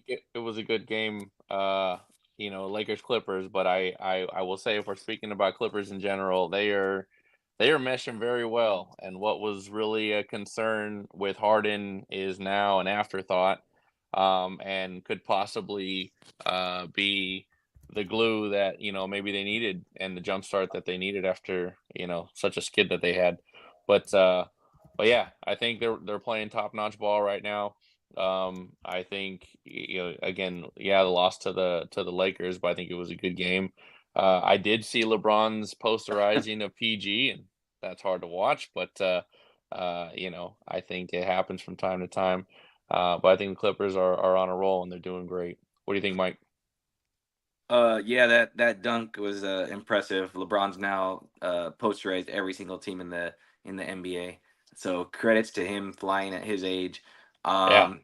it was a good game. Lakers Clippers, but I will say, if we're speaking about Clippers in general, they are meshing very well. And what was really a concern with Harden is now an afterthought, and could possibly be the glue that maybe they needed and the jump start that they needed after such a skid that they had. But yeah, I think they're playing top notch ball right now. I think again, yeah, the loss to the Lakers, but I think it was a good game. I did see LeBron's posterizing of PG, and that's hard to watch, but I think it happens from time to time. But I think the Clippers are on a roll and they're doing great. What do you think, Mike? Yeah, that dunk was impressive. LeBron's now posterized every single team in the NBA. So credits to him flying at his age. Yeah.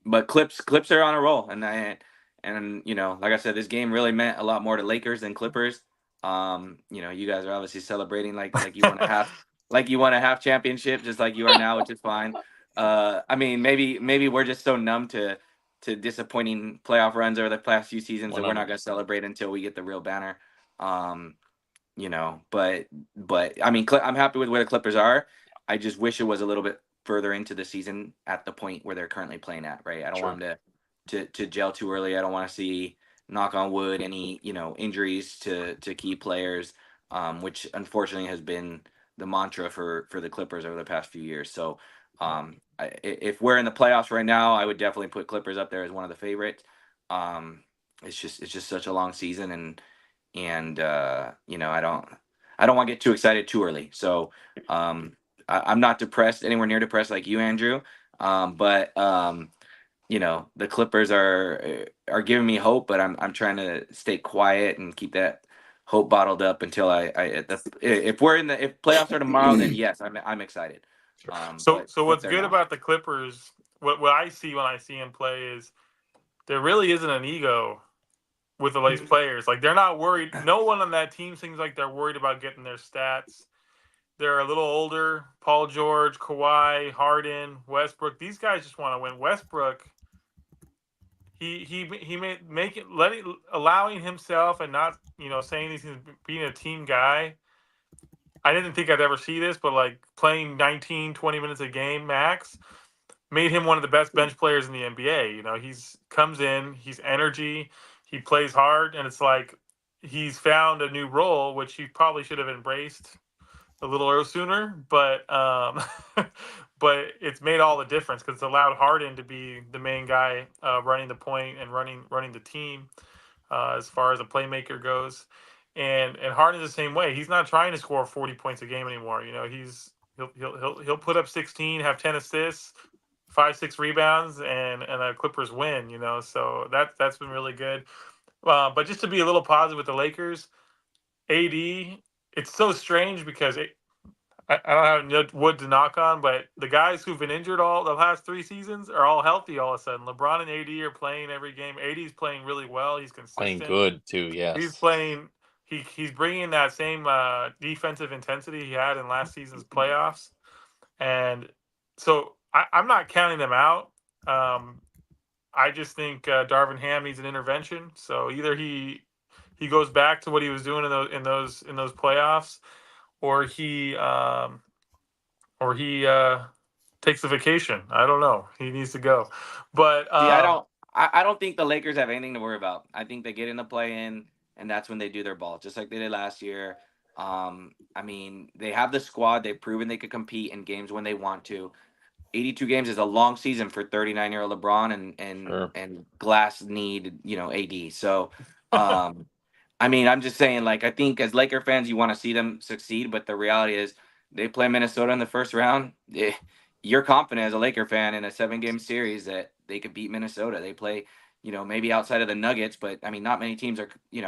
But Clips are on a roll, and like I said, this game really meant a lot more to Lakers than Clippers. You guys are obviously celebrating like you want to have half championship, just like you are now, which is fine. Maybe we're just so numb to disappointing playoff runs over the past few seasons that we're not going to celebrate until we get the real banner. But I'm happy with where the Clippers are. I just wish it was a little bit further into the season at the point where they're currently playing at, right? I don't want them to gel too early. I don't want to see, knock on wood, any, injuries to key players, which unfortunately has been the mantra for the Clippers over the past few years. So, if we're in the playoffs right now, I would definitely put Clippers up there as one of the favorites. It's just such a long season, and I don't want to get too excited too early. So I'm not depressed, anywhere near depressed like you, Andrew. But the Clippers are giving me hope, but I'm trying to stay quiet and keep that hope bottled up until if playoffs are tomorrow, then yes, I'm excited. So But what's they're good not. about the Clippers, what I see when I see him play is there really isn't an ego with the Lace players. Like they're not worried. No one on that team seems like they're worried about getting their stats. They're a little older. Paul George, Kawhi, Harden, Westbrook. These guys just want to win. Westbrook, he made make it allowing himself and not saying he's being a team guy. I didn't think I'd ever see this, but like playing 19, 20 minutes a game max made him one of the best bench players in the NBA. He's comes in, he's energy, he plays hard, and it's like he's found a new role, which he probably should have embraced a little sooner. But but it's made all the difference because it's allowed Harden to be the main guy running the point and running the team as far as a playmaker goes. And Harden's the same way. He's not trying to score 40 points a game anymore. He'll put up 16, have 10 assists, 5-6 rebounds, and the Clippers win. So that's been really good. But just to be a little positive with the Lakers, AD, it's so strange because I don't have wood to knock on, but the guys who've been injured all the last 3 seasons are all healthy all of a sudden. LeBron and AD are playing every game. AD's playing really well. He's consistent. Playing good too. Yes. He's playing. He's bringing that same defensive intensity he had in last season's playoffs, and so I'm not counting them out. I just think Darvin Ham needs an intervention. So either he goes back to what he was doing in those playoffs, or he takes a vacation. I don't know. He needs to go. But See, I don't think the Lakers have anything to worry about. I think they get in the play-in, and that's when they do their ball, just like they did last year. I mean, they have the squad. They've proven they could compete in games when they want to. 82 games is a long season for 39-year-old LeBron and Glass need, AD. So, I mean, I'm just saying, like, I think as Laker fans, you want to see them succeed, but the reality is they play Minnesota in the first round. You're confident as a Laker fan in a 7-game series that they could beat Minnesota. They play, maybe outside of the Nuggets, but I mean, not many teams are, you're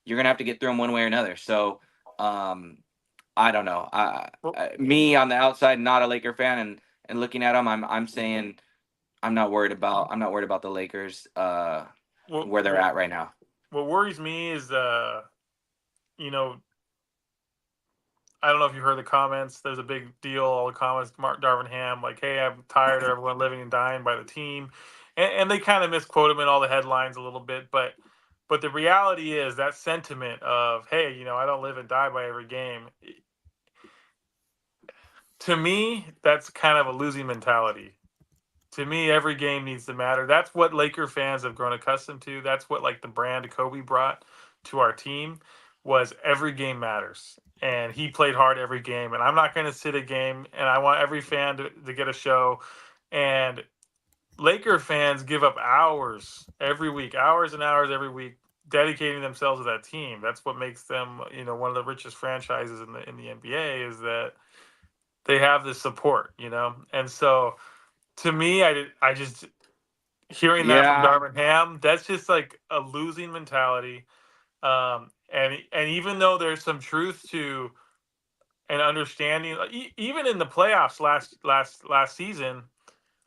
going to have to get through them one way or another. So, I don't know. Me on the outside, not a Laker fan, and looking at them, I'm saying I'm not worried about the Lakers where they're at right now. What worries me is I don't know if you heard the comments. There's a big deal. All the comments, Darvin Ham, like, "Hey, I'm tired of everyone living and dying by the team," and they kind of misquote him in all the headlines a little bit. But the reality is that sentiment of, "Hey, I don't live and die by every game." To me, that's kind of a losing mentality. To me, every game needs to matter. That's what Laker fans have grown accustomed to. That's what like the brand Kobe brought to our team was every game matters. And he played hard every game. And I'm not going to sit a game and I want every fan to get a show. And Laker fans give up hours every week, hours and hours every week, dedicating themselves to that team. That's what makes them, one of the richest franchises in the NBA is that they have this support, And so to me, I just hearing that from Darvin Ham, that's just like a losing mentality. And even though there's some truth to an understanding, even in the playoffs last season,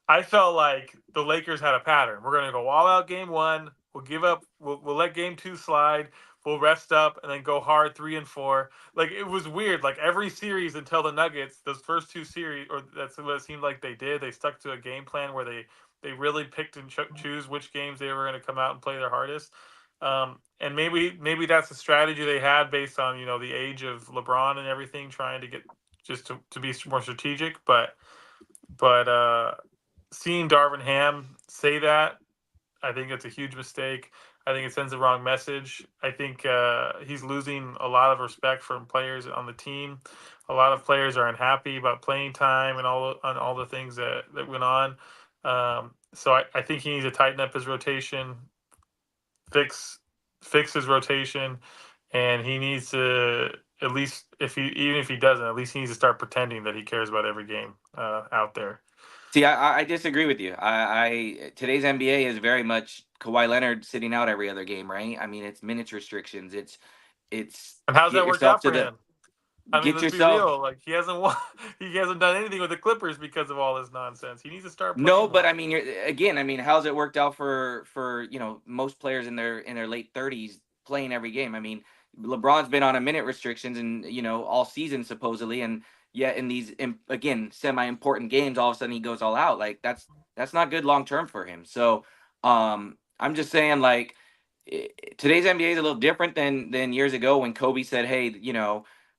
I felt like the Lakers had a pattern. We're going to go all out game 1. We'll give up. We'll let game 2 slide. We'll rest up and then go hard 3 and 4. Like it was weird. Like every series until the Nuggets, those first 2 series, or that's what it seemed like they did. They stuck to a game plan where they really picked and choose which games they were going to come out and play their hardest. And maybe that's a strategy they had based on the age of LeBron and everything, trying to get just to be more strategic. But seeing Darvin Ham say that, I think it's a huge mistake. I think it sends the wrong message. I think he's losing a lot of respect from players on the team. A lot of players are unhappy about playing time and all the things that went on. So I think he needs to tighten up his rotation, fix his rotation, and he needs to at least even if he doesn't, at least he needs to start pretending that he cares about every game out there. See, I disagree with you. Today's NBA is very much Kawhi Leonard sitting out every other game, right? I mean, it's minutes restrictions. it's And how's get that worked yourself out for to the him? I mean, get let's be yourself. real. Like he hasn't won, he hasn't done anything with the Clippers because of all this nonsense. He needs to start No, playing but I well. mean, again, I mean, how's it worked out for most players in their late 30s playing every game? I mean, LeBron's been on a minute restrictions and all season supposedly, and yet in these again semi important games, all of a sudden he goes all out. Like that's not good long term for him. So I'm just saying like today's NBA is a little different than years ago when Kobe said, hey,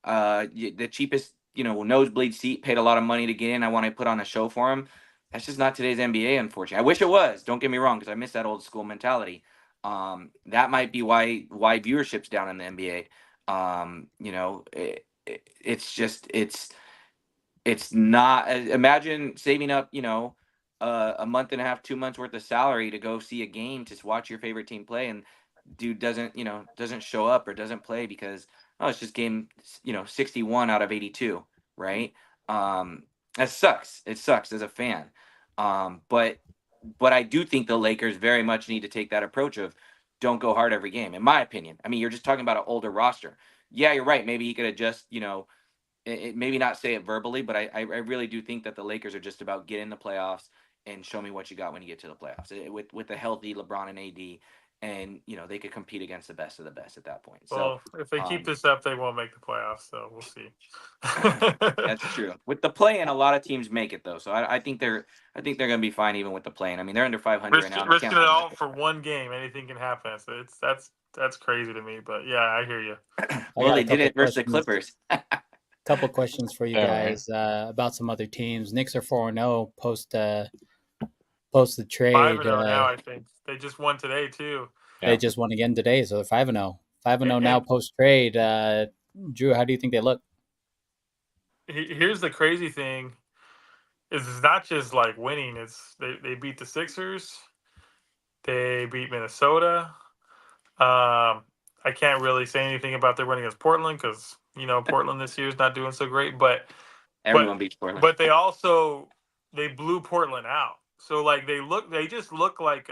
the cheapest nosebleed seat, paid a lot of money to get in. I want to put on a show for him. That's just not today's NBA, unfortunately. I wish it was. Don't get me wrong, because I miss that old school mentality. That might be why viewership's down in the NBA. It's not. Imagine saving up, a month and a half, 2 months worth of salary to go see a game to watch your favorite team play, and dude doesn't show up or doesn't play because it's just game 61 out of 82, right? That sucks. It sucks as a fan. But I do think the Lakers very much need to take that approach of don't go hard every game, in my opinion. I mean, you're just talking about an older roster. Yeah, you're right. Maybe he could adjust, maybe not say it verbally, but I really do think that the Lakers are just about get in the playoffs and show me what you got when you get to the playoffs. With a healthy LeBron and AD, and they could compete against the best of the best at that point. Well, So if they keep this up, they won't make the playoffs. So we'll see. that's true. With the play-in, a lot of teams make it though. So I think they're going to be fine even with the play-in. I mean, they're under 500 right now. Risking it all for one game, anything can happen. So that's crazy to me. But yeah, I hear you. Well, they did it versus the Clippers. Couple questions for you All guys about some other teams. Knicks are 4-0 post the trade. 5-0 now, I think they just won today too. They just won again today, so they're 5-0. 5-0 now post trade. Drew, how do you think they look? Here's the crazy thing: is it's not just like winning. It's they beat the Sixers, they beat Minnesota. I can't really say anything about their win against Portland because Portland this year is not doing so great. But everyone beats Portland. But they blew Portland out. So like they just look like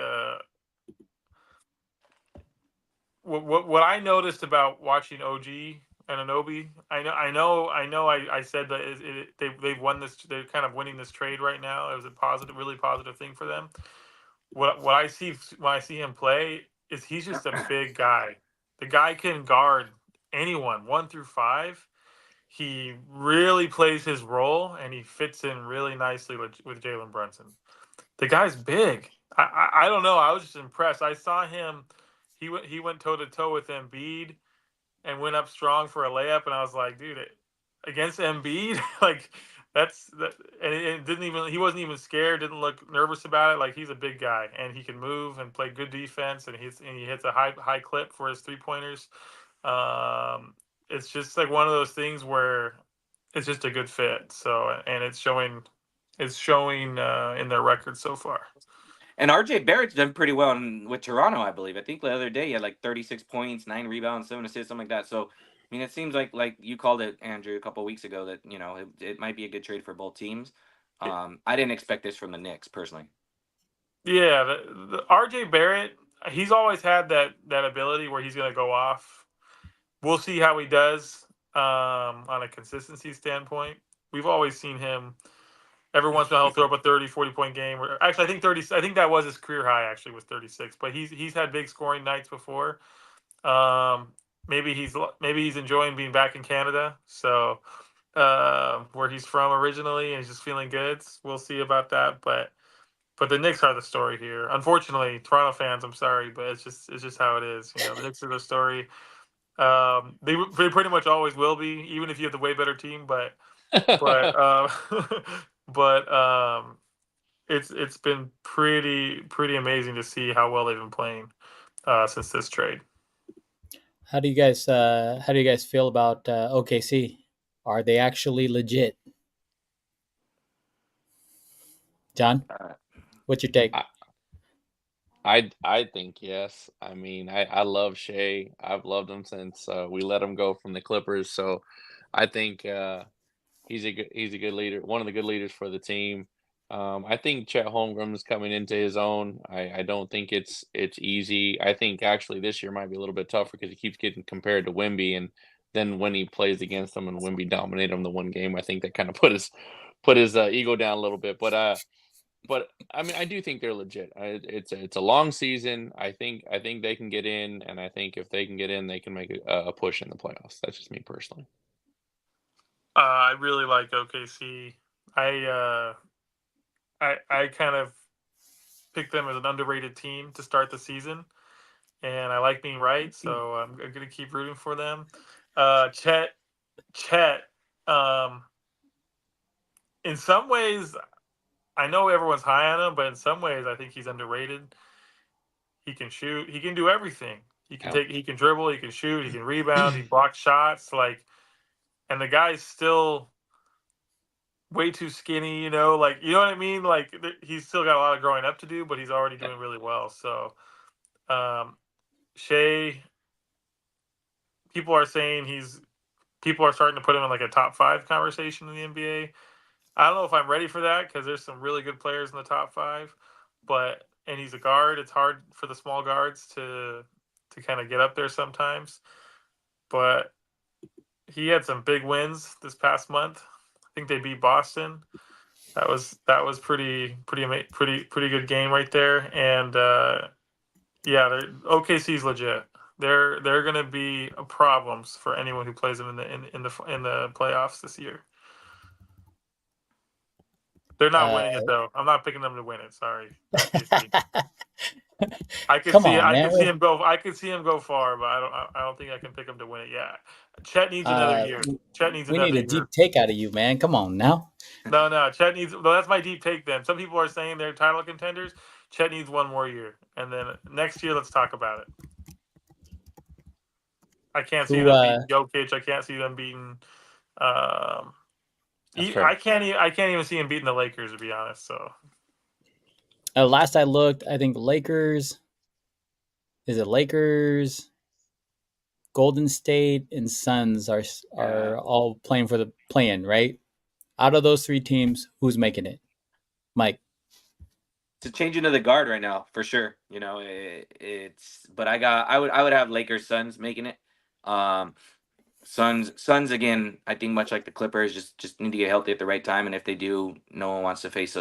what I noticed about watching OG Anunoby. I said that they've won this. They're kind of winning this trade right now. It was a really positive thing for them. What I see when I see him play is he's just a big guy. The guy can guard anyone 1 through 5. He really plays his role and he fits in really nicely with Jalen Brunson. The guy's big. I don't know. I was just impressed. I saw him. He went toe to toe with Embiid and went up strong for a layup, and I was like, dude, against Embiid, like and it didn't even. He wasn't even scared. Didn't look nervous about it. Like he's a big guy and he can move and play good defense, and he hits a high clip for his 3-pointers. It's just like one of those things where it's just a good fit. So, and it's showing in their record so far. And RJ Barrett's done pretty well with Toronto, I believe. I think the other day he had like 36 points, 9 rebounds, 7 assists, something like that. So, I mean, it seems like you called it, Andrew, a couple of weeks ago that it might be a good trade for both teams. I didn't expect this from the Knicks personally. Yeah, the RJ Barrett, he's always had that ability where he's going to go off. We'll see how he does on a consistency standpoint. We've always seen him every once in a while he'll throw up a 30, 40-point game. Actually, I think that was his career high. Actually, was 36. But he's had big scoring nights before. Maybe he's enjoying being back in Canada. So where he's from originally, and he's just feeling good. We'll see about that. But the Knicks are the story here. Unfortunately, Toronto fans, I'm sorry, but it's just how it is. The Knicks are the story. They pretty much always will be, even if you have the way better team. But it's been pretty amazing to see how well they've been playing since this trade. How do you guys feel about OKC? Are they actually legit? John, what's your take? I think yes. I mean, I love Shea. I've loved him since we let him go from the Clippers. So I think he's a good leader, one of the good leaders for the team. I think Chet Holmgren's coming into his own. I don't think it's easy. I think actually this year might be a little bit tougher because he keeps getting compared to Wemby, and then when he plays against him and Wemby dominated him the one game, I think that kind of put his ego down a little bit. But I mean, I do think they're legit. It's a long season. I think they can get in, and I think if they can get in, they can make a push in the playoffs. That's just me personally. I really like OKC. I kind of picked them as an underrated team to start the season, and I like being right, so I'm going to keep rooting for them. Chet, um, in some ways, I know everyone's high on him, but in some ways, I think he's underrated. He can shoot. He can do everything. He can Yeah. he can dribble. He can shoot. He can rebound. He blocks shots. And the guy's still way too skinny. You know what I mean? He's still got a lot of growing up to do, but he's already doing really well. So, Shea, people are saying people are starting to put him in like a top 5 conversation in the NBA. I don't know if I'm ready for that because there's some really good players in the top 5, and he's a guard. It's hard for the small guards to kind of get up there sometimes. But he had some big wins this past month. I think they beat Boston. That was pretty good game right there. And yeah, OKC's legit. They're going to be problems for anyone who plays them in the playoffs this year. They're not winning it though. I'm not picking them to win it. Sorry. I could Come see on, I man. could see him go. I could see him go far, but I don't think I can pick him to win it. Yeah, Chet needs another year. Chet needs We another need a year. deep take out of you, man. Come on now. No. Chet needs. Well, that's my deep take. Then some people are saying they're title contenders. Chet needs one more year, and then next year let's talk about it. I can't see them beating Jokic. I can't see them beating. I can't even see him beating the Lakers, to be honest. So. Last I looked, I think the Lakers. Is it Lakers? Golden State and Suns are all playing for the play-in, right? Out of those 3 teams, who's making it? Mike. It's a change into the guard right now for sure. You know, but I would have Lakers Suns making it. Suns again, I think much like the Clippers, just need to get healthy at the right time, and if they do, no one wants to face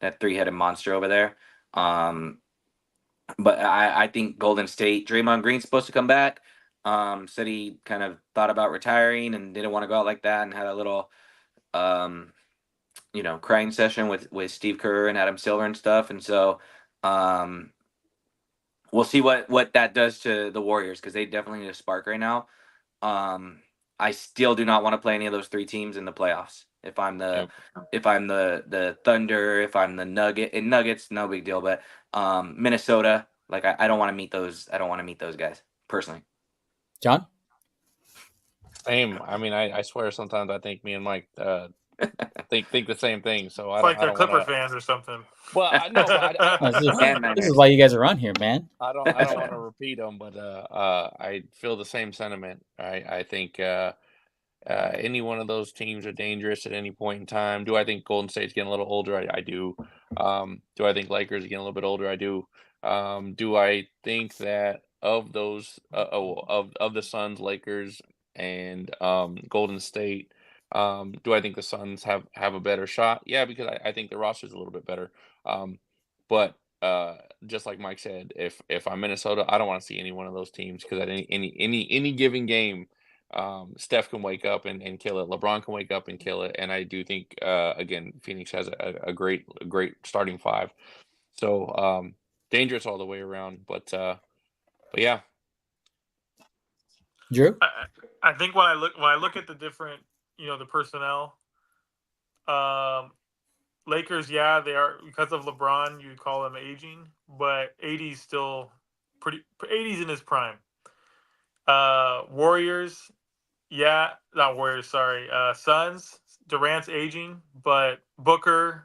that 3-headed monster over there. But I think Golden State, Draymond Green's supposed to come back. Said he kind of thought about retiring and didn't want to go out like that, and had a little crying session with Steve Kerr and Adam Silver and stuff. And so we'll see what that does to the Warriors, because they definitely need a spark right now. I still do not want to play any of those 3 teams in the playoffs. If I'm the Thunder, if I'm the Nuggets, no big deal. But Minnesota, I don't want to meet those. I don't want to meet those guys personally. John? Same. I mean, I swear sometimes I think me and Mike think the same thing. So it's like they're Clipper fans or something. Well, I know. This is why you guys are on here, man. I don't want to repeat them, but I feel the same sentiment. I think any one of those teams are dangerous at any point in time. Do I think Golden State's getting a little older? I do. Do I think Lakers are getting a little bit older? I do. Do I think that of those of the Suns, Lakers, and Golden State, do I think the Suns have a better shot? Yeah, because I think the roster is a little bit better. But just like Mike said, if I'm Minnesota, I don't want to see any one of those teams, because at any given game, Steph can wake up and kill it. LeBron can wake up and kill it. And I do think again, Phoenix has a great starting 5. So dangerous all the way around. But yeah. Drew? I think when I look at the different, the personnel, Lakers, yeah, they are, because of LeBron, you call them aging, but 80's still 80's in his prime. Warriors, yeah, not Warriors, sorry. Suns, Durant's aging, but Booker's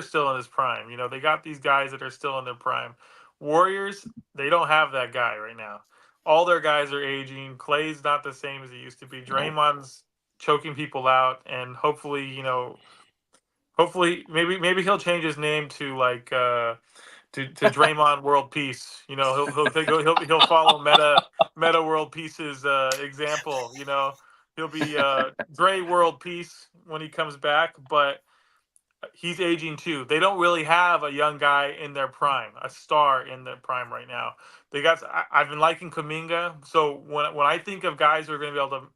still in his prime. They got these guys that are still in their prime. Warriors, they don't have that guy right now. All their guys are aging. Clay's not the same as he used to be. Draymond's choking people out, and hopefully, Hopefully, maybe he'll change his name to like to Draymond World Peace. You know, he'll follow Meta World Peace's example. You know, he'll be Dre World Peace when he comes back, but he's aging too. They don't really have a young guy in their prime, a star in their prime right now. They got. I've been liking Kuminga, so when I think of guys who are going to be able to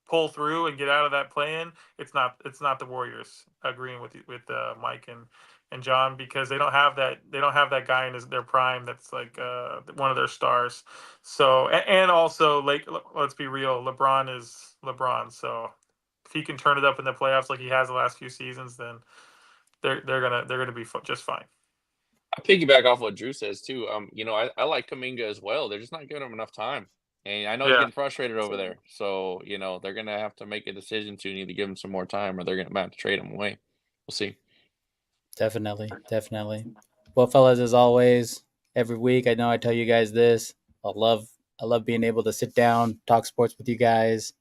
pull through and get out of that play-in, it's not the Warriors. Agreeing with Mike and John, because they don't have that guy in their prime that's like one of their stars. So and also, like, let's be real, LeBron is LeBron. So if he can turn it up in the playoffs like he has the last few seasons, then they're gonna be just fine. I piggyback off what Drew says too. You know, I like Kuminga as well. They're just not giving him enough time. And I know he's Yeah. getting frustrated over there. So, you know, they're gonna have to make a decision to either give him some more time or they're gonna have to trade him away. We'll see. Definitely. Well, fellas, as always, every week I know I tell you guys this. I love being able to sit down, talk sports with you guys.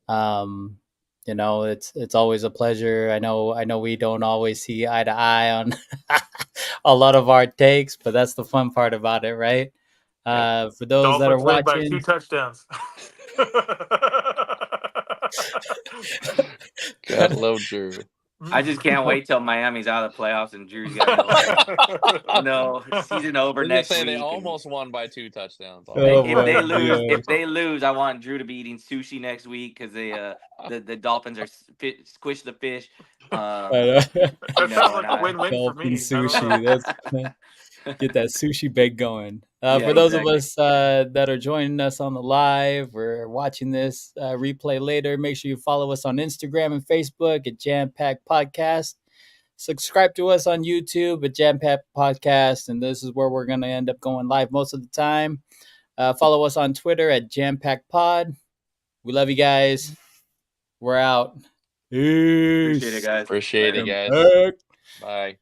You know, it's always a pleasure. I know we don't always see eye to eye on a lot of our takes, but that's the fun part about it, right? For those that are Dolphins win by 2 watching, touchdowns. God love Drew. I just can't wait till Miami's out of the playoffs and Drew's got no season over We're gonna next say week. they and almost won by 2 touchdowns. Oh, if they lose, I want Drew to be eating sushi next week because the Dolphins are squish the fish. That sounds like a win-win for Dolphin me. sushi. That's get that sushi bake going. Yeah, For those exactly. of us that are joining us on the live or watching this replay later, make sure you follow us on Instagram and Facebook at Jam Pack Podcast. Subscribe to us on YouTube at Jam Pack Podcast, and this is where we're going to end up going live most of the time. Follow us on Twitter at Jam Pack Pod. We love you guys. We're out. Peace. Appreciate it, guys. Appreciate it, guys. Jam Pack. Bye.